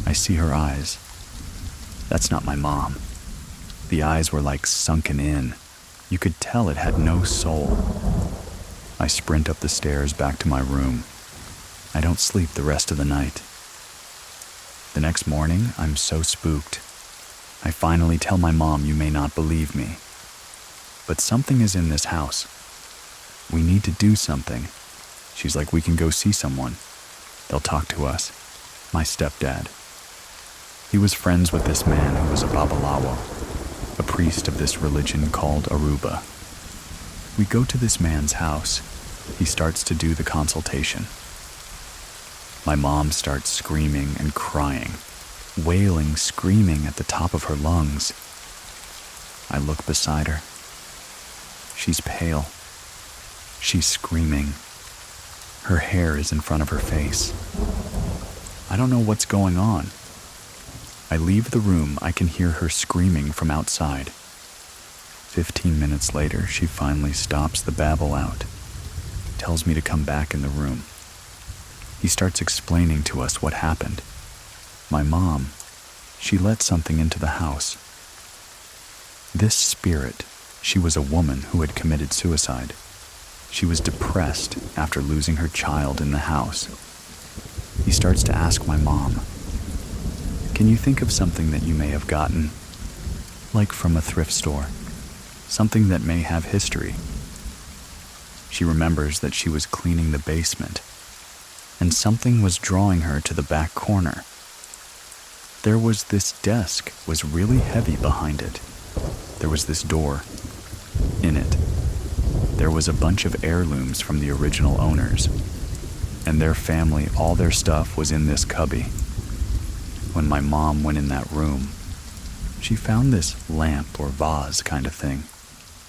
I see her eyes. That's not my mom. The eyes were sunken in. You could tell it had no soul. I sprint up the stairs back to my room. I don't sleep the rest of the night. The next morning, I'm so spooked. I finally tell my mom you may not believe me. But something is in this house. We need to do something. She's like, we can go see someone. They'll talk to us. My stepdad. He was friends with this man who was a babalawo, a priest of this religion called Aruba. We go to this man's house. He starts to do the consultation. My mom starts screaming and crying, wailing, screaming at the top of her lungs. I look beside her. She's pale. She's screaming. Her hair is in front of her face. I don't know what's going on. I leave the room. I can hear her screaming from outside. 15 minutes later, she finally stops the babble out, tells me to come back in the room. He starts explaining to us what happened. My mom, she let something into the house. This spirit, she was a woman who had committed suicide. She was depressed after losing her child in the house. He starts to ask my mom, can you think of something that you may have gotten, like from a thrift store, something that may have history? She remembers that she was cleaning the basement, and something was drawing her to the back corner. There was this desk, was really heavy behind it. There was this door. In it, there was a bunch of heirlooms from the original owners, and their family, all their stuff was in this cubby. When my mom went in that room, she found this lamp or vase kind of thing.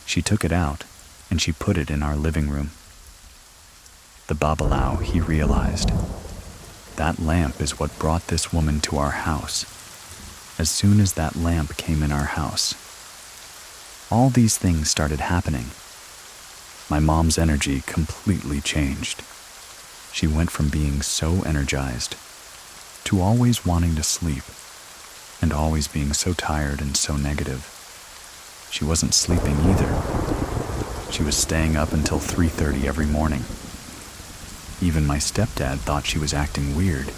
She took it out, and she put it in our living room. The Babalao, he realized, that lamp is what brought this woman to our house. As soon as that lamp came in our house, all these things started happening. My mom's energy completely changed. She went from being so energized to always wanting to sleep and always being so tired and so negative. She wasn't sleeping either. She was staying up until 3:30 every morning. Even my stepdad thought she was acting weird.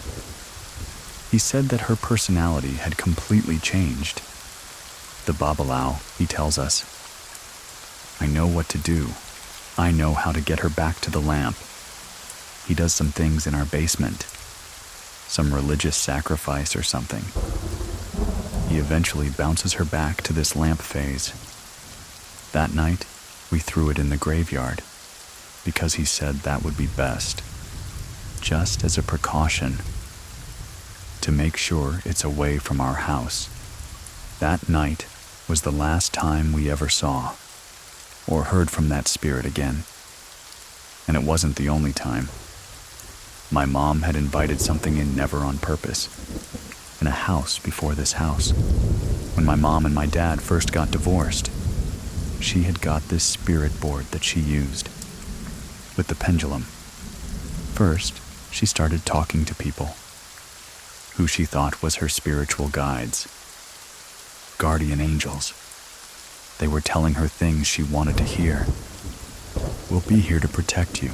He said that her personality had completely changed. The Babalao, he tells us, I know what to do. I know how to get her back to the lamp. He does some things in our basement, some religious sacrifice or something. He eventually bounces her back to this lamp phase. That night, we threw it in the graveyard because he said that would be best, just as a precaution, to make sure it's away from our house. That night was the last time we ever saw or heard from that spirit again. And it wasn't the only time. My mom had invited something in never on purpose, in a house before this house. When my mom and my dad first got divorced, she had got this spirit board that she used with the pendulum. First, she started talking to people who she thought was her spiritual guides, guardian angels. They were telling her things she wanted to hear. We'll be here to protect you.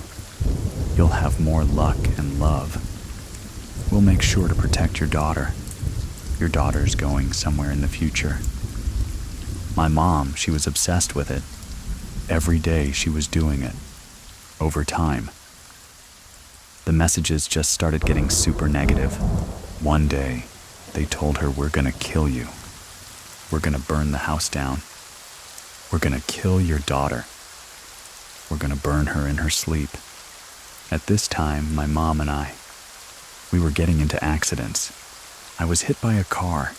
You'll have more luck and love. We'll make sure to protect your daughter. Your daughter's going somewhere in the future. My mom, she was obsessed with it. Every day she was doing it. Over time, the messages just started getting super negative. One day, they told her, we're gonna kill you. We're gonna burn the house down. We're gonna kill your daughter. We're gonna burn her in her sleep. At this time, my mom and I, we were getting into accidents. I was hit by a car.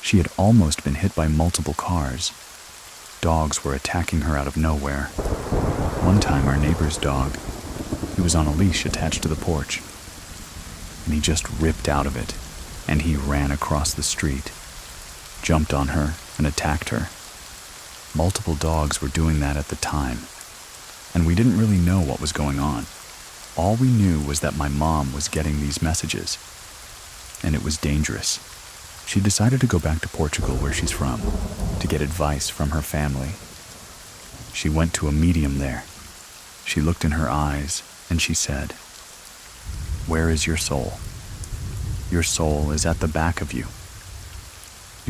She had almost been hit by multiple cars. Dogs were attacking her out of nowhere. One time, our neighbor's dog, he was on a leash attached to the porch, and he just ripped out of it, and he ran across the street, jumped on her, and attacked her. Multiple dogs were doing that at the time, and we didn't really know what was going on. All we knew was that my mom was getting these messages, and it was dangerous. She decided to go back to Portugal, where she's from, to get advice from her family. She went to a medium there. She looked in her eyes, and she said, "Where is your soul?" Your soul is at the back of you.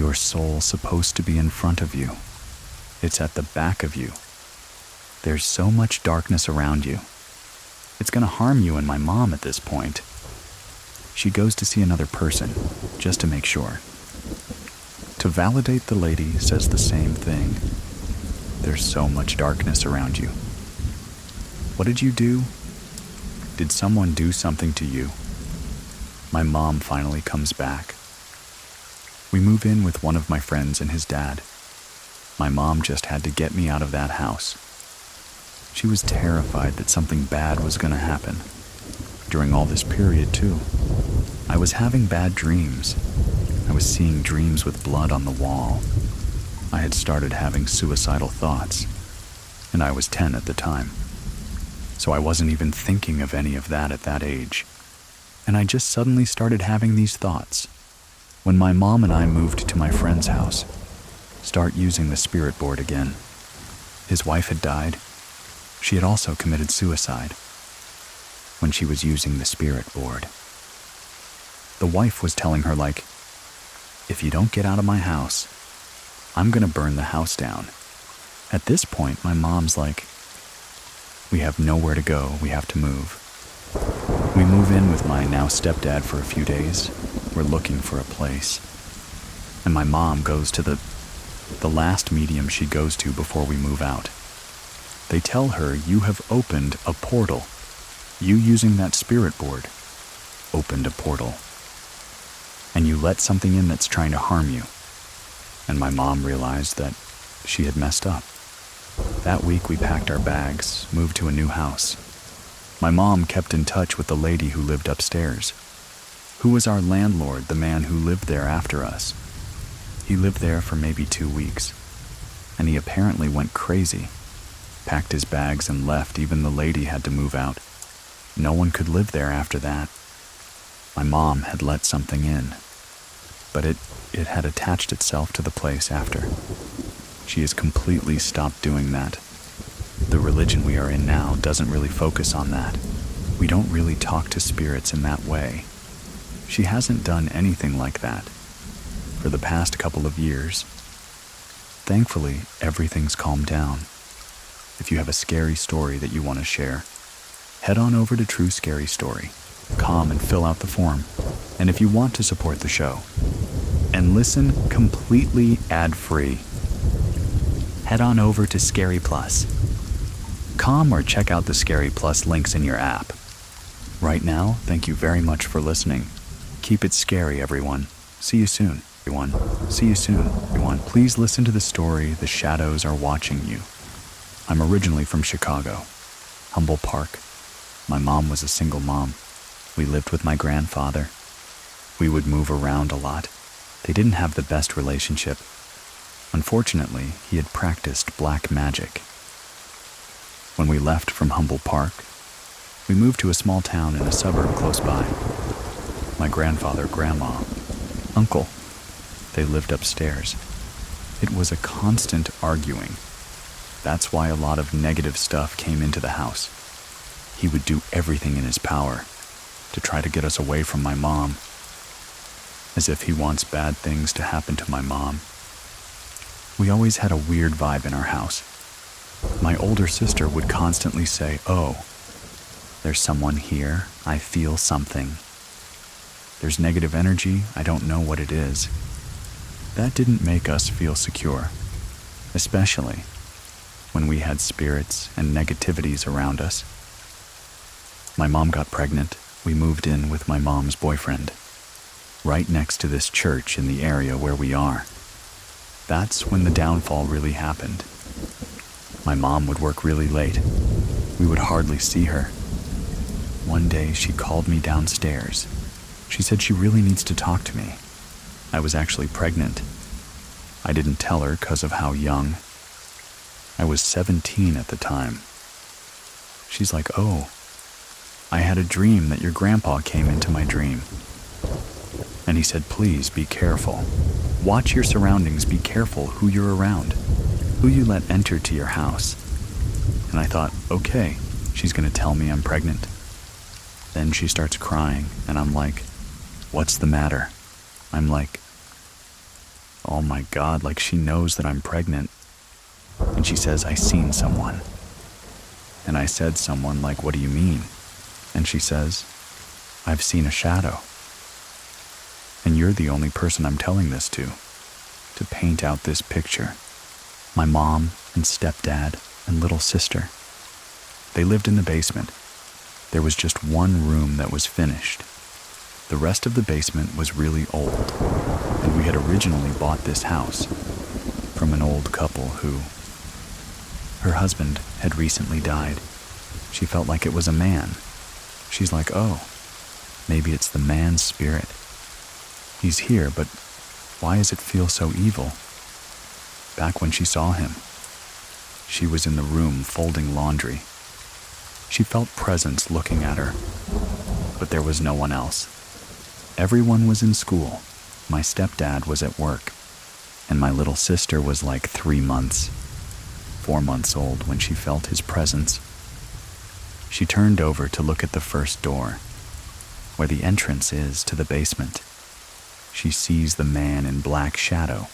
Your soul's supposed to be in front of you. It's at the back of you. There's so much darkness around you. It's going to harm you and my mom at this point. She goes to see another person, just to make sure. To validate, the lady says the same thing. There's so much darkness around you. What did you do? Did someone do something to you? My mom finally comes back. We move in with one of my friends and his dad. My mom just had to get me out of that house. She was terrified that something bad was going to happen. During all this period, too, I was having bad dreams. I was seeing dreams with blood on the wall. I had started having suicidal thoughts, and I was 10 at the time. So I wasn't even thinking of any of that at that age. And I just suddenly started having these thoughts. When my mom and I moved to my friend's house, start using the spirit board again. His wife had died. She had also committed suicide when she was using the spirit board. The wife was telling her, like, if you don't get out of my house, I'm gonna burn the house down. At this point, my mom's like, we have nowhere to go, we have to move. We move in with my now stepdad for a few days. We're looking for a place. And my mom goes to the last medium she goes to before we move out. They tell her, you have opened a portal. You using that spirit board opened a portal. And you let something in that's trying to harm you. And my mom realized that she had messed up. That week we packed our bags, moved to a new house. My mom kept in touch with the lady who lived upstairs, who was our landlord, the man who lived there after us. He lived there for maybe 2 weeks, and he apparently went crazy, packed his bags and left. Even the lady had to move out. No one could live there after that. My mom had let something in, but it had attached itself to the place after. She has completely stopped doing that. The religion we are in now doesn't really focus on that. We don't really talk to spirits in that way. She hasn't done anything like that for the past couple of years. Thankfully, everything's calmed down. If you have a scary story that you want to share, head on over to True Scary Story. Come and fill out the form. And if you want to support the show and listen completely ad-free, head on over to Scary Plus. Come or check out the Scary Plus links in your app. Right now, thank you very much for listening. Keep it scary, everyone. See you soon, everyone. See you soon, everyone. Please listen to the story, The Shadows Are Watching You. I'm originally from Chicago, Humboldt Park. My mom was a single mom. We lived with my grandfather. We would move around a lot. They didn't have the best relationship. Unfortunately, he had practiced black magic. When we left from Humboldt Park, we moved to a small town in a suburb close by. My grandfather, grandma, uncle, they lived upstairs. It was a constant arguing. That's why a lot of negative stuff came into the house. He would do everything in his power to try to get us away from my mom, as if he wants bad things to happen to my mom. We always had a weird vibe in our house. My older sister would constantly say, "Oh, there's someone here. I feel something. There's negative energy. I don't know what it is." That didn't make us feel secure, especially when we had spirits and negativities around us. My mom got pregnant. We moved in with my mom's boyfriend, right next to this church in the area where we are. That's when the downfall really happened. My mom would work really late. We would hardly see her. One day she called me downstairs. She said she really needs to talk to me. I was actually pregnant. I didn't tell her because of how young. I was 17 at the time. She's like, "Oh, I had a dream that your grandpa came into my dream. And he said, please be careful. Watch your surroundings, be careful who you're around, who you let enter to your house." And I thought, okay, she's going to tell me I'm pregnant. Then she starts crying, and I'm like, "What's the matter?" I'm like, "Oh my God," like she knows that I'm pregnant. And she says, "I seen someone." And I said, "Someone, like, what do you mean?" And she says, "I've seen a shadow." And you're the only person I'm telling this to paint out this picture. My mom and stepdad and little sister. They lived in the basement. There was just one room that was finished. The rest of the basement was really old, and we had originally bought this house from an old couple who, her husband had recently died. She felt like it was a man. She's like, "Oh, maybe it's the man's spirit. He's here, but why does it feel so evil?" Back when she saw him, she was in the room folding laundry. She felt presence looking at her, but there was no one else. Everyone was in school. My stepdad was at work, and my little sister was like 3 months, 4 months old when she felt his presence. She turned over to look at the first door, where the entrance is to the basement. She sees the man in black shadow.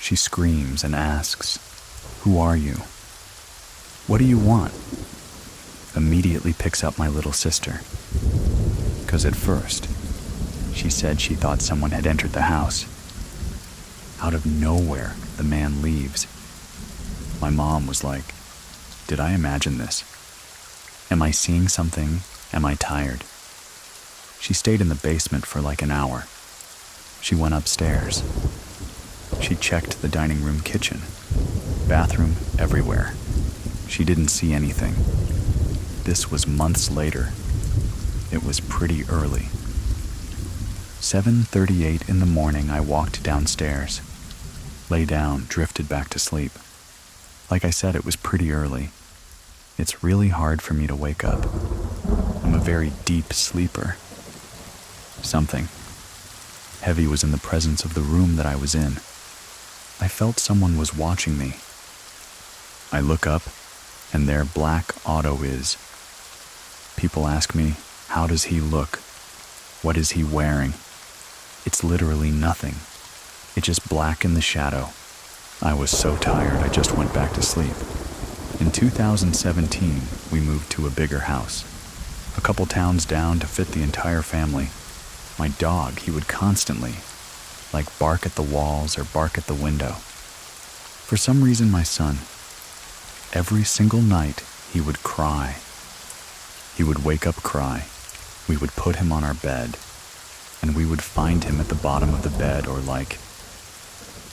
She screams and asks, "Who are you? What do you want?" Immediately picks up my little sister, because at first, she said she thought someone had entered the house. Out of nowhere, the man leaves. My mom was like, "Did I imagine this? Am I seeing something? Am I tired?" She stayed in the basement for like an hour. She went upstairs. She checked the dining room, kitchen, bathroom, everywhere. She didn't see anything. This was months later. It was pretty early. 7:38 in the morning, I walked downstairs, lay down, drifted back to sleep. Like I said, it was pretty early. It's really hard for me to wake up. I'm a very deep sleeper. Something heavy was in the presence of the room that I was in. I felt someone was watching me. I look up, and there Black Otto is. People ask me, how does he look? What is he wearing? It's literally nothing. It's just black in the shadow. I was so tired, I just went back to sleep. In 2017, we moved to a bigger house, a couple towns down to fit the entire family. My dog, he would constantly, bark at the walls or bark at the window. For some reason, my son, every single night, he would cry. He would wake up, cry. We would put him on our bed, and we would find him at the bottom of the bed or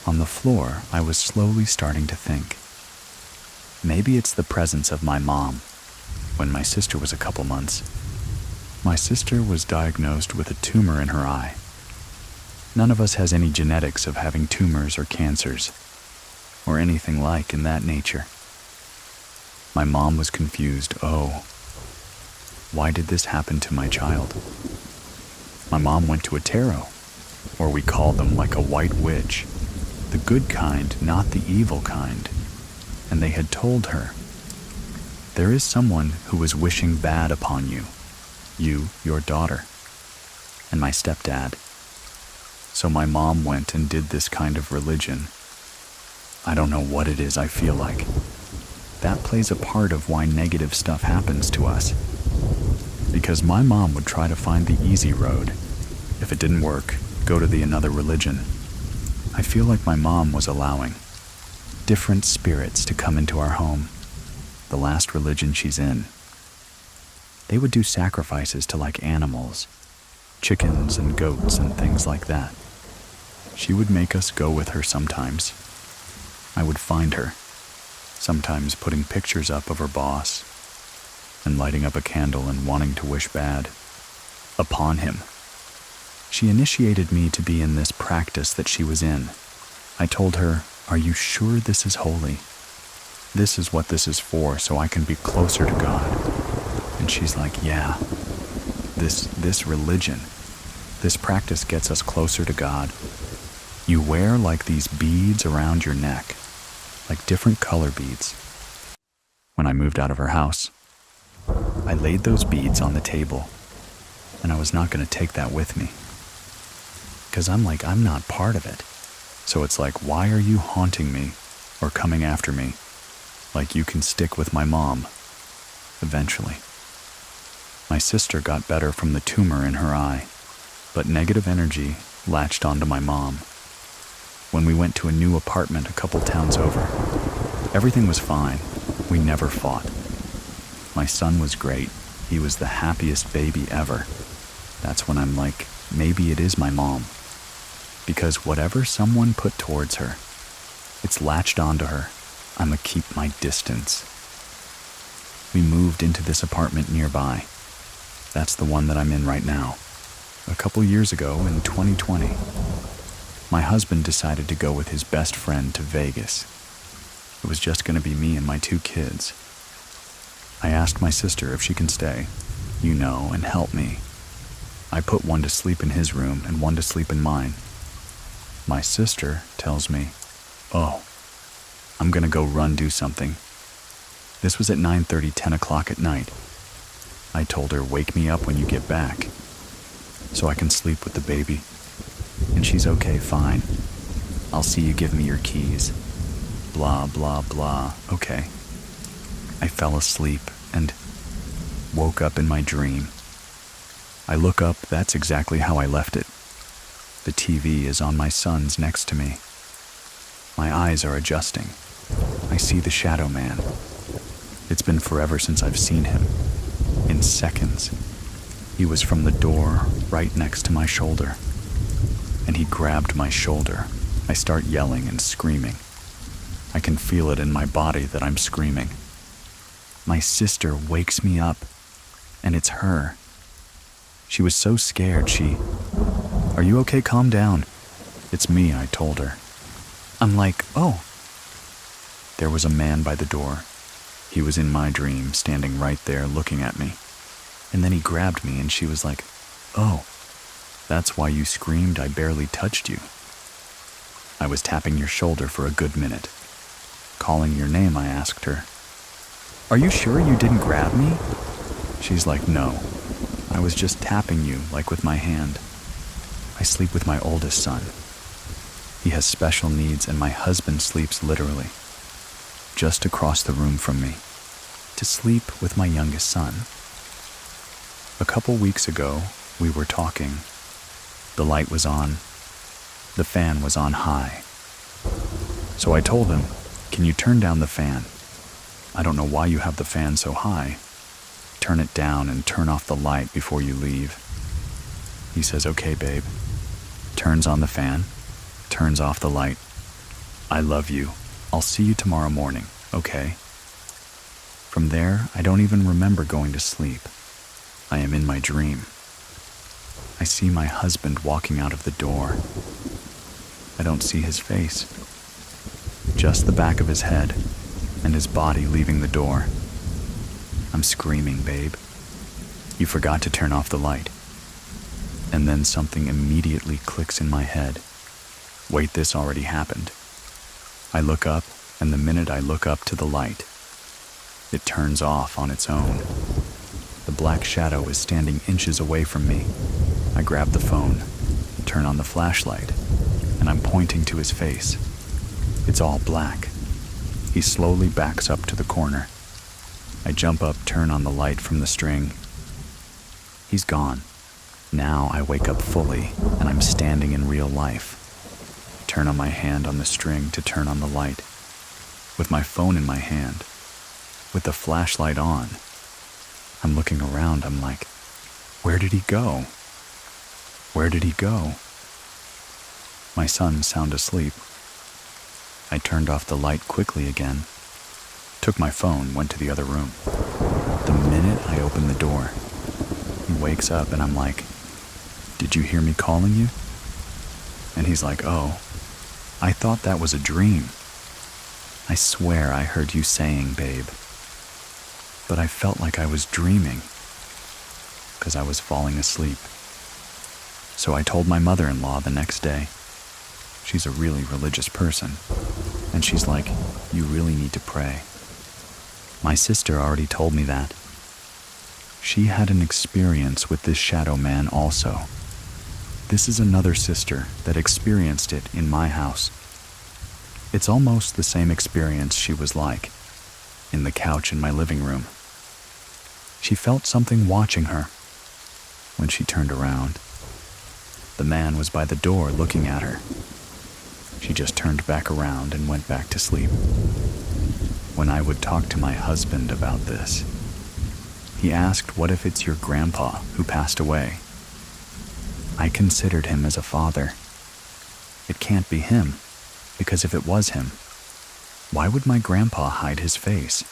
on the floor. I was slowly starting to think, maybe it's the presence of my mom. When my sister was a couple months, my sister was diagnosed with a tumor in her eye. None of us has any genetics of having tumors or cancers, or anything like in that nature. My mom was confused. Oh, why did this happen to my child? My mom went to a tarot, or we call them like a white witch, the good kind, not the evil kind, and they had told her, there is someone who is wishing bad upon you, your daughter, and my stepdad. So my mom went and did this kind of religion. I don't know what it is, I feel like. That plays a part of why negative stuff happens to us. Because my mom would try to find the easy road. If it didn't work, go to the another religion. I feel like my mom was allowing different spirits to come into our home. The last religion she's in, they would do sacrifices to animals, chickens and goats and things like that. She would make us go with her sometimes. I would find her, sometimes putting pictures up of her boss and lighting up a candle and wanting to wish bad upon him. She initiated me to be in this practice that she was in. I told her, are you sure this is holy? This is what this is for, so I can be closer to God. And she's like, yeah, this religion, this practice gets us closer to God. You wear these beads around your neck, different color beads. When I moved out of her house, I laid those beads on the table, and I was not going to take that with me. Because I'm like, I'm not part of it. So it's like, why are you haunting me or coming after me? Like you can stick with my mom. Eventually. My sister got better from the tumor in her eye, but negative energy latched onto my mom. When we went to a new apartment a couple towns over, everything was fine. We never fought. My son was great. He was the happiest baby ever. That's when I'm like, maybe it is my mom. Because whatever someone put towards her, it's latched onto her. I'ma keep my distance. We moved into this apartment nearby. That's the one that I'm in right now. A couple years ago in 2020, my husband decided to go with his best friend to Vegas. It was just going to be me and my 2 kids. I asked my sister if she can stay, and help me. I put one to sleep in his room and one to sleep in mine. My sister tells me, "Oh, I'm going to go do something." This was at 9:30, 10 o'clock at night. I told her, "Wake me up when you get back so I can sleep with the baby." And she's okay, fine. "I'll see you give me your keys." Blah, blah, blah. Okay. I fell asleep and woke up in my dream. I look up, that's exactly how I left it. The TV is on my son's next to me. My eyes are adjusting. I see the shadow man. It's been forever since I've seen him. In seconds, he was from the door right next to my shoulder. And he grabbed my shoulder. I start yelling and screaming. I can feel it in my body that I'm screaming. My sister wakes me up, and it's her. She was so scared, "Are you okay? Calm down." "It's me," I told her. I'm like, "Oh." There was a man by the door. He was in my dream, standing right there looking at me. And then he grabbed me and she was like, "Oh, that's why you screamed. I barely touched you." I was tapping your shoulder for a good minute. Calling your name, I asked her, "Are you sure you didn't grab me?" She's like, "No, I was just tapping you, like with my hand." I sleep with my oldest son. He has special needs and my husband sleeps literally just across the room from me to sleep with my youngest son. A couple weeks ago, we were talking. The light was on. The fan was on high. So I told him, "Can you turn down the fan? I don't know why you have the fan so high. Turn it down and turn off the light before you leave." He says, "Okay, babe." Turns on the fan, turns off the light. "I love you. I'll see you tomorrow morning, okay?" From there, I don't even remember going to sleep. I am in my dream. I see my husband walking out of the door. I don't see his face. Just the back of his head and his body leaving the door. I'm screaming, "Babe, you forgot to turn off the light." And then something immediately clicks in my head. Wait, this already happened. I look up, and the minute I look up to the light, it turns off on its own. The black shadow is standing inches away from me. I grab the phone, turn on the flashlight, and I'm pointing to his face. It's all black. He slowly backs up to the corner. I jump up, turn on the light from the string. He's gone. Now I wake up fully, and I'm standing in real life. Turn on my hand on the string to turn on the light. With my phone in my hand, with the flashlight on, I'm looking around. I'm like, where did he go? Where did he go? My son's sound asleep. I turned off the light quickly again, took my phone, went to the other room. The minute I open the door, he wakes up and I'm like, "Did you hear me calling you?" And he's like, "Oh, I thought that was a dream. I swear I heard you saying, babe. But I felt like I was dreaming because I was falling asleep." So I told my mother-in-law the next day. She's a really religious person. And she's like, "You really need to pray." My sister already told me that. She had an experience with this shadow man also. this is another sister that experienced it in my house. It's almost the same experience she was like, in the couch in my living room. She felt something watching her. When she turned around, the man was by the door looking at her. She just turned back around and went back to sleep. When I would talk to my husband about this, he asked, what if it's your grandpa who passed away? I considered him as a father. It can't be him, because if it was him, why would my grandpa hide his face?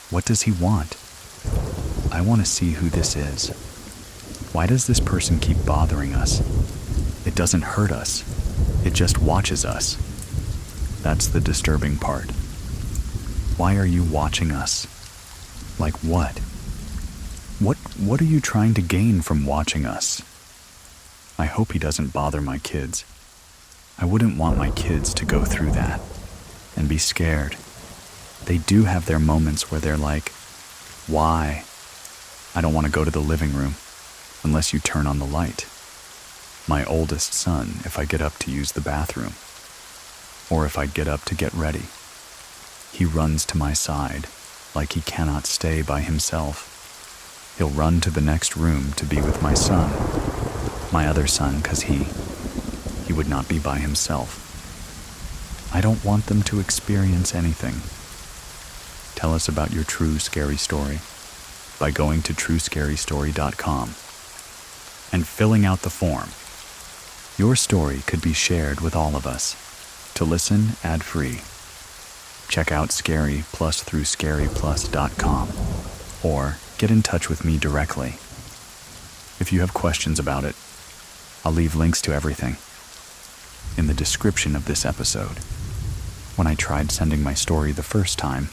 What does he want? I want to see who this is. Why does this person keep bothering us? It doesn't hurt us. It just watches us. That's the disturbing part. Why are you watching us? Like what? What are you trying to gain from watching us? I hope he doesn't bother my kids. I wouldn't want my kids to go through that and be scared. They do have their moments where they're like, why? I don't want to go to the living room unless you turn on the light. My oldest son, if I get up to use the bathroom, or if I get up to get ready, he runs to my side like he cannot stay by himself. He'll run to the next room to be with my son, my other son, because he would not be by himself. I don't want them to experience anything. Tell us about your true scary story by going to truescarystory.com and filling out the form. Your story could be shared with all of us. To listen ad-free, check out Scary Plus through scaryplus.com or get in touch with me directly. If you have questions about it, I'll leave links to everything in the description of this episode. When I tried sending my story the first time,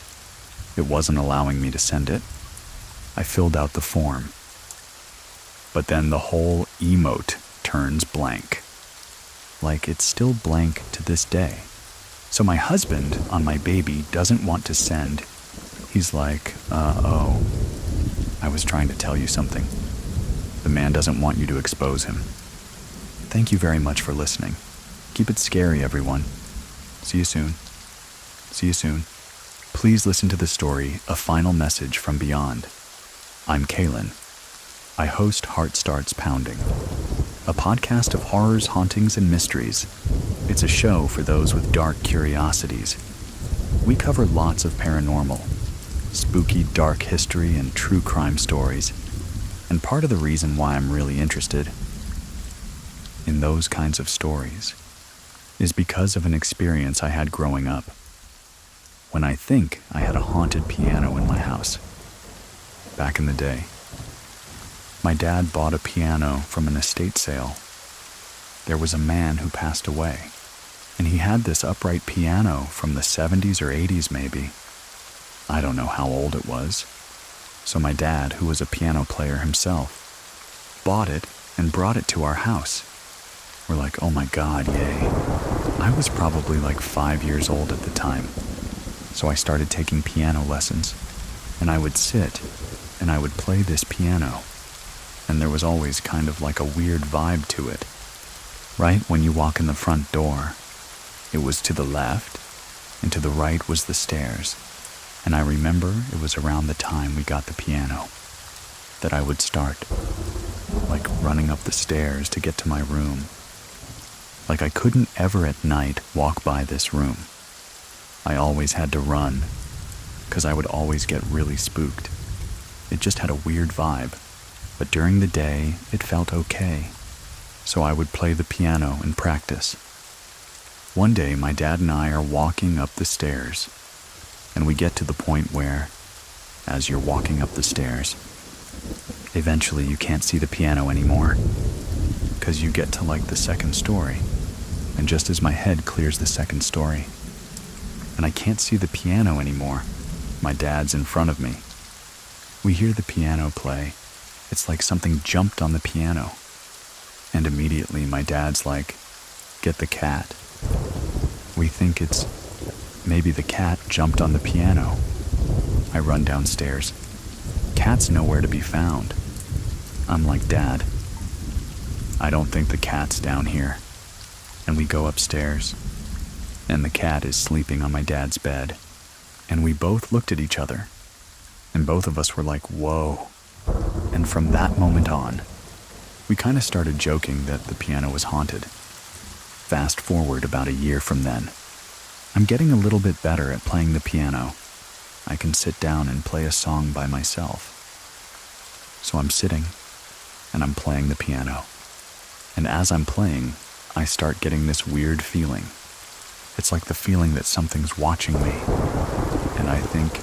it wasn't allowing me to send it. I filled out the form, but then the whole emote turns blank. Like it's still blank to this day. So my husband on my baby doesn't want to send. He's like, oh, I was trying to tell you something. The man doesn't want you to expose him. Thank you very much for listening. Keep it scary, everyone. See you soon. See you soon. Please listen to the story, A Final Message from Beyond. I'm Kaylin. I host Heart Starts Pounding, a podcast of horrors, hauntings, and mysteries. It's a show for those with dark curiosities. We cover lots of paranormal, spooky dark history, and true crime stories. And part of the reason why I'm really interested in those kinds of stories is because of an experience I had growing up, when I think I had a haunted piano in my house. Back in the day, my dad bought a piano from an estate sale. There was a man who passed away, and he had this upright piano from the 70s or 80s maybe. I don't know how old it was. So my dad, who was a piano player himself, bought it and brought it to our house. We're like, oh my God, yay. I was probably like 5 years old at the time. So I started taking piano lessons, and I would sit and I would play this piano, and there was always kind of like a weird vibe to it. Right when you walk in the front door, it was to the left, and to the right was the stairs. And I remember it was around the time we got the piano that I would start, like running up the stairs to get to my room. Like I couldn't ever at night walk by this room. I always had to run, because I would always get really spooked. It just had a weird vibe, but during the day, it felt okay. So I would play the piano and practice. One day, my dad and I are walking up the stairs, and we get to the point where, as you're walking up the stairs, eventually you can't see the piano anymore, because you get to like the second story, and just as my head clears the second story, and I can't see the piano anymore, my dad's in front of me. We hear the piano play. It's like something jumped on the piano, and immediately my dad's like, get the cat. We think it's maybe the cat jumped on the piano. I run downstairs. Cat's nowhere to be found. I'm like, Dad, I don't think the cat's down here. And we go upstairs, and the cat is sleeping on my dad's bed. And we both looked at each other, and both of us were like, whoa. And from that moment on, we kind of started joking that the piano was haunted. Fast forward about a year from then, I'm getting a little bit better at playing the piano. I can sit down and play a song by myself. So I'm sitting, and I'm playing the piano. And as I'm playing, I start getting this weird feeling. It's like the feeling that something's watching me. And I think,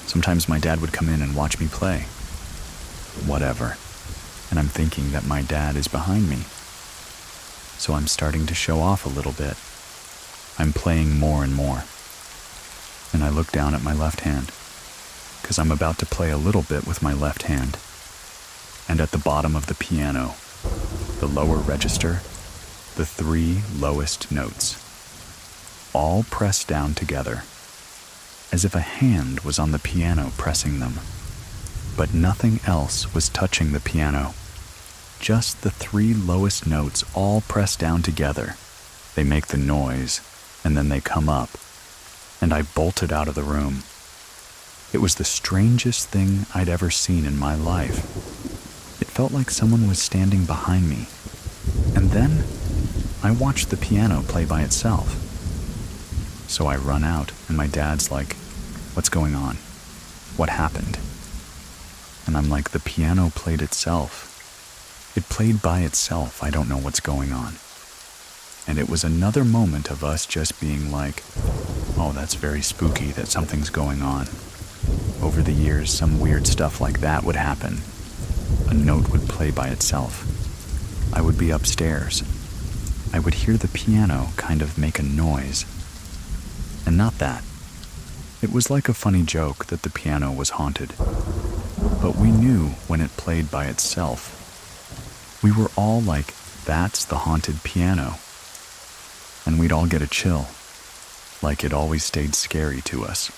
sometimes my dad would come in and watch me play. Whatever. And I'm thinking that my dad is behind me. So I'm starting to show off a little bit. I'm playing more and more. And I look down at my left hand, because I'm about to play a little bit with my left hand. And at the bottom of the piano, the lower register, the 3 lowest notes, all pressed down together, as if a hand was on the piano pressing them. But nothing else was touching the piano. Just the 3 lowest notes all pressed down together. They make the noise, and then they come up, and I bolted out of the room. It was the strangest thing I'd ever seen in my life. It felt like someone was standing behind me. And then I watched the piano play by itself. So I run out, and my dad's like, "What's going on? What happened?" And I'm like, "The piano played itself. It played by itself. I don't know what's going on." And it was another moment of us just being like, "Oh, that's very spooky that something's going on." Over the years, some weird stuff like that would happen. A note would play by itself. I would be upstairs. I would hear the piano kind of make a noise. And not that. It was like a funny joke that the piano was haunted. But we knew when it played by itself. We were all like, "That's the haunted piano." And we'd all get a chill, like it always stayed scary to us.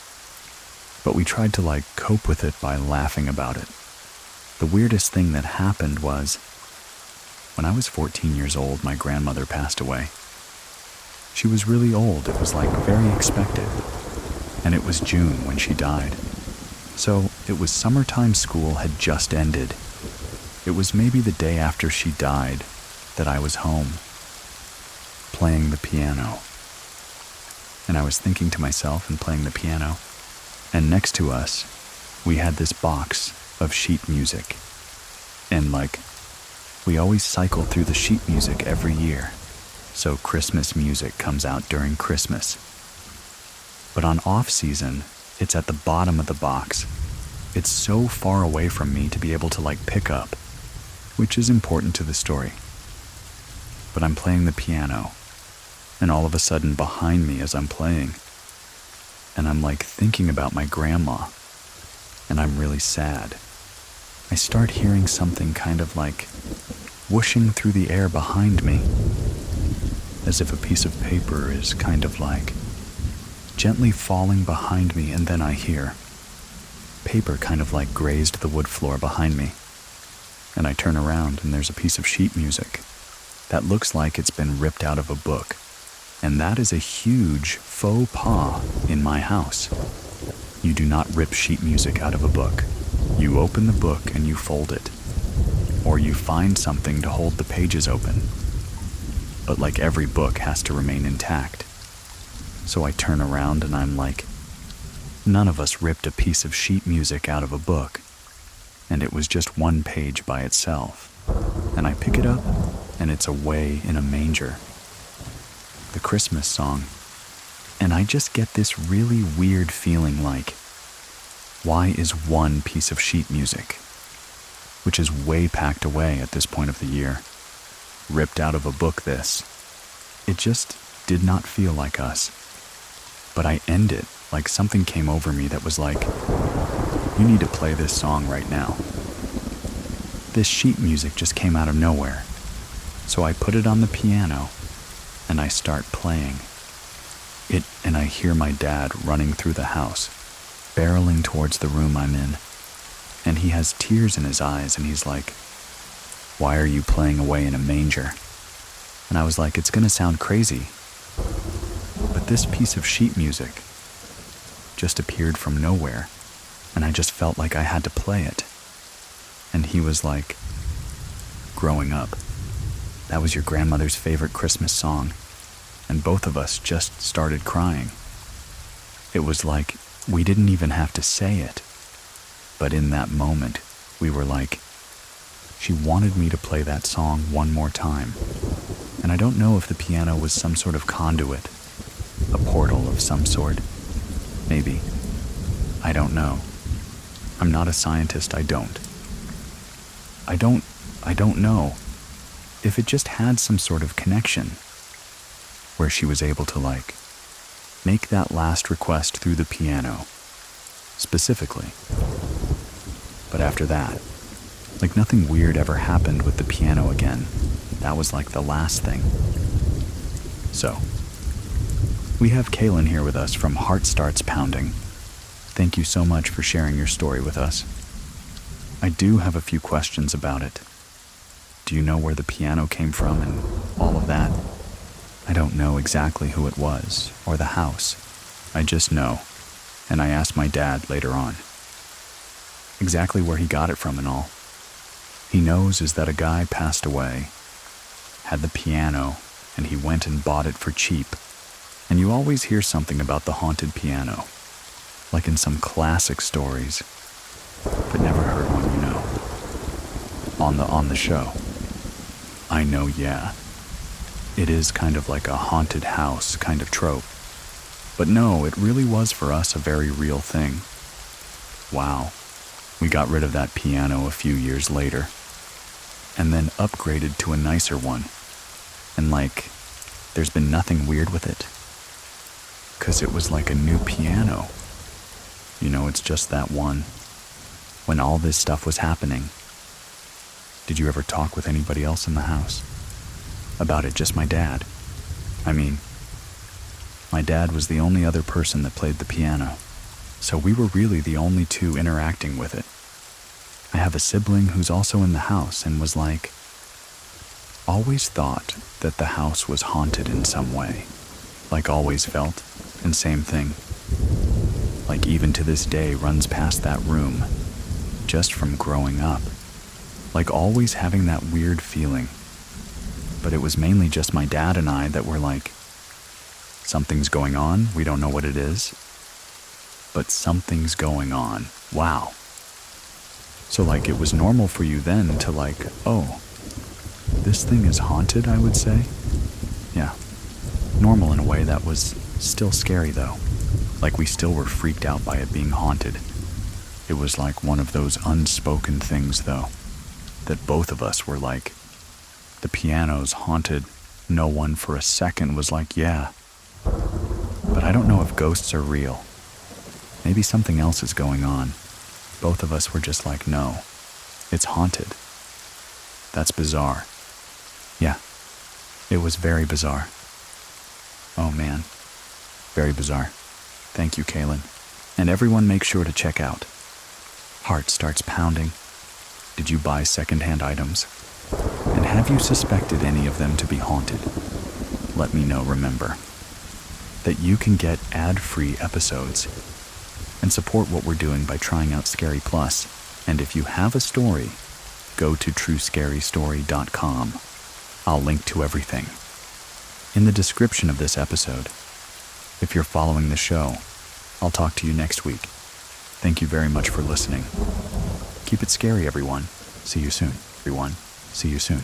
But we tried to cope with it by laughing about it. The weirdest thing that happened was, when I was 14 years old, my grandmother passed away. She was really old. It was very expected. And it was June when she died. So it was summertime. School had just ended. It was maybe the day after she died that I was home, playing the piano. And I was thinking to myself and playing the piano. And next to us, we had this box of sheet music. And we always cycle through the sheet music every year. So Christmas music comes out during Christmas. But on off season, it's at the bottom of the box. It's so far away from me to be able to pick up, which is important to the story. But I'm playing the piano, and all of a sudden behind me as I'm playing, and I'm thinking about my grandma, and I'm really sad. I start hearing something kind of whooshing through the air behind me, as if a piece of paper is kind of gently falling behind me, and then I hear paper kind of grazed the wood floor behind me. And I turn around, and there's a piece of sheet music that looks like it's been ripped out of a book. And that is a huge faux pas in my house. You do not rip sheet music out of a book. You open the book and you fold it. Or you find something to hold the pages open. But every book has to remain intact. So I turn around and I'm like, none of us ripped a piece of sheet music out of a book. And it was just one page by itself. And I pick it up, and it's Away in a Manger, the Christmas song. And I just get this really weird feeling why is one piece of sheet music, which is way packed away at this point of the year, ripped out of a book this? It just did not feel like us. But I end it something came over me that was you need to play this song right now. This sheet music just came out of nowhere. So I put it on the piano, and I start playing it, and I hear my dad running through the house, barreling towards the room I'm in. And he has tears in his eyes, and he's like, "Why are you playing away in a manger?" And I was like, it's gonna sound crazy, but this piece of sheet music just appeared from nowhere, and I just felt like I had to play it. And he was like, "Growing up, that was your grandmother's favorite Christmas song." And both of us just started crying. It was like we didn't even have to say it. But in that moment, we were like, she wanted me to play that song one more time. And I don't know if the piano was some sort of conduit, a portal of some sort. Maybe. I don't know. I'm not a scientist, I don't know if it just had some sort of connection where she was able to make that last request through the piano, specifically. But after that, nothing weird ever happened with the piano again. That was the last thing. So, we have Kaylin here with us from Heart Starts Pounding. Thank you so much for sharing your story with us. I do have a few questions about it. Do you know where the piano came from and all of that? I don't know exactly who it was or the house. I just know, and I asked my dad later on, exactly where he got it from and all. He knows is that a guy passed away, had the piano, and he went and bought it for cheap. And you always hear something about the haunted piano, like in some classic stories, but never heard one, on the show. I know, yeah. It is kind of like a haunted house kind of trope. But no, it really was for us a very real thing. Wow. We got rid of that piano a few years later, and then upgraded to a nicer one. And there's been nothing weird with it. 'Cause it was like a new piano. It's just that one. When all this stuff was happening, did you ever talk with anybody else in the house about it? Just my dad. I mean, my dad was the only other person that played the piano, so we were really the only two interacting with it. I have a sibling who's also in the house and was always thought that the house was haunted in some way. Always felt, and same thing. Even to this day runs past that room, just from growing up. Always having that weird feeling. But it was mainly just my dad and I that were something's going on, we don't know what it is, but something's going on. Wow. So it was normal for you then to oh, this thing is haunted, I would say? Yeah. Normal in a way that was still scary though. We still were freaked out by it being haunted. It was one of those unspoken things though, that both of us were the piano's haunted. No one for a second was yeah. But I don't know if ghosts are real. Maybe something else is going on. Both of us were just no, it's haunted. That's bizarre. Yeah, it was very bizarre. Oh man, very bizarre. Thank you, Kaylin. And everyone make sure to check out Heart Starts Pounding. Did you buy secondhand items? And have you suspected any of them to be haunted? Let me know, remember, that you can get ad-free episodes and support what we're doing by trying out Scary Plus. And if you have a story, go to truescarystory.com. I'll link to everything in the description of this episode. If you're following the show, I'll talk to you next week. Thank you very much for listening. Keep it scary, everyone. See you soon, everyone. See you soon.